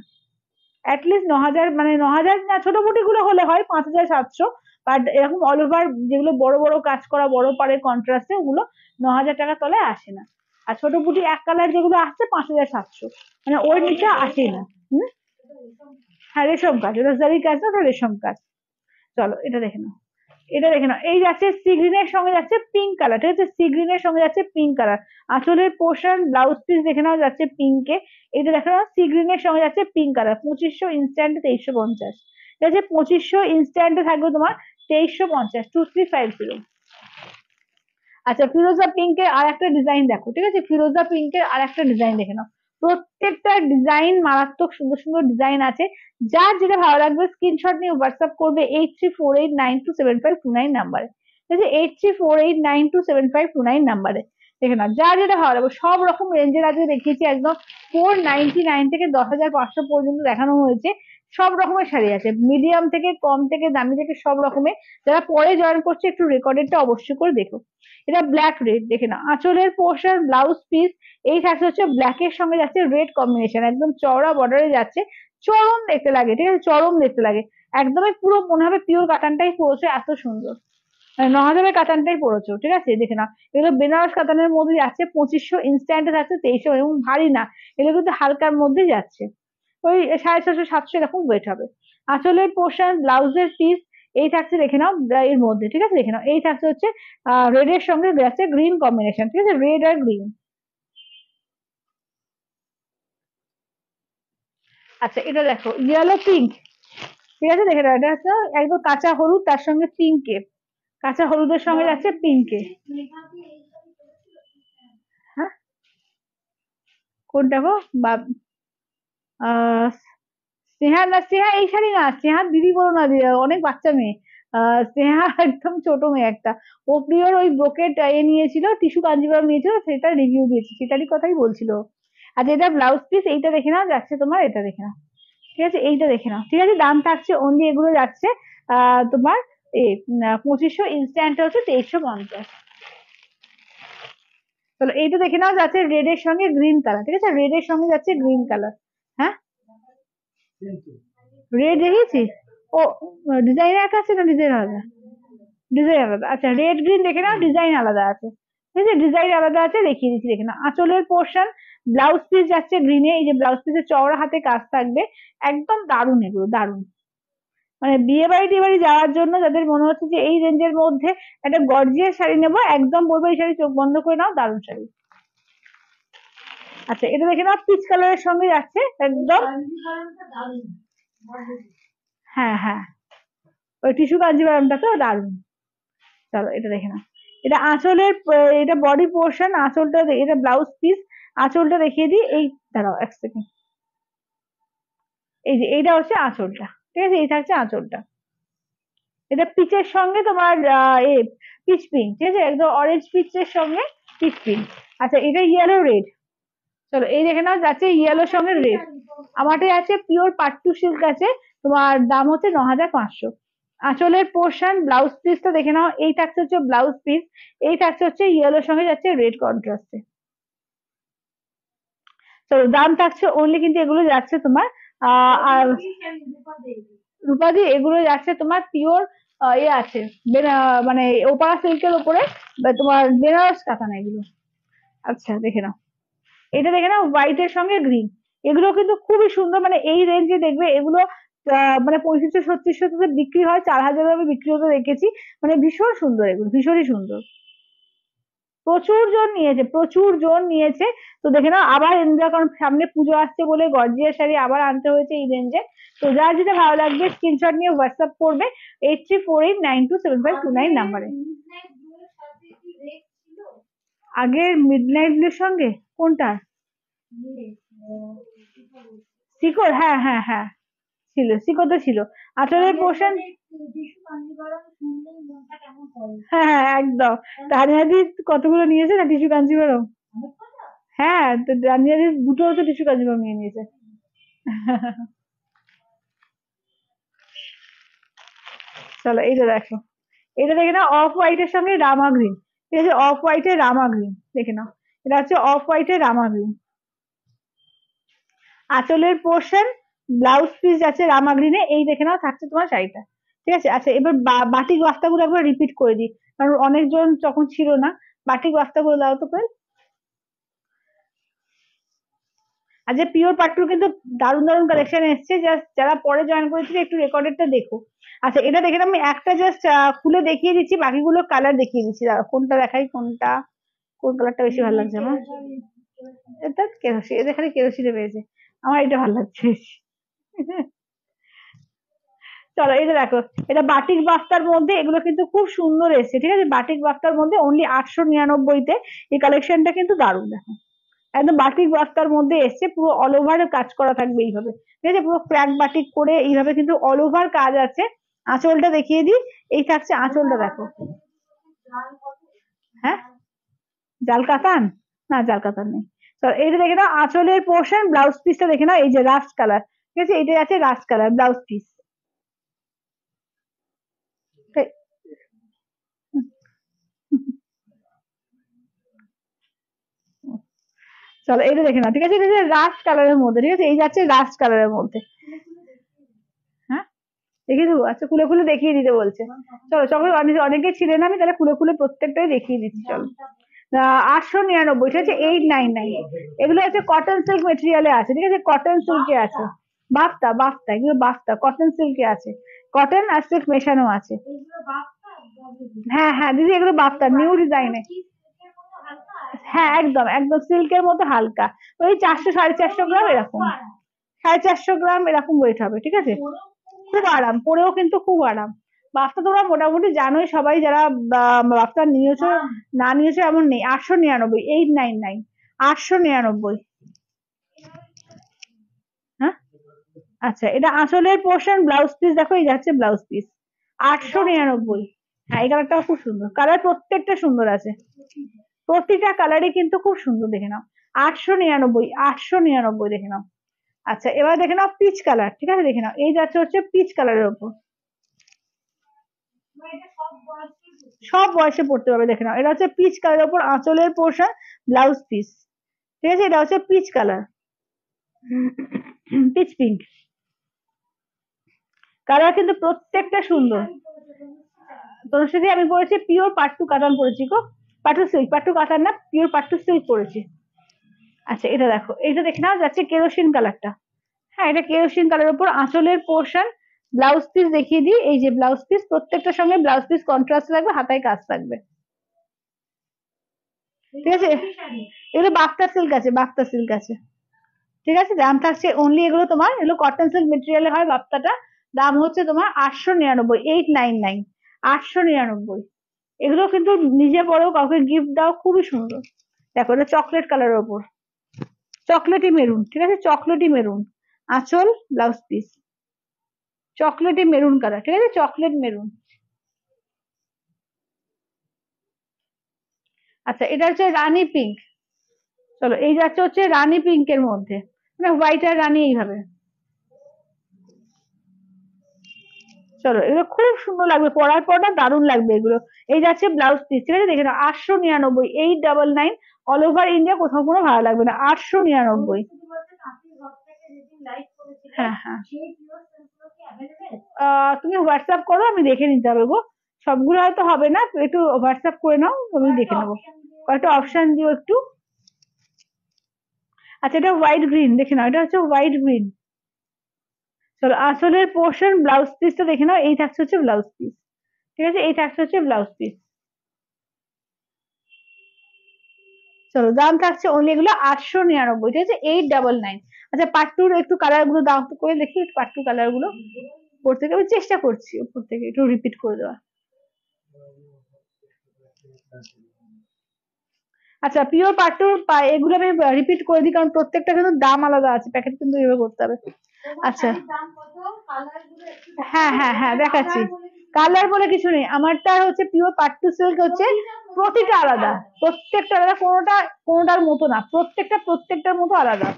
অ্যাটলিস্ট 9000, মানে 9000 না, ছোট মুটি গুলো হলে হয় 5700, বাট এরকম অল ওভার যেগুলো বড় বড় কাজ করা, বড় পাড়ের কন্ট্রাস্টে, ওগুলো 9000 টাকা তলায় আসে না। আর ছোট বুটি এক কালার যেগুলো আসছে 5700, মানে ওর নিচে আসে না। হুম, হ্যাঁ রেশম কাজ, ওটা জারি কাজ না, ওটা রেশম কাজ। চলো এটা দেখে নাও, এটা দেখে নাও, এই যাচ্ছে সি গ্রিনের সঙ্গে যাচ্ছে পিঙ্ক কালার, ঠিক আছে, সি গ্রিনের সঙ্গে যাচ্ছে পিঙ্ক কালার, আঁচলের পোর্শন ব্লাউজ পিস দেখে নাও যাচ্ছে পিঙ্কে, এটা দেখে নাও সি গ্রিনের সঙ্গে যাচ্ছে পিঙ্ক কালার, 2500, ইনস্ট্যান্টে 2350, ঠিক আছে, 2500, ইনস্ট্যান্টে থাকবে তোমার 2350, 2350। আচ্ছা ফিরোজা পিঙ্কের আর একটা ডিজাইন দেখো, ঠিক আছে, ফিরোজা পিঙ্কের আর একটা ডিজাইন দেখে নাও, প্রত্যেকটা ডিজাইন মারাত্মক সুন্দর সুন্দর ডিজাইন আছে। যার যেটা ভালো লাগবে স্ক্রিনশট নিয়ে হোয়াটসঅ্যাপ করবে 8348927529 নাম্বারে, ঠিক আছে, 8348927529 নাম্বারে। দেখে নাও যার যেটা ভালো লাগবে, সব রকম রেঞ্জের আজকে দেখিয়েছি, একদম 499 থেকে 10,500 পর্যন্ত দেখানো হয়েছে, সব রকমের শাড়ি আছে, মিডিয়াম থেকে কম থেকে দামি থেকে সব রকমের। যারা পরে জয়েন করছে একটু রেকর্ডেডটা অবশ্যই করে দেখো। এটা ব্ল্যাক রেড দেখে না, আঁচলের পোর্শন ব্লাউজ পিস, এই থাকছে হচ্ছে ব্ল্যাক এর সঙ্গে যাচ্ছে রেড কম্বিনেশন, একদম চওড়া বর্ডারে যাচ্ছে, চরম দেখতে লাগে, ঠিক আছে, চরম দেখতে লাগে, একদমই পুরো মনে হবে পিওর কাতানটাই পড়েছে, এত সুন্দর, মানে 9000 কাতানটাই পড়েছো, ঠিক আছে, দেখে না, এগুলো বেনারস কাতানের মধ্যে যাচ্ছে 2500, ইনস্ট্যান্টে যাচ্ছে 2300, এবং ভারী না, এগুলো কিন্তু হালকার মধ্যে যাচ্ছে, ওই 650-700 এরকম ওয়েট হবে। আঁচলের পোর্শন ব্লাউজের পিস, এই থাকছে দেখে নাও এর মধ্যে, ঠিক আছে, দেখে নাও এই থাকছে হচ্ছে রেড এর সঙ্গে যাচ্ছে গ্রিন কম্বিনেশন, ঠিক আছে, রেড আর গ্রিন। আচ্ছা এটা দেখো ইয়েলো পিঙ্ক, ঠিক আছে, দেখে নাও এটা হচ্ছে একদম কাঁচা হলুদ, তার সঙ্গে পিঙ্কে, কাঁচা হলুদের সঙ্গে যাচ্ছে পিঙ্কে। হ্যাঁ কোনটা গো? বা আহ স্নেহা, না স্নেহা এই শাড়ি না, স্নেহা দিদি বলো না, অনেক বাচ্চা মেয়ে, স্নেহা একদম ছোট মেয়ে একটা, ও প্রিয়র ওই ব্রোকেট এ নিয়েছিল, টিস্যু কাঞ্জিভারম নিয়েছিল, সেটা রিভিউ দিয়েছি, সেটারই কথাই বলছিল। আচ্ছা এটা ব্লাউজ পিস, এইটা দেখে নাও যাচ্ছে তোমার, এটা দেখে নাও, ঠিক আছে, এইটা দেখে নাও, ঠিক আছে, দাম থাকছে অনলি এগুলো যাচ্ছে তোমার 2500, ইনস্ট্যান্ট হচ্ছে 2350। চলো এইটা দেখে নাও যাচ্ছে রেড এর সঙ্গে গ্রিন কালার, ঠিক আছে, রেড এর সঙ্গে যাচ্ছে গ্রিন কালার। হ্যাঁ রেড দেখেছি, ও ডিজাইনের কাছে না, ডিজাইন আলাদা, ডিজাইন আলাদা, আচ্ছা রেড গ্রিন দেখে নাও, ডিজাইন আলাদা আছে, ঠিক আছে, ডিজাইন আলাদা আছে, দেখিয়ে দিচ্ছি দেখে নাও, আঁচলের পোর্শন ব্লাউজ পিস যাচ্ছে গ্রিনে, এই যে ব্লাউজ পিসের চওড়া হাতে কাজ থাকবে, একদম দারুণ এগুলো, দারুণ, মানে বিয়ে বাড়ি টিয়ে বাড়ি যাওয়ার জন্য যাদের মনে হচ্ছে যে এই রেঞ্জের মধ্যে একটা গর্জিয়াস শাড়ি নেবো, একদম বলবো এই শাড়ি চোখ বন্ধ করে নাও, দারুণ শাড়ি। আচ্ছা এটা দেখে নাও পিচ কালারের সঙ্গে যাচ্ছে একদম, হ্যাঁ হ্যাঁ ওই টিস্যু কাঞ্জিভারমটা তো দারুণ। চলো এটা দেখে নাও, এটা আঁচলের এটা বডি পোর্শন, আঁচলটা এটা ব্লাউজ পিস, আঁচলটা দেখিয়ে দিই, এই দাঁড়াও এক সেকেন্ড, এই যে এইটা হচ্ছে আঁচলটা, ঠিক আছে, এই থাকছে আঁচলটা, এটা পিচের সঙ্গে তোমার পিচ পিঙ্ক, ঠিক আছে, একদম অরেঞ্জ পিচের সঙ্গে পিচ পিঙ্ক। আচ্ছা এটা ইয়েলো রেড, চলো এই দেখে নাও, যাচ্ছে ইয়েলোর সঙ্গে রেড। আমারটাই আছে পিওর পাট্টু সিল্ক আছে, তোমার দাম হচ্ছে 9,500। আঁচলের পোর্শন ব্লাউজ পিসটা দেখে নাও, এই থাকছে হচ্ছে ব্লাউজ পিস, এই থাকছে হচ্ছে ইয়েলোর সঙ্গে যাচ্ছে রেড কন্ট্রাস্টে। তো দাম থাকছে অনলি, কিন্তু এগুলো যাচ্ছে তোমার আর রূপাদি, এগুলো যাচ্ছে তোমার পিওর ইয়ে আছে, মানে ওপারা সিল্কের উপরে তোমার বেনারস কাতান এগুলো। আচ্ছা দেখে নাও, এটা দেখে নাও হোয়াইটের সঙ্গে গ্রিন, এগুলো কিন্তু খুবই সুন্দর, মানে এই রেঞ্জে দেখবে এগুলো মানে 3500-3600 বিক্রি হয়, 4,000 আমি বিক্রি হতে দেখেছি। মানে ভীষণ সুন্দর, এগুলো ভীষণই সুন্দর, প্রচুর জন নিয়েছে, প্রচুর জন নিয়েছে। তো দেখে নাও আবার এনজয়, কারণ সামনে পুজো আসছে বলে গর্জিয়াস শাড়ি আবার আনতে হয়েছে এই রেঞ্জে। তো যার যেটা ভালো লাগবে স্ক্রিনশট নিয়ে হোয়াটসঅ্যাপ করবে 8348927529 নাম্বারে। আগের মিডনাইট ব্লুর সঙ্গে কোনটা? শিকড়, হ্যাঁ হ্যাঁ হ্যাঁ ছিল, শিকড় তো ছিল। আঁচলের পোর্শন, হ্যাঁ হ্যাঁ একদম। তানিয়াদি কতগুলো নিয়েছে না টিস্যু কাঞ্জিভারম? হ্যাঁ, তো তানিয়াদি দুটো তো টিস্যু কাঞ্জিভারম নিয়ে নিয়েছে। চলো এইটা দেখো, এটা দেখে নাও অফ হোয়াইটের সঙ্গে রামা গ্রিন, ঠিক আছে, অফ হোয়াইটের রামা গ্রিন দেখে নাও, এটা হচ্ছে অফ হোয়াইটের রামা গ্রিন। আঁচলের পোর্শন ব্লাউজ পিস আছে রামা গ্রিনে, এই দেখে নাও থাকছে তোমার শাড়িটা, ঠিক আছে। আচ্ছা এবার বাটিক বাস্তাগুলো একবার রিপিট করে দিই, কারণ অনেকজন যখন ছিল না। বাটিক বাস্তাগুলো দাও তো প্লিজ। আর যে পিওর পাট্টুর কিন্তু দারুণ দারুণ কালেকশন এসছে, জাস্ট যারা পরে জয়েন করেছিল একটু রেকর্ডেডটা দেখো। আচ্ছা এটা দেখে নাও, আমি একটা জাস্ট খুলে দেখিয়ে দিচ্ছি, বাকিগুলো কালার দেখিয়ে দিচ্ছি, দাঁড়াও কোনটা দেখাই, কোনটা কোন কালারটা বেশি ভালো লাগছে আমার। এটা কেরোসি, এটা খালি কেরোসিনে পেয়েছে, আমার এটা ভালো লাগছে। চলো এটা দেখো, এটা বাটিক বাফতার মধ্যে, এগুলো কিন্তু খুব সুন্দর এসছে, ঠিক আছে, বাটিক বাফতার মধ্যে অনলি 899-তে। এই কালেকশনটা কিন্তু দারুণ, দেখো একদম বাটিক বাফতার মধ্যে এসছে, পুরো অল ওভার কাজ করা থাকবে এইভাবে, ঠিক আছে, পুরো ক্র্যাক বাটিক করে এইভাবে কিন্তু অল ওভার কাজ আছে। আঁচলটা দেখিয়ে দিই, এই থাকছে আঁচলটা দেখো। হ্যাঁ জাল কাতান, না জাল কাতান নেই। তো এইটা দেখে নাও আঁচলের পোর্শন, ব্লাউজ পিসটা দেখে নাও, এই যে রাস্ট কালার, ঠিক আছে, এটা আছে রাস্ট কালার ব্লাউজ পিস। চলো এটা দেখে নাও, ঠিক আছে, এটা রাস্ট কালারের মধ্যে, ঠিক আছে, এই যাচ্ছে রাস্ট কালারের মধ্যে। হ্যাঁ দেখিয়ে দেবো, আচ্ছা খুলে খুলে দেখিয়ে দিতে বলছে। চলো চলো, অনেকে ছিলেন, আমি তাহলে খুলে খুলে প্রত্যেকটাই দেখিয়ে দিচ্ছি। চলো 899, ঠিক আছে, 899। এগুলো হচ্ছে কটন সিল্ক মেটেরিয়ালে আছে, ঠিক আছে, কটন সিল্কে আছে, বাফতা বাফতা, এগুলো বাফতা কটন সিল্কে আছে, কটন আর সিল্ক মেশানো আছে। হ্যাঁ হ্যাঁ দিদি, এগুলো বাফতা নিউ ডিজাইনে। হ্যাঁ একদম একদম সিল্কের মতো হালকা, ওই 400-450 গ্রাম এরকম, 450 গ্রাম এরকম ওয়েট হবে, ঠিক আছে। খুব আরাম, পরেও কিন্তু খুব আরাম। বাফতা তোমরা মোটামুটি জানোই সবাই, যারা বাফতা নিয়েছো, না নিয়েছো এমন নেই। 899, 899, 899। হ্যাঁ আচ্ছা, এটা আঁচলের পোর্শন, ব্লাউজ পিস দেখো, এই যাচ্ছে ব্লাউজ পিস 899। হ্যাঁ এই কালারটাও খুব সুন্দর, কালার প্রত্যেকটা সুন্দর আছে, প্রতিটা কালারই কিন্তু খুব সুন্দর, দেখে নাও 899, 899 দেখে নাও। আচ্ছা এবার দেখে নাও পিচ কালার, ঠিক আছে, দেখে নাও এই যাচ্ছে হচ্ছে পিচ কালারের ওপর, সব বয়সে পড়তে পারবে, দেখে নাও এটা হচ্ছে পিচ কালারের ওপর আঁচলের পোর্শন, ব্লাউজ পিস, ঠিক আছে, এটা হচ্ছে peach colour, pitch pink colour, কিন্তু প্রত্যেকটা সুন্দর। তোর সাথে আমি পরেছি পিওর পাট্টু কাতান পরেছি গো, পাট্টু সিল্ক, পাট্টু কাতান না, পিওর পাট্টু সিল্ক পরেছি। আচ্ছা এটা দেখো, এটা দেখে নাও যাচ্ছে কেরোসিন কালারটা, হ্যাঁ এটা কেরোসিন কালার উপর আঁচলের পোর্শন, ব্লাউজ পিস দেখিয়ে দিই, এই যে ব্লাউজ পিস, প্রত্যেকটার সঙ্গে ব্লাউজ পিস কন্ট্রাস্ট থাকবে, হাতায় কাজ থাকবে, ঠিক আছে। এগুলো বাফতা সিল্ক আছে, বাফতা সিল্ক আছে, ঠিক আছে, দাম থাকছে অনলি, এগুলো তোমার, এগুলো কটন সিল্ক মেটেরিয়ালে হয় বাফতাটা, দাম হচ্ছে তোমার 899, 899, 899। এগুলো কিন্তু নিজে পরেও কাউকে গিফট দাও, খুবই সুন্দর। দেখো এটা চকলেট কালারের ওপর, চকলেটি মেরুন, ঠিক আছে, চকলেটি মেরুন আঁচল, blouse piece chocolatey maroon colour, ঠিক আছে, চকলেট মেরুন। আচ্ছা এটা হচ্ছে রানী পিঙ্ক, চলো এই যাচ্ছে হচ্ছে রানী পিঙ্কের মধ্যে, মানে হোয়াইট আর রানী এইভাবে। চলো এগুলো খুব সুন্দর লাগবে, পরার পর না দারুণ লাগবে এগুলো। এই যাচ্ছে ব্লাউজ পিস, ঠিক আছে, দেখে নাও 899, 899, অল ওভার ইন্ডিয়া, কোথাও কোনো ভালো লাগবে না, 899। হ্যাঁ হ্যাঁ, তুমি হোয়াটসঅ্যাপ করো, আমি দেখে নিতে হবে গো, সবগুলো হয়তো হবে না, একটু হোয়াটসঅ্যাপ করে নাও, আমি দেখে নেবো, কয়েকটা অপশন দিও একটু। আচ্ছা এটা হোয়াইট গ্রিন, দেখে নাও, এটা হচ্ছে হোয়াইট গ্রিন। চলো আসলের পোর্শন ব্লাউজ পিসটা দেখে নাও, এই থাকছে হচ্ছে ব্লাউজ পিস, ঠিক আছে, এই থাকছে হচ্ছে ব্লাউজ পিস। চলো দাম থাকছে অনলি এগুলো 899, ঠিক আছে, 899। আচ্ছা পাট্টুর একটু কালার গুলো দাম করে দেখি, পাট্টু কালার গুলো উপর থেকে আমি চেষ্টা করছি, উপর থেকে একটু রিপিট করে দেওয়া। আচ্ছা পিওর পাট্টুর এগুলো আমি রিপিট করে দিই, কারণ প্রত্যেকটা কিন্তু দাম আলাদা আছে, প্যাকেট কিন্তু এভাবে করতে হবে। আচ্ছা হ্যাঁ হ্যাঁ হ্যাঁ দেখাচ্ছি, কালার বলে কিছু নেই, আমারটা হচ্ছে পিওর পাট্টু সিল্ক, হচ্ছে প্রতিটা আলাদা, প্রত্যেকটা আলাদা, কোনোটা কোনোটার মতো না, প্রত্যেকটার মতো আলাদা,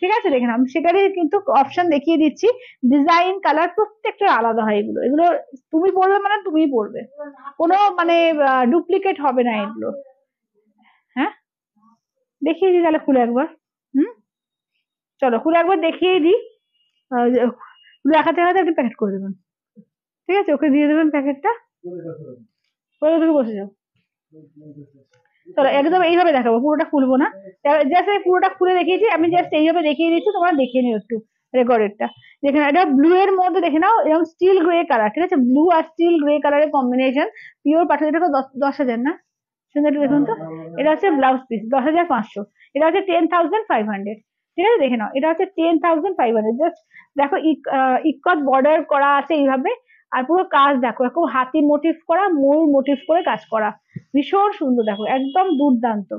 ঠিক আছে, দেখে নাও, সেটারই কিন্তু অপশন দেখিয়ে দিচ্ছি, ডিজাইন কালার প্রত্যেকটা আলাদা হয়, এগুলো এগুলো তুমি পড়বে মানে তুমিই পড়বে, কোনো মানে ডুপ্লিকেট হবে না এগুলো। হ্যাঁ দেখিয়ে দিই তাহলে খুলে একবার। হুম, চলো খুলে একবার দেখিয়ে দিই, দেখাতে দেখাতে আপনি প্যাকেট করে দেবেন, ঠিক আছে, ওকে দিয়ে দেবেন প্যাকেটটা, করে তুমি বসে যাও। চলো একদম এইভাবে দেখাবো, পুরোটা খুলবো না, জাস্ট এই পুরোটা খুলে দেখিয়েছি আমি, জাস্ট এইভাবে দেখিয়ে দিচ্ছি, তোমরা দেখিয়ে নিও একটু রেকর্ডেরটা। দেখে নাও এটা ব্লু এর মধ্যে, দেখে নাও এরকম স্টিল গ্রে কালার, ঠিক আছে, ব্লু আর স্টিল গ্রে কালারের কম্বিনেশন, পিওর পাঠাতে, এটা 10,000 না, সুন্দর একটু দেখুন তো, এটা হচ্ছে ব্লাউজ পিস 10,500, এটা হচ্ছে 10,500, ঠিক আছে, দেখে নাও এটা হচ্ছে 10,500, জাস্ট দেখো ইকট বর্ডার করা আছে এইভাবে, আর পুরো কাজ দেখো এরকম হাতি মোটিভ করা, ময়ূর মোটিভ করে কাজ করা, ভীষণ সুন্দর, দেখো একদম দুর্দান্ত,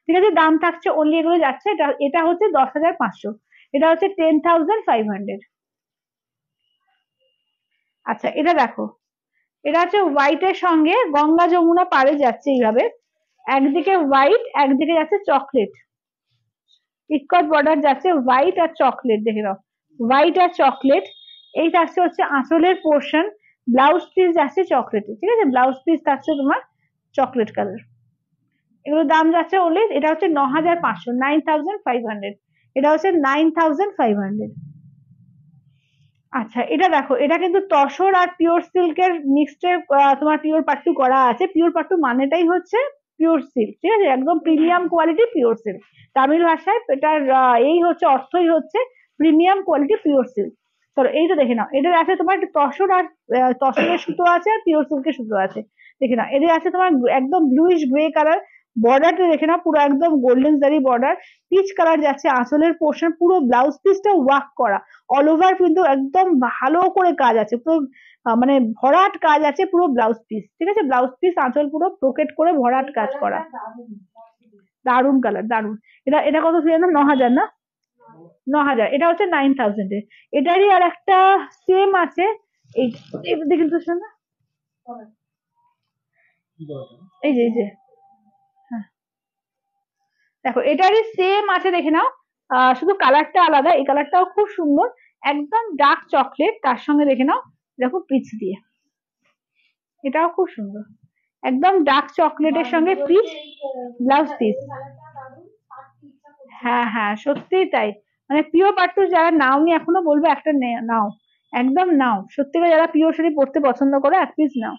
ঠিক আছে, দাম থাকছে অনলি এগুলো যাচ্ছে, এটা এটা হচ্ছে 10,500, এটা হচ্ছে 10,500। আচ্ছা এটা দেখো, এটা হচ্ছে হোয়াইটের সঙ্গে গঙ্গা যমুনা পাড়ে যাচ্ছে এইভাবে, একদিকে হোয়াইট একদিকে যাচ্ছে চকলেট, ইকট বর্ডার যাচ্ছে হোয়াইট আর চকলেট, দেখে নাও হোয়াইট আর চকলেট, এই থাকছে হচ্ছে আঁচলের পোর্শন, ব্লাউজ পিস যাচ্ছে চকলেটে, ঠিক আছে, ব্লাউজ পিস থাকছে তোমার চকলেট কালার, এগুলোর দাম যাচ্ছে অনলি, এটা হচ্ছে 9,500, 9,500, এটা হচ্ছে 9,500। আচ্ছা এটা দেখো, এটা কিন্তু তসর আর পিওর সিল্কের মিক্সড তোমার পিওর পাট্টু করা আছে, পিওর পাট্টু মানেটাই হচ্ছে পিওর সিল্ক, ঠিক আছে, একদম premium quality pure silk, Tamil ভাষায় এটার এই হচ্ছে অর্থই হচ্ছে প্রিমিয়াম কোয়ালিটি পিওর সিল্ক। চলো এইটা দেখে নাও, এদের আছে তোমার তসর আর তসরের সুতো আছে, আর পিওর সিল্কের সুতো আছে, দেখে নাও এদের আছে তোমার একদম ব্লুইশ গ্রে কালার, বর্ডারটা দেখে নাও পুরো একদম গোল্ডেন জারি বর্ডার, পিচ কালার যাচ্ছে আঁচলের পোর্শন, পুরো ব্লাউজ পিসটা ওয়ার্ক করা, অল ওভার কিন্তু একদম ভালো করে কাজ আছে, পুরো মানে ভরাট কাজ আছে পুরো ব্লাউজ পিস, ঠিক আছে, ব্লাউজ পিস আঁচল পুরো ব্রোকেট করে ভরাট কাজ করা, দারুন কালার দারুন। এটা এটা কত ছিল না, 9,000 না, 9,000, এটা হচ্ছে 9,000 এর। এটারই আর একটা সেম আছে, এই দেখুন তো শোনা, এই যে হ্যাঁ, দেখো এটারই সেম আছে, দেখে নাও, শুধু কালারটা আলাদা, এই কালারটাও খুব সুন্দর, একদম ডার্ক চকলেট, তার সঙ্গে দেখে নাও দেখো পিচ দিয়ে, এটাও খুব সুন্দর, একদম ডার্ক চকলেটের সঙ্গে পিচ ব্লাউজ পিস। হ্যাঁ হ্যাঁ সত্যিই তাই, মানে পিওর পাট্টু যারা নাওনি এখনো বলবো একটা নাও, একদম নাও, সত্যিকার যারা পিওর শাড়ি পরতে পছন্দ করো এক পিস নাও।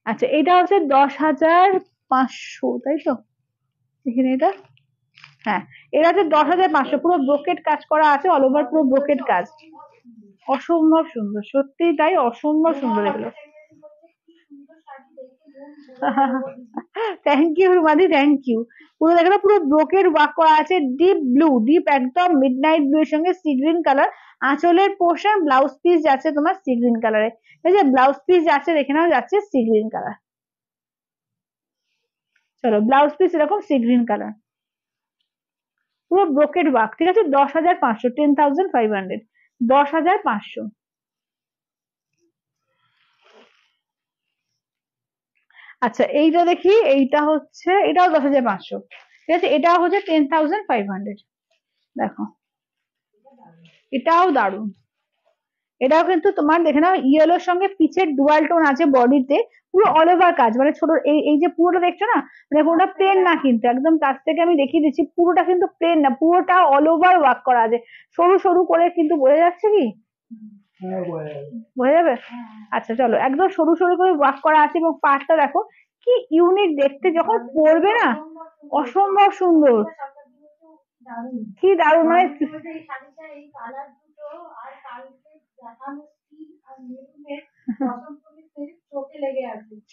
আচ্ছা এটা হচ্ছে 10,500, তাই তো, এখানে এটা, হ্যাঁ এটা হচ্ছে 10,500, পুরো ব্রোকেট কাজ করা আছে, অল ওভার পুরো ব্রোকেট কাজ, অসম্ভব সুন্দর, সত্যিই তাই, অসম্ভব সুন্দর এগুলো। Thank you Rumadi, thank you. পুরো দেখো না, পুরো ব্রোকেড ওয়ার্ক করা আছে, ডিপ ব্লু, ডিপ একদম মিডনাইট ব্লু এর সঙ্গে সি গ্রিন কালার, আঁচলের পোর্শন ব্লাউজ পিস যাচ্ছে তোমার সি গ্রিন কালারে, ঠিক আছে, ব্লাউজ পিস যাচ্ছে দেখে নাও যাচ্ছে সি গ্রিন কালার, চলো ব্লাউজ পিস এরকম সি গ্রিন কালার, পুরো ব্রোকেড ওয়ার্ক, ঠিক আছে, 10,500, 10,500, 10,500। আচ্ছা এইটা দেখি, এইটা হচ্ছে এটাও 10,500, ঠিক আছে, এটা হচ্ছে 10,500। দেখো এটাও দারুণ, এটাও কিন্তু তোমার দেখে নাও ইয়েলোর সঙ্গে পিচের ডুয়াল টোন আছে বডিতে, পুরো অল ওভার কাজ, মানে ছোট এই এই যে পুরোটা দেখছো না, মানে পুরোটা প্লেন না, কিন্তু একদম কাছ থেকে আমি দেখিয়ে দিচ্ছি, পুরোটা কিন্তু প্লেন না, পুরোটা অল ওভার ওয়ার্ক করা আছে, সরু সরু করে, কিন্তু বোঝা যাচ্ছে কি? বোঝা যাবে? আচ্ছা চলো, একদম সরু সরু করে ওয়ার্ক করা আছে, এবং পাটটা দেখো কি ইউনিক দেখতে, যখন পরবে না অসম্ভব সুন্দর, কি দারুণ, মানে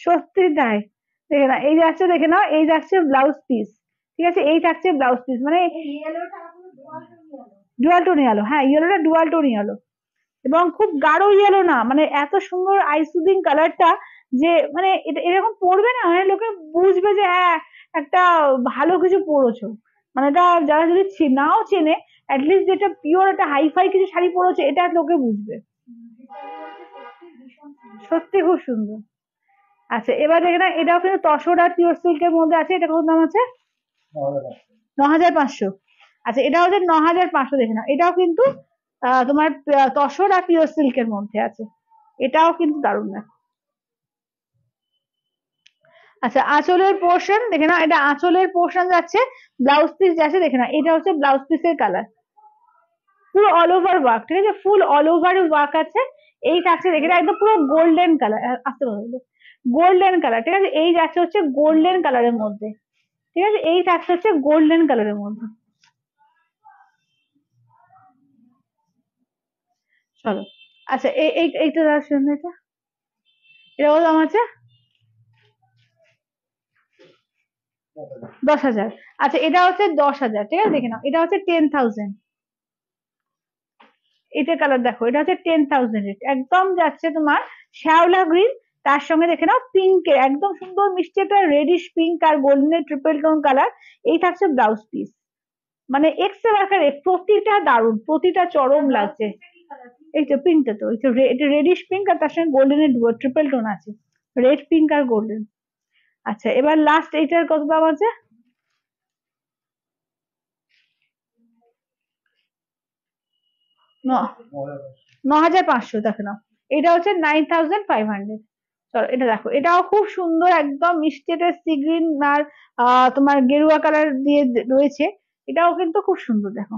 সত্যি তাই। দেখে না, এই যাচ্ছে, দেখে নাও, এই যাচ্ছে ব্লাউজ পিস, ঠিক আছে, এই থাকছে ব্লাউজ পিস, মানে ডুয়াল টোন ইয়েলো, হ্যাঁ ইয়েলোটা ডুয়াল টোন ইয়েলো, এবং খুব গাঢ় ইয়েলো না, মানে এত সুন্দর আই সুদিং কালারটা, যে মানে এটা এরকম পরবে না, মানে লোকে বুঝবে যে হ্যাঁ একটা ভালো কিছু পরেছো, মানে এটা যারা যদি নাও চেনে, অ্যাটলিস্ট যেটা পিওর একটা হাইফাই কিছু শাড়ি পরেছে, এটা লোকে বুঝবে। সত্যি খুব সুন্দর। আচ্ছা এবার দেখে না, এটাও কিন্তু তসর আর পিওর সিল্কের মধ্যে আছে, এটা কত দাম আছে? 9,500। আচ্ছা এটা হচ্ছে 9,500, দেখে না, এটাও কিন্তু তোমার তসর আর পিওর সিল্কের মধ্যে আছে, এটাও কিন্তু দারুণ না। আচ্ছা আঁচলের পোর্শন দেখে না, এটা আঁচলের পোর্শন যাচ্ছে, ব্লাউজ পিস যাচ্ছে, দেখে না এটা হচ্ছে ব্লাউজ পিসের কালার, পুরো অল ওভার ওয়ার্ক, ঠিক আছে, ফুল অল ওভার ওয়ার্ক আছে, এই থাকছে দেখে না একদম পুরো গোল্ডেন কালার, আসতে বলবো গোল্ডেন কালার, ঠিক আছে, এই যাচ্ছে হচ্ছে গোল্ডেন কালারের মধ্যে, ঠিক আছে, এই থাকছে হচ্ছে গোল্ডেন কালারের মধ্যে। চলো আচ্ছা এইটা শুনুন, এটা এটা কত দাম আছে? 10,000। আচ্ছা এটা হচ্ছে 10,000, ঠিক আছে, দেখে নাও, এটা হচ্ছে 10,000, এটা কালার দেখো, এটা হচ্ছে 10,000, একদম যাচ্ছে তোমার শ্যাওলা গ্রিন, তার সঙ্গে দেখে নাও পিঙ্কের একদম সুন্দর মিষ্টি একটা রেডিশ পিঙ্ক আর গোল্ডেনের ট্রিপল টোন কালার, এই থাকছে ব্লাউজ পিস, মানে এক্স আকারে প্রতিটা দারুণ, প্রতিটা চরম লাগছে। এই তো পিঙ্কটা, তো এই তো এটা রেডিশ পিঙ্ক, আর তার সঙ্গে গোল্ডেনের ট্রিপল টোন আছে, রেড পিঙ্ক আর গোল্ডেন। আচ্ছা এবার লাস্ট এইটার কত দাম আছে? 9,500, দেখে নাও, এটা হচ্ছে 9,500। চলো এটা দেখো, এটাও খুব সুন্দর, একদম মিষ্টি একটা সি গ্রিন আর তোমার গেরুয়া কালার দিয়ে রয়েছে, এটাও কিন্তু খুব সুন্দর, দেখো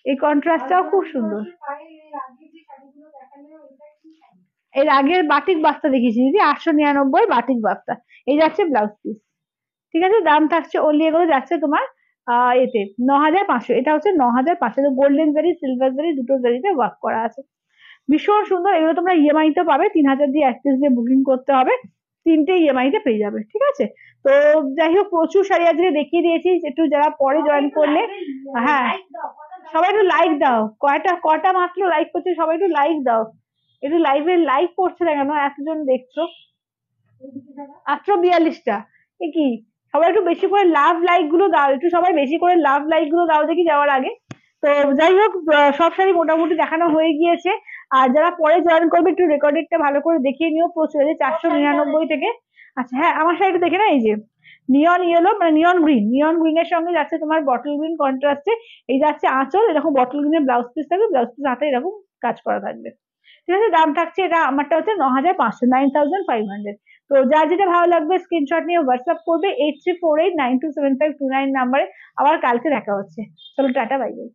এই কন্ট্রাস্টটাও খুব সুন্দর। এর আগের বাটিক বাস্তা দেখিয়েছি দিদি, 899 বাটিক বাস্তা, এই যাচ্ছে ব্লাউজ পিস, ঠিক আছে, দাম থাকছে ওনলি, এগুলো যাচ্ছে তোমার এতে 9,500, এটা হচ্ছে 9,500, গোল্ডেন জারি সিলভার জারি দুটো জারিতে ওয়ার্ক করা আছে, ভীষণ সুন্দর, এগুলো তোমরা ইএমআই তে পাবে, 3,000 দিয়ে 1 পিস দিয়ে বুকিং করতে হবে, 3টে ইএমআই তে পেয়ে যাবে, ঠিক আছে। তো যাই হোক, প্রচুর শাড়ি আজকে দেখিয়ে দিয়েছি, একটু যারা পরে জয়েন করলে, হ্যাঁ সবাই একটু লাইক দাও, কয়টা কটা মাত্র লাইক করছে, সবাই একটু লাইক দাও, একটু লাইভে লাইক করছে না কেন, এতজন দেখছো, মাত্র 42টা, এ কি, সবাই একটু বেশি করে লাভ লাইক গুলো দাও, একটু সবাই বেশি করে লাভ লাইক গুলো দাও দেখি যাওয়ার আগে। তো যাই হোক, সব শাড়ি মোটামুটি দেখানো হয়ে গিয়েছে, আর যারা পরে জয়েন করবে একটু রেকর্ডেডটা ভালো করে দেখিয়ে নিও, প্রচুর 499 থেকে। আচ্ছা হ্যাঁ, আমার শাড়িটা দেখে না, এই যে নিয়ন ইয়েলো, মানে নিয়ন গ্রিনের সঙ্গে যাচ্ছে তোমার বটল গ্রিন কন্ট্রাস্টে, এই যাচ্ছে আঁচল, এরকম বটল গ্রিনের ব্লাউজ পিস থাকবে, ব্লাউজ পিস হাতে এরকম কাজ করা থাকবে, ঠিক আছে, দাম থাকছে, এটা আমারটা হচ্ছে 9,500, 9,500। তো যার যেটা ভালো লাগবে স্ক্রিনশট নিয়ে হোয়াটসঅ্যাপ করবে 8348927529 নাম্বারে। আবার কালকে দেখা হচ্ছে, চলো টাটা, বাই বাই।